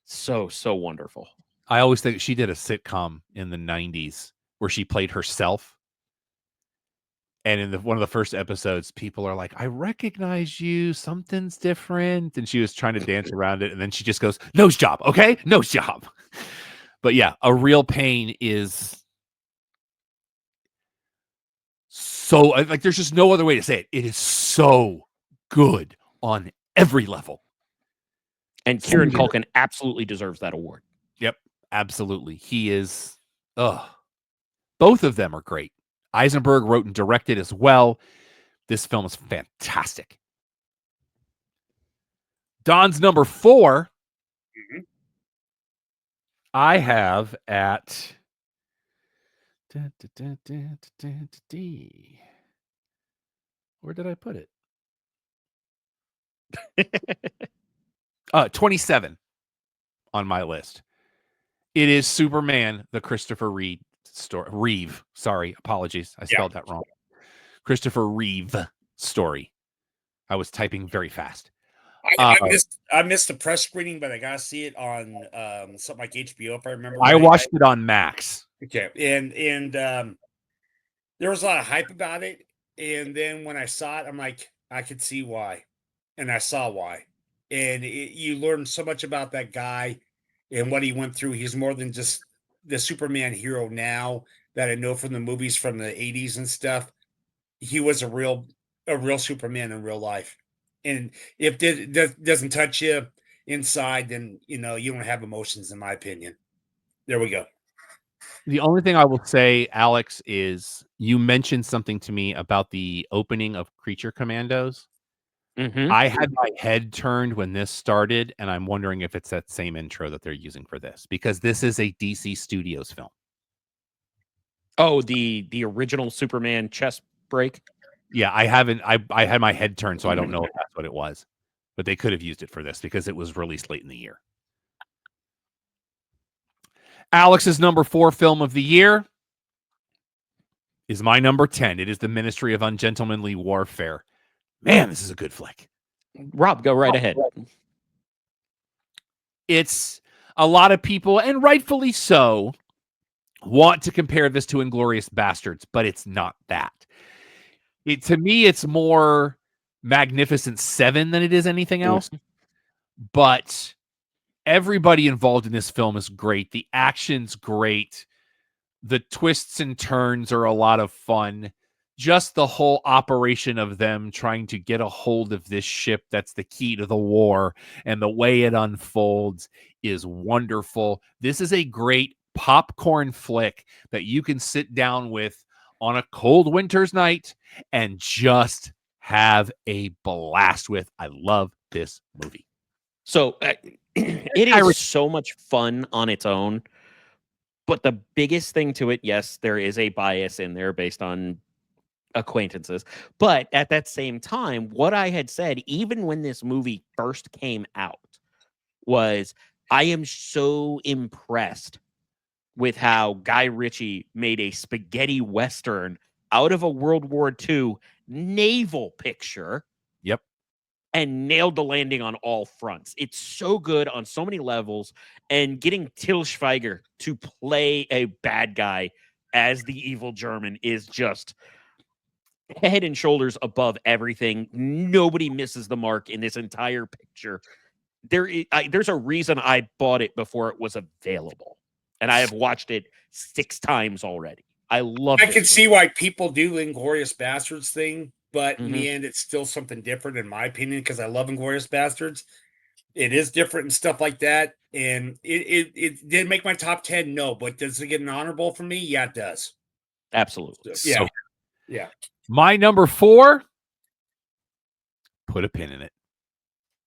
So wonderful. I always think she did a sitcom in the 90s where she played herself. And in one of the first episodes, people are like, I recognize you. Something's different. And she was trying to dance around it. And then she just goes, nose job. Okay. Nose job. But yeah, A Real Pain is so, like, there's just no other way to say it. It is so good on every level. And Kieran Culkin absolutely deserves that award. Yep. Absolutely. He is. Both of them are great. Eisenberg wrote and directed as well. This film is fantastic. Don's number 4. Mm-hmm. I have at where did I put it? 27 on my list. It is Superman, the Christopher Reeve story. Reeve. Sorry, apologies. I spelled that wrong. Christopher Reeve story. I was typing very fast. I missed the press screening, but I gotta see it on something like HBO if I remember. I watched it on Max. Okay, and there was a lot of hype about it, and then when I saw it, I'm like, I could see why, and I saw why, and you learn so much about that guy and what he went through. He's more than just the Superman hero now that I know from the movies from the 80s and stuff. He was a real Superman in real life. And if it doesn't touch you inside, then, you don't have emotions, in my opinion. There we go. The only thing I will say, Alex, is you mentioned something to me about the opening of Creature Commandos. Mhm. I had my head turned when this started, and I'm wondering if it's that same intro that they're using for this, because this is a DC Studios film. Oh, the original Superman chest break? Yeah, I haven't I had my head turned, so I don't know if that's what it was. But they could have used it for this because it was released late in the year. Alex's number 4 film of the year is my number 10. It is The Ministry of Ungentlemanly Warfare. Man, this is a good flick. Rob, go right ahead. It's a lot of people, and rightfully so, want to compare this to Inglourious Bastards, but it's not that. To me, it's more Magnificent Seven than it is anything else. But everybody involved in this film is great. The action's great. The twists and turns are a lot of fun. Just the whole operation of them trying to get a hold of this ship that's the key to the war and the way it unfolds is wonderful. This is a great popcorn flick that you can sit down with on a cold winter's night and just have a blast with. I love this movie. So it is so much fun on its own. But the biggest thing to it, yes, there is a bias in there based on acquaintances. But at that same time, what I had said, even when this movie first came out, was I am so impressed with how Guy Ritchie made a spaghetti Western out of a World War II naval picture. Yep. And nailed the landing on all fronts. It's so good on so many levels. And getting Til Schweiger to play a bad guy as the evil German is just head and shoulders above everything. Nobody misses the mark in this entire picture. There's a reason I bought it before it was available. And I have watched it 6 times already. I love it. I can see why people do Inglourious Bastards thing. But in the end, it's still something different, in my opinion, because I love Inglourious Bastards. It is different and stuff like that. And it didn't make my top 10, no. But does it get an honorable from me? Yeah, it does. Absolutely. Yeah. Yeah. My number 4, put a pin in it,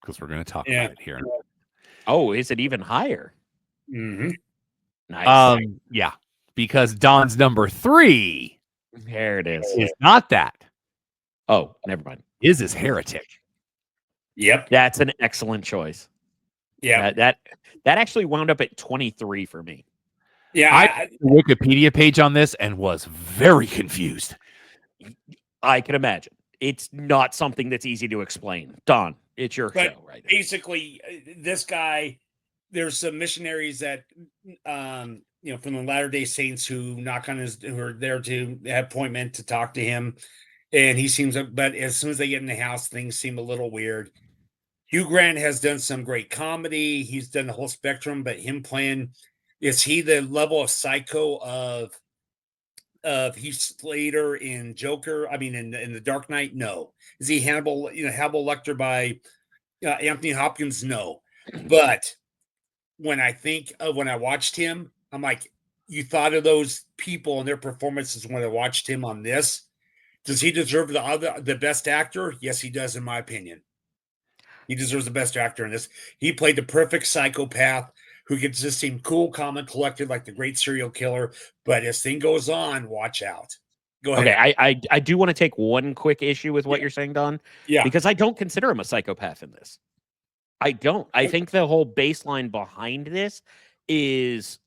because we're going to talk about it here. Oh, is it even higher? Mm-hmm. Nice. Yeah, because Don's number 3 there it is not that. Oh, never mind. Is Heretic. Yep. That's an excellent choice. Yeah. That actually wound up at 23 for me. Yeah. I read the Wikipedia page on this and was very confused. I can imagine. It's not something that's easy to explain. Don, it's your show, right? Basically, this guy, there's some missionaries that from the Latter-day Saints who are there to have appointment to talk to him. And he seems, but as soon as they get in the house, things seem a little weird. Hugh Grant has done some great comedy. He's done the whole spectrum, but him playing, is he the level of psycho of Heath Slater in Joker? I mean, in the Dark Knight, no. Is he Hannibal Lecter by Anthony Hopkins? No. But when I watched him, I'm like, you thought of those people and their performances when I watched him on this. Does he deserve the best actor? Yes, he does, in my opinion. He deserves the best actor in this. He played the perfect psychopath who could just seem cool, calm, and collected like the great serial killer. But as thing goes on, watch out. Go ahead. Okay, I do want to take one quick issue with what you're saying, Don. Yeah. Because I don't consider him a psychopath in this. I don't. I think the whole baseline behind this is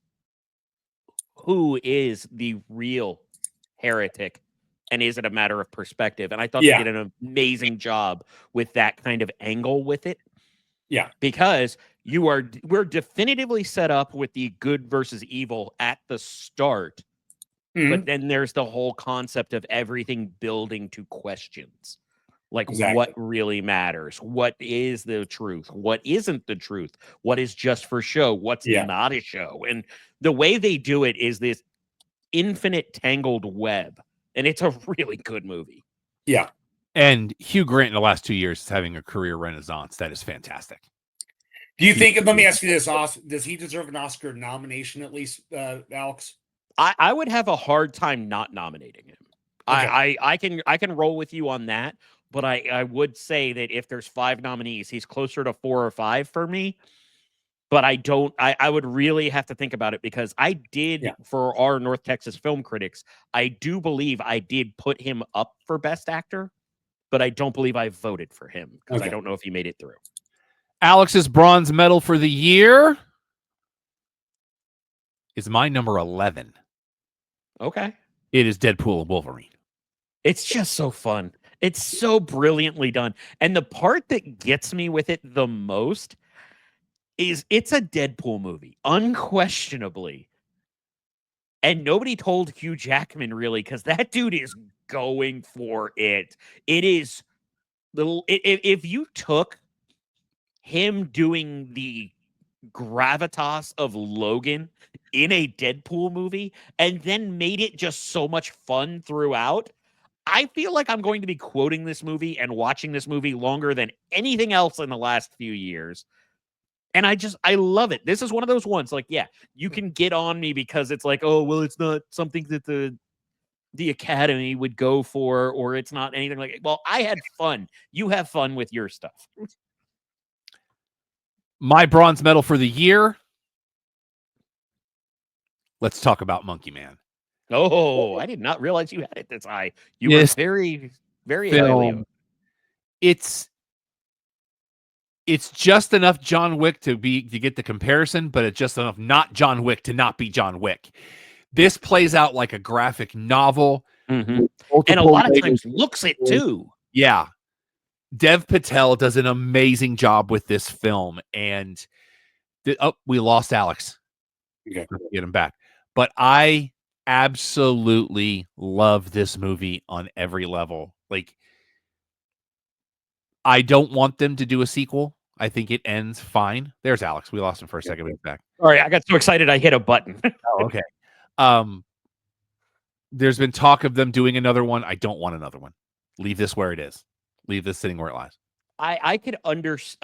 who is the real heretic, and is it a matter of perspective? And I thought they did an amazing job with that kind of angle with it. Yeah. Because we're definitively set up with the good versus evil at the start. Mm-hmm. But then there's the whole concept of everything building to questions. Like what really matters? What is the truth? What isn't the truth? What is just for show? What's not a show? And the way they do it is this infinite tangled web. And it's a really good movie. Yeah. And Hugh Grant in the last 2 years is having a career renaissance. That is fantastic. Do you think, let me ask you this, does he deserve an Oscar nomination at least, Alex? I would have a hard time not nominating him. Okay. I can roll with you on that, but I would say that if there's 5 nominees, he's closer to 4 or 5 for me. But I would really have to think about it because I did, for our North Texas film critics, I do believe I did put him up for Best Actor, but I don't believe I voted for him because I don't know if he made it through. Alex's bronze medal for the year is my number 11. Okay. It is Deadpool and Wolverine. It's just so fun. It's so brilliantly done. And the part that gets me with it the most is it's a Deadpool movie, unquestionably. And nobody told Hugh Jackman really, because that dude is going for it. It is little. If you took him doing the gravitas of Logan in a Deadpool movie and then made it just so much fun throughout, I feel like I'm going to be quoting this movie and watching this movie longer than anything else in the last few years. And I love it. This is one of those ones, like, yeah, you can get on me because it's like, oh, well, it's not something that the Academy would go for, or it's not anything like it. Well, I had fun. You have fun with your stuff. My bronze medal for the year. Let's talk about Monkey Man. Oh, I did not realize you had it this high. You were very, very highly. It's just enough John Wick to get the comparison, but it's just enough not John Wick to not be John Wick. This plays out like a graphic novel. Mm-hmm. And a lot of times looks it too. Yeah. Dev Patel does an amazing job with this film. And we lost Alex. Okay. Get him back. But I absolutely love this movie on every level. Like, I don't want them to do a sequel. I think it ends fine. There's Alex. We lost him for a second. He's back. All right, I got so excited I hit a button. Oh, okay. There's been talk of them doing another one. I don't want another one. Leave this where it is. Leave this sitting where it lies. I can understand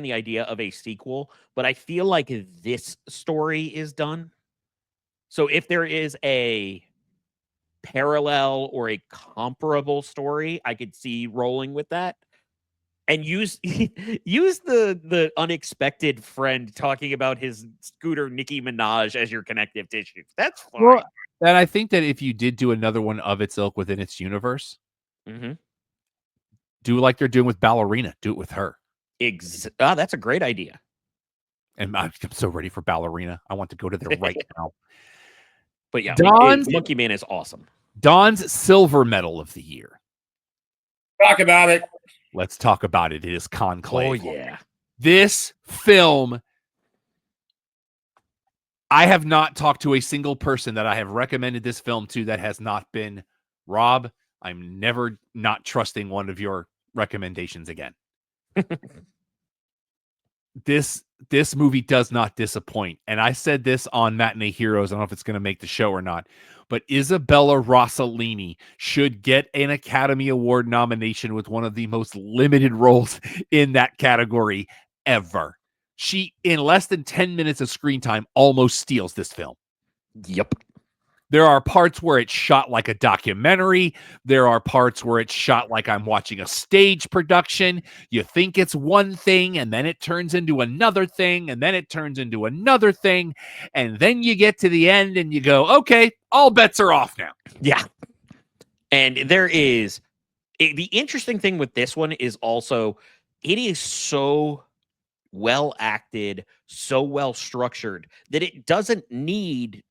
the idea of a sequel, but I feel like this story is done. So if there is a parallel or a comparable story, I could see rolling with that. And use the unexpected friend talking about his scooter Nicki Minaj as your connective tissue. That's fine. Well, and I think that if you did do another one of its ilk within its universe, do like they're doing with Ballerina. Do it with her. That's a great idea. And I'm so ready for Ballerina. I want to go to there right now. But yeah, Monkey Man is awesome. Don's silver medal of the year. Talk about it. Let's talk about it. It is Conclave. Oh, yeah. This film, I have not talked to a single person that I have recommended this film to that has not been, Rob, I'm never not trusting one of your recommendations again. This movie does not disappoint. And I said this on Matinee Heroes. I don't know if it's going to make the show or not. But Isabella Rossellini should get an Academy Award nomination with one of the most limited roles in that category ever. She, in less than 10 minutes of screen time, almost steals this film. Yep. There are parts where it's shot like a documentary. There are parts where it's shot like I'm watching a stage production. You think it's one thing, and then it turns into another thing, and then it turns into another thing. And then you get to the end and you go, okay, all bets are off now. Yeah. And there is the interesting thing with this one is also it is so well acted, so well structured that it doesn't need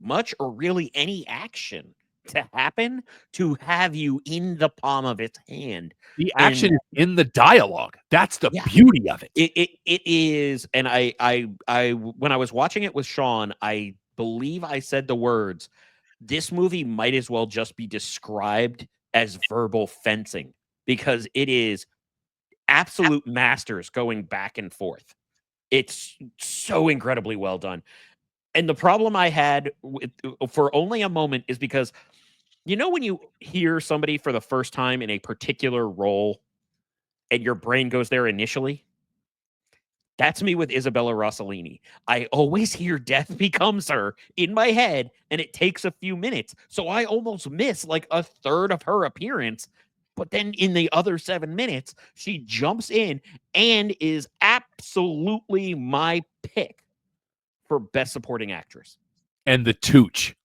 much or really any action to happen to have you in the palm of its hand. The action is in the dialogue. That's the beauty of it. It is. And I when I was watching it with Sean, I believe I said the words, this movie might as well just be described as verbal fencing because it is absolute masters going back and forth. It's so incredibly well done. And the problem I had for only a moment is because, you know, when you hear somebody for the first time in a particular role and your brain goes there initially, that's me with Isabella Rossellini. I always hear Death Becomes Her in my head, and it takes a few minutes. So I almost miss like a third of her appearance But then in the other 7 minutes, she jumps in and is absolutely my pick for Best Supporting Actress. And the Tooch.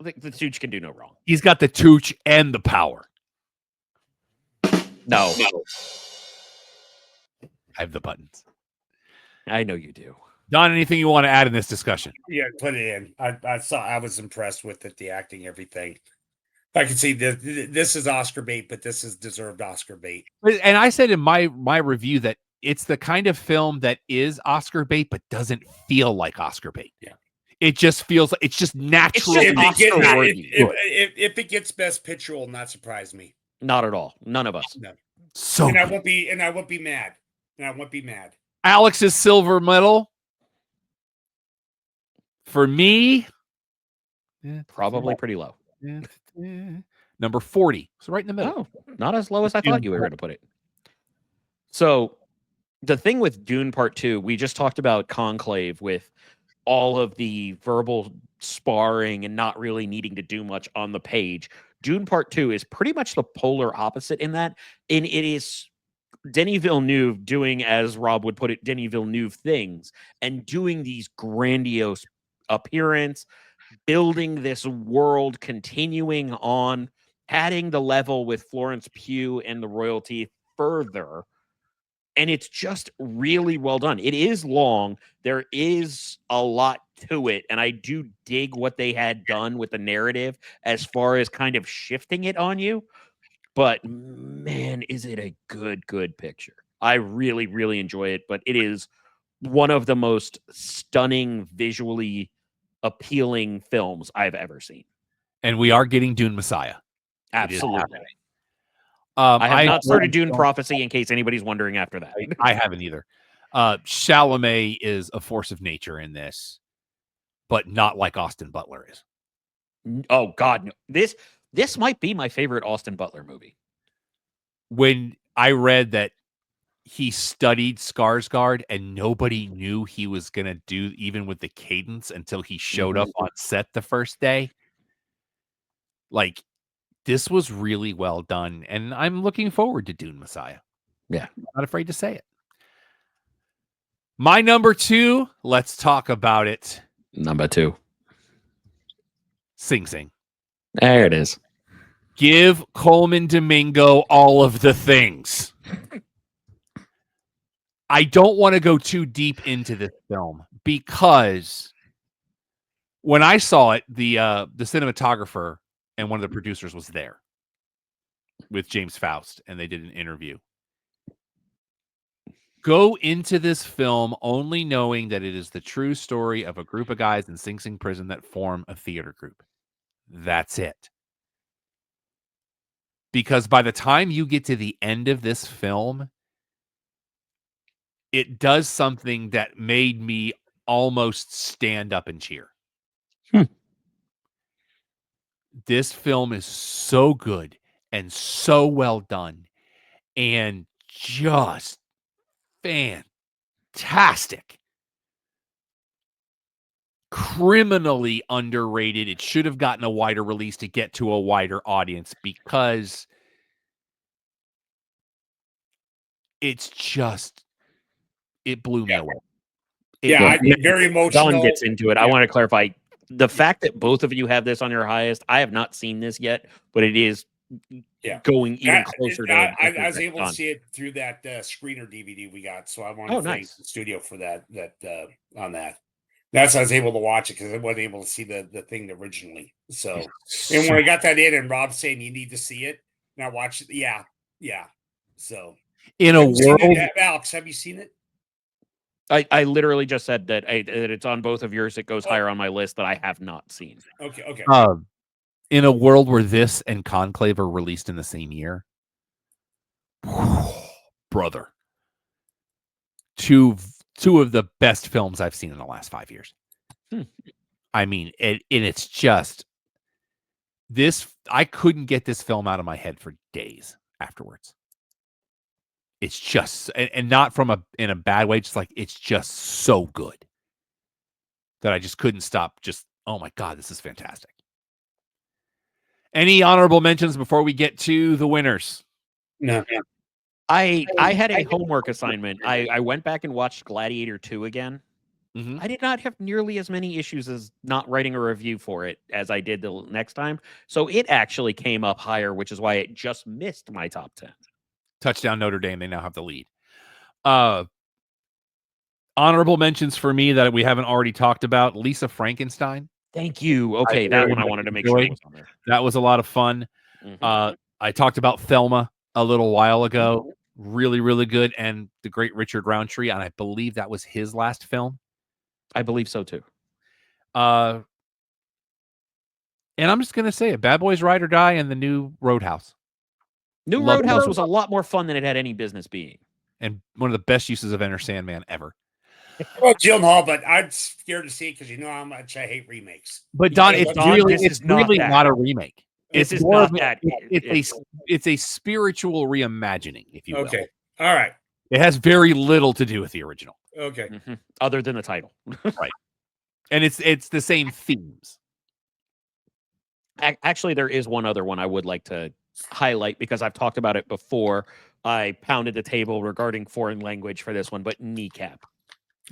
The Tooch can do no wrong. He's got the Tooch and the power. No. I have the buttons. I know you do. Don, anything you want to add in this discussion? Yeah, put it in. I was impressed with it, the acting, everything. I can see this is Oscar bait, but this is deserved Oscar bait. And I said in my review that it's the kind of film that is Oscar bait, but doesn't feel like Oscar bait. Yeah. It just feels like it's just naturally Oscar worthy. If it gets Best Picture, it will not surprise me. Not at all. None of us. No. So and I won't be mad. And I won't be mad. Alex's silver medal for me, Probably pretty low. Number 40. So right in the middle. Oh, not as low as I thought you were going to put it. So the thing with Dune Part 2, we just talked about Conclave with all of the verbal sparring and not really needing to do much on the page. Dune Part 2 is pretty much the polar opposite in that. And it is Denis Villeneuve doing, as Rob would put it, Denis Villeneuve things and doing these grandiose appearance, building this world, continuing on, adding the level with Florence Pugh and the royalty further. And it's just really well done. It is long. There is a lot to it. And I do dig what they had done with the narrative as far as kind of shifting it on you. But man, is it a good picture. I really, really enjoy it. But it is one of the most stunning, visually appealing films I've ever seen. And we are getting Dune Messiah. Absolutely. I have not started Dune Prophecy in case anybody's wondering after that. I haven't either. Chalamet is a force of nature in this, but not like Austin Butler is. Oh God, no. This might be my favorite Austin Butler movie. When I read that he studied Skarsgård and nobody knew he was going to do even with the cadence until he showed up on set the first day. Like, this was really well done, and I'm looking forward to Dune Messiah. Yeah. I'm not afraid to say it. My number 2, let's talk about it. Number 2. Sing Sing. There it is. Give Coleman Domingo all of the things. I don't want to go too deep into this film because when I saw it, the cinematographer and one of the producers was there with James Faust, and they did an interview. Go into this film only knowing that it is the true story of a group of guys in Sing Sing prison that form a theater group. That's it. Because by the time you get to the end of this film, it does something that made me almost stand up and cheer. This film is so good and so well done and just fantastic. Criminally underrated. It should have gotten a wider release to get to a wider audience because it's just, it blew me away. Very emotional. Don gets into it. I want to clarify the fact that both of you have this on your highest. I have not seen this yet, but it is going even closer to. I was able to see it through that screener DVD we got, so I want to thank the studio for that. On that. That's how I was able to watch it because I wasn't able to see the thing originally. So, and when I got that in, and Rob saying you need to see it, and I watched it. Yeah. So, in a world, Alex, have you seen it? I literally just said that it's on both of yours. It goes higher on my list that I have not seen. Okay. In a world where this and Conclave are released in the same year, brother, two of the best films I've seen in the last 5 years. I mean, it's just this. I couldn't get this film out of my head for days afterwards. It's just, and not in a bad way, just like it's just so good that I just couldn't stop. Just, oh my God, this is fantastic. Any honorable mentions before we get to the winners? No. I had a homework assignment. I went back and watched Gladiator 2 again. Mm-hmm. I did not have nearly as many issues as not writing a review for it as I did the next time. So it actually came up higher, which is why it just missed my top 10. Touchdown Notre Dame. They now have the lead. Honorable mentions for me that we haven't already talked about. Lisa Frankenstein. Thank you. Okay, that one I wanted to make sure was on there. That was a lot of fun. Mhm. I talked about Thelma a little while ago. Really, really good. And the great Richard Roundtree. And I believe that was his last film. I believe so too. And I'm just going to say it. Bad Boys Ride or Die and the new Roadhouse. New Love Roadhouse Roadhouse. was a lot more fun than it had any business being. And one of the best uses of Enter Sandman ever. Well, Gyllenhaal, but I'm scared to see it because you know how much I hate remakes. But Don, Yeah, it's Don, really, this it's is not really that. not a remake. This It's is more not of a- that. It's a spiritual reimagining, if you will. Okay. All right. It has very little to do with the original. Okay. Mhm. Other than the title. And it's the same themes. Actually, there is one other one I would like to highlight because I've talked about it before. I pounded the table regarding foreign language for this one, but Kneecap.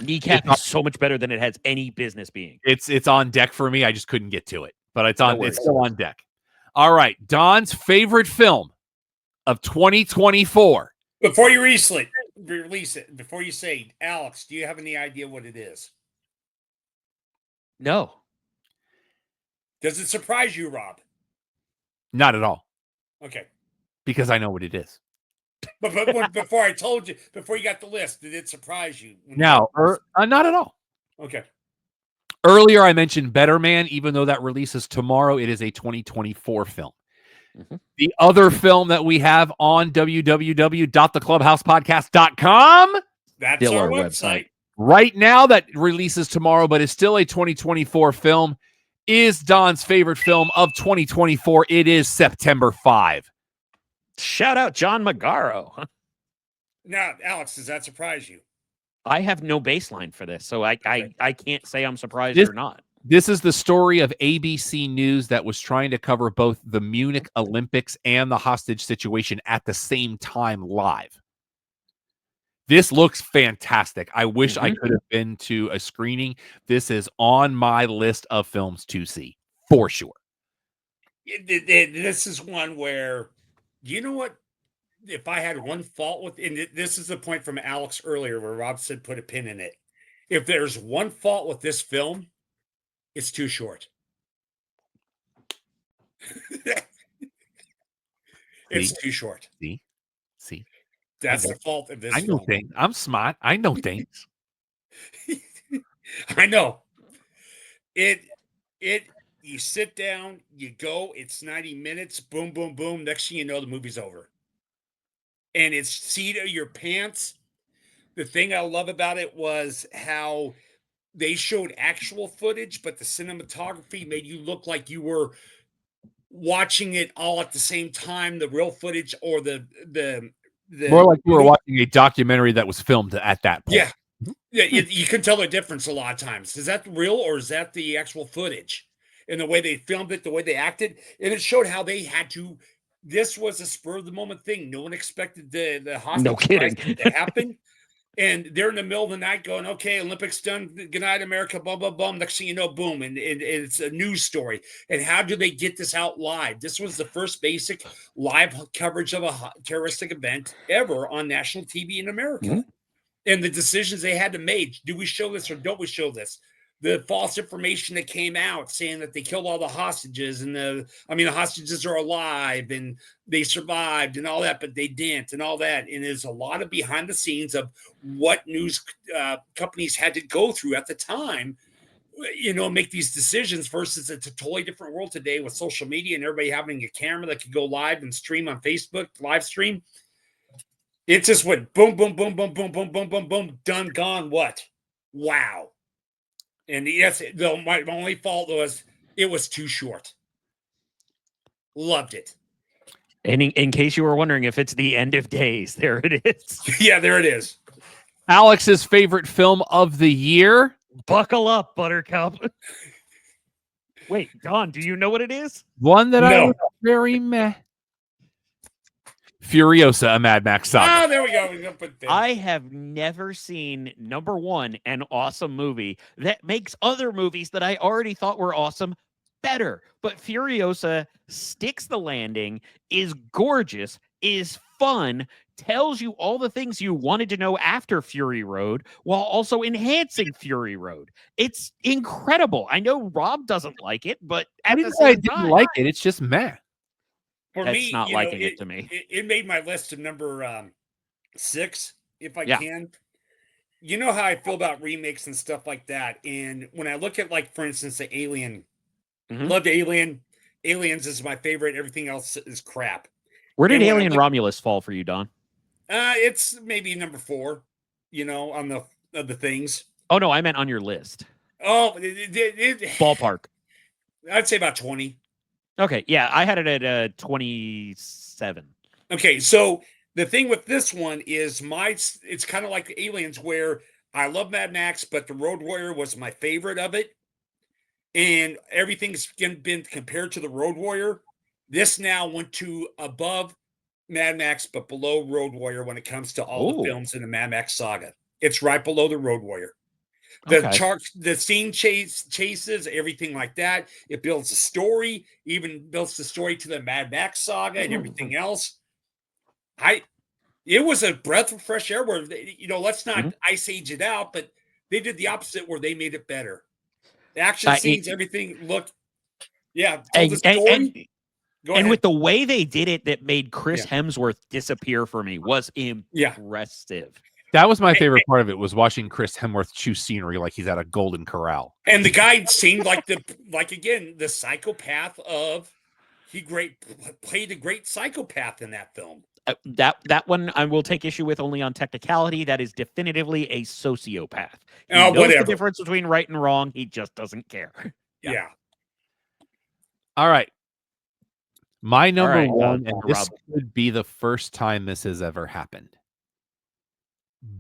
Kneecap is so much better than it has any business being. It's on deck for me. I just couldn't get to it, but it's worries. still on deck. All right, Don's favorite film of 2024. Before you release it, before you say, Alex, do you have any idea what it is? No. Does it surprise you, Rob? Not at all, Okay. because I know what it is. But before I told you, before you got the list, did it surprise you? Now, not at all. Okay. Earlier, I mentioned Better Man, even though that releases tomorrow. It is a 2024 film. Mhm. The other film that we have on www.theclubhousepodcast.com That's Still our our website. right now that releases tomorrow, but is still a 2024 film, is Don's favorite film of 2024. It is September 5. Shout out John Magaro. Now, Alex, does that surprise you? I have no baseline for this, so I can't say I'm surprised This- or not. This is the story of ABC News that was trying to cover both the Munich Olympics and the hostage situation at the same time live. This looks fantastic. I wish I could have been to a screening. This is on my list of films to see for sure. This is one where, you know what? If I had one fault with, and this is the point from Alex earlier where Rob said put a pin in it. If there's one fault with this film, it's too short. It's too short. See. That's the fault of this I know film. things. I'm smart. I know things. I know. You sit down, you go, it's 90 minutes, boom, boom, boom. Next thing you know, the movie's over. And it's seat of your pants. The thing I love about it was how they showed actual footage, but the cinematography made you look like you were watching it all at the same time, the real footage or the More like you were watching a documentary that was filmed at that point. Yeah. Yeah, you can tell the difference a lot of times. Is that real or is that the actual footage? And the way they filmed it, the way they acted, and it showed how they had to. This was a spur of the moment thing. No one expected the hostage No kidding. crisis to happen. And they're in the middle of the night going, okay, Olympics done. Good night, America. Blah, blah, blah. Next thing you know, boom. And it's a news story. And how do they get this out live? This was the first basic live coverage of a terroristic event ever on national TV in America. Mhm. And the decisions they had to make. Do we show this or don't we show this? The false information that came out saying that they killed all the hostages and the hostages are alive and they survived and all that, but they didn't and all that. And there's a lot of behind the scenes of what news companies had to go through at the time, make these decisions versus it's a totally different world today with social media and everybody having a camera that could go live and stream on Facebook, live stream. It just went boom, boom, boom, boom, boom, boom, boom, boom, boom, done, gone, what? Wow. And yes, my only fault was it was too short. Loved it. And in case you were wondering if it's the end of days, there it is. Yeah, there it is. Alex's favorite film of the year. Buckle up, Buttercup. Wait, Don, do you know what it is? One that No. Very meh. Furiosa, a Mad Max saga. Oh, there we go. We're gonna put that. I have never seen, number one, an awesome movie that makes other movies that I already thought were awesome better. But Furiosa sticks the landing, is gorgeous, is fun, tells you all the things you wanted to know after Fury Road while also enhancing Fury Road. It's incredible. I know Rob doesn't like it, but I at the didn't say I same didn't time, like it. It's just meh. For that's me, not you know, liking it to me. It made my list of number 6, if I Yeah. can. You know how I feel about remakes and stuff like that. And when I look at, like, for instance, the Alien, Mhm. loved Alien. Aliens is my favorite. Everything else is crap. Where did And when I Alien look- Romulus fall for you, Don? It's maybe number 4. You know, on the of the things. Oh, no, I meant on your list. Oh, Ballpark. I'd say about 20. Okay, yeah, I had it at 27. Okay, so the thing with this one is it's kind of like Aliens, where I love Mad Max, but the Road Warrior was my favorite of it. And everything's been compared to the Road Warrior. This now went to above Mad Max, but below Road Warrior when it comes to all the films in the Mad Max saga. It's right below the Road Warrior. The scene chases, everything like that. It builds a story, even builds the story to the Mad Max saga and everything else. It was a breath of fresh air where, let's not Ice Age it out, but they did the opposite where they made it better. The action scenes, everything looked, told the story. And with the way they did it, that made Chris Hemsworth disappear for me was impressive. That was my favorite part of it, was watching Chris Hemsworth chew scenery like he's at a Golden Corral. And the guy seemed like the psychopath of played a great psychopath in that film. That one I will take issue with only on technicality. That is definitively a sociopath. He knows whatever. the difference between right and wrong. He just doesn't care. Yeah. All right. My number one, and this Rob. could be the first time this has ever happened.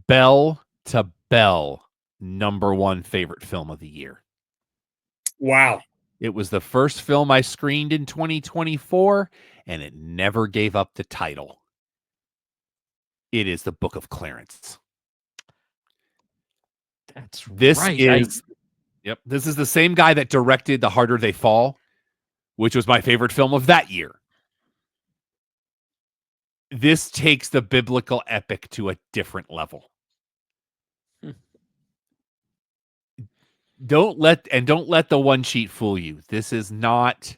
Bell to bell, number one favorite film of the year. Wow. It was the first film I screened in 2024, and it never gave up the title. It is The Book of Clarence. That's This right. is this is the same guy that directed The Harder They Fall, which was my favorite film of that year. This takes the biblical epic to a different level. Don't let the one sheet fool you. This is not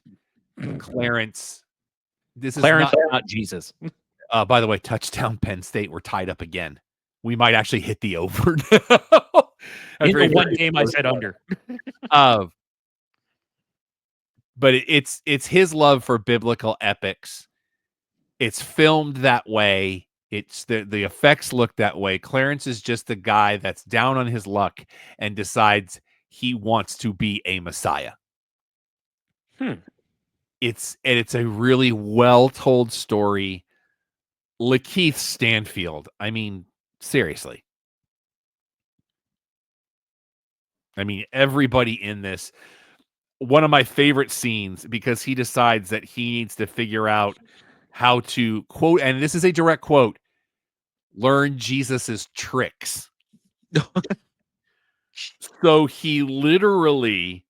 Clarence. This Clarence, is not Jesus. By the way, touchdown Penn State. We're tied up again. We might actually hit the over now. In the one game I said under. But it's his love for biblical epics. It's filmed that way. It's the effects look that way. Clarence is just the guy that's down on his luck and decides he wants to be a Messiah. It's a really well told story. Lakeith Stanfield. I mean, seriously. I mean, everybody in this. One of my favorite scenes, because he decides that he needs to figure out how to, quote, and this is a direct quote, learn Jesus's tricks. So he literally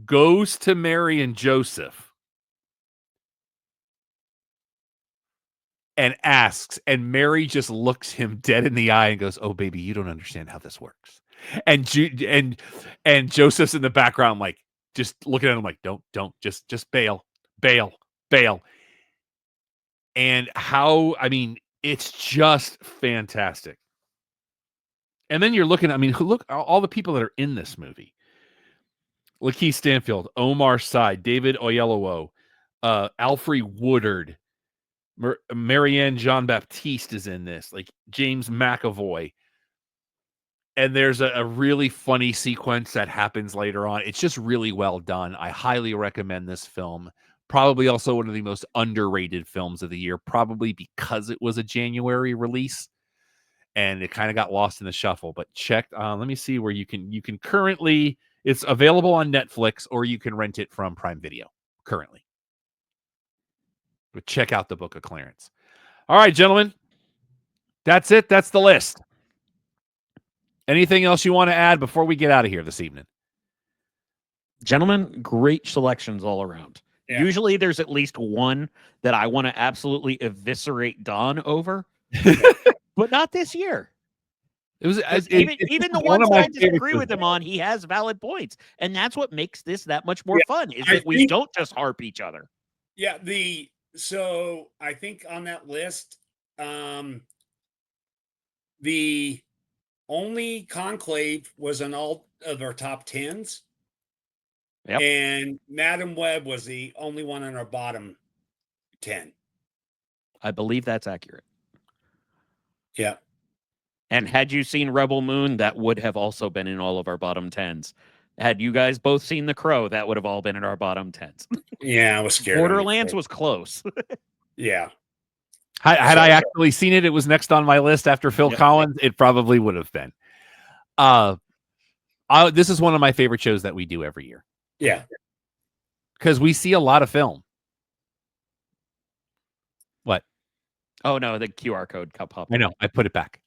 goes to Mary and Joseph and asks, and Mary just looks him dead in the eye and goes, "Oh, baby, you don't understand how this works." And Joseph's in the background, like, just looking at him like, don't, just bail. And it's just fantastic. And then you're looking, look all the people that are in this movie. Lakeith Stanfield, Omar Sy, David Oyelowo, Alfre Woodard, Marianne Jean-Baptiste is in this, like James McAvoy. And there's a really funny sequence that happens later on. It's just really well done. I highly recommend this film. Probably also one of the most underrated films of the year, probably because it was a January release and it kind of got lost in the shuffle. But let me see where you can currently, it's available on Netflix or you can rent it from Prime Video currently. But check out the Book of Clarence. All right, gentlemen. That's it. That's the list. Anything else you want to add before we get out of here this evening? Gentlemen, great selections all around. Yeah. Usually there's at least one that I want to absolutely eviscerate Don over, but not this year. It was even the ones that I disagree with him on, he has valid points. And that's what makes this that much more fun, is that we don't just harp each other. Yeah, so I think on that list, the only Conclave was in all of our top 10s. Yep. And Madam Web was the only one in our bottom 10. I believe that's accurate. Yeah. And had you seen Rebel Moon, that would have also been in all of our bottom 10s. Had you guys both seen The Crow, that would have all been in our bottom 10s. Yeah, I was scared. Borderlands was close. Yeah. Had I actually seen it, it was next on my list after Phil Collins. It probably would have been. This is one of my favorite shows that we do every year. Yeah. Because we see a lot of film. What? Oh, no, the QR code popped. I know. I put it back.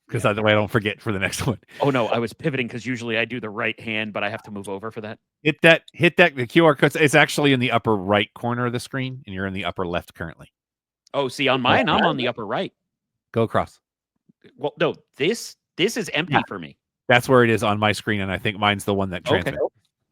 Because that way I don't forget for the next one. Oh, no, I was pivoting because usually I do the right hand, but I have to move over for that. Hit that. The QR code. It's actually in the upper right corner of the screen, and you're in the upper left currently. Oh, see, on mine, I'm on the upper right. Go across. Well, no, this is empty for me. That's where it is on my screen, and I think mine's the one that transmits. Okay.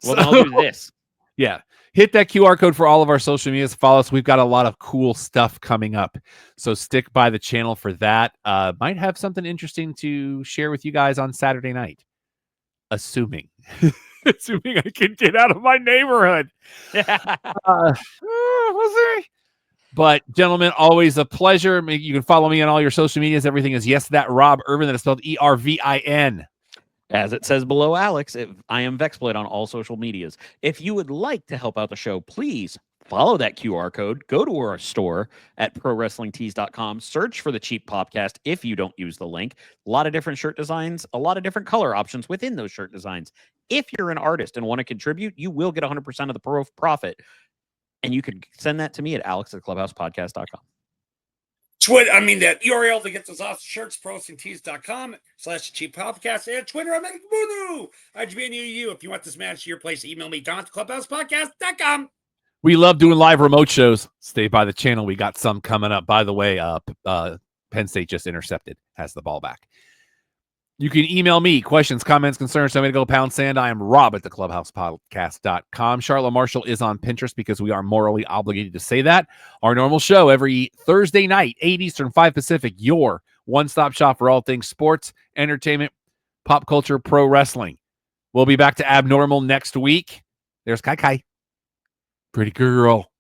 Well, then I'll do this. Yeah. Hit that QR code for all of our social medias. Follow us. We've got a lot of cool stuff coming up. So stick by the channel for that. Might have something interesting to share with you guys on Saturday night. Assuming I can get out of my neighborhood. We'll see. But gentlemen, always a pleasure. You can follow me on all your social medias. Everything is Yes That Rob Irvin. That is spelled ERVIN. As it says below, Alex, I am Vexploit on all social medias. If you would like to help out the show, please follow that QR code. Go to our store at ProWrestlingTees.com. Search for the Cheap Podcast if you don't use the link. A lot of different shirt designs, a lot of different color options within those shirt designs. If you're an artist and want to contribute, you will get 100% of the profit. And you can send that to me at alex@clubhousepodcast.com. Twitter, that URL that gets us off shirts, ProWrestlingTees.com/Cheap Podcast, and Twitter, I'm Eric Boonu. IGBNUU. If you want this match to your place, email me, Don@clubhousepodcast.com. We love doing live remote shows. Stay by the channel. We got some coming up. By the way, Penn State just intercepted, has the ball back. You can email me questions, comments, concerns. Tell me to go pound sand. I am Rob@theclubhousepodcast.com. Charlotte Marshall is on Pinterest because we are morally obligated to say that. Our normal show every Thursday night, 8 Eastern, 5 Pacific, your one-stop shop for all things sports, entertainment, pop culture, pro wrestling. We'll be back to Abnormal next week. There's Kai Kai. Pretty girl.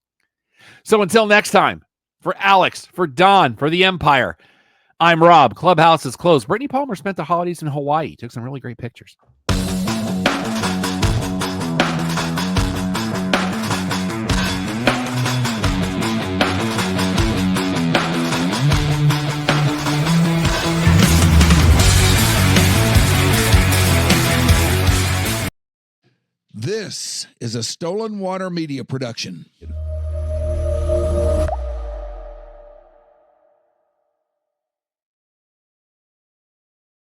So until next time, for Alex, for Don, for the Empire, I'm Rob. Clubhouse is closed. Brittany Palmer spent the holidays in Hawaii. Took some really great pictures. This is a Stolen Water Media production.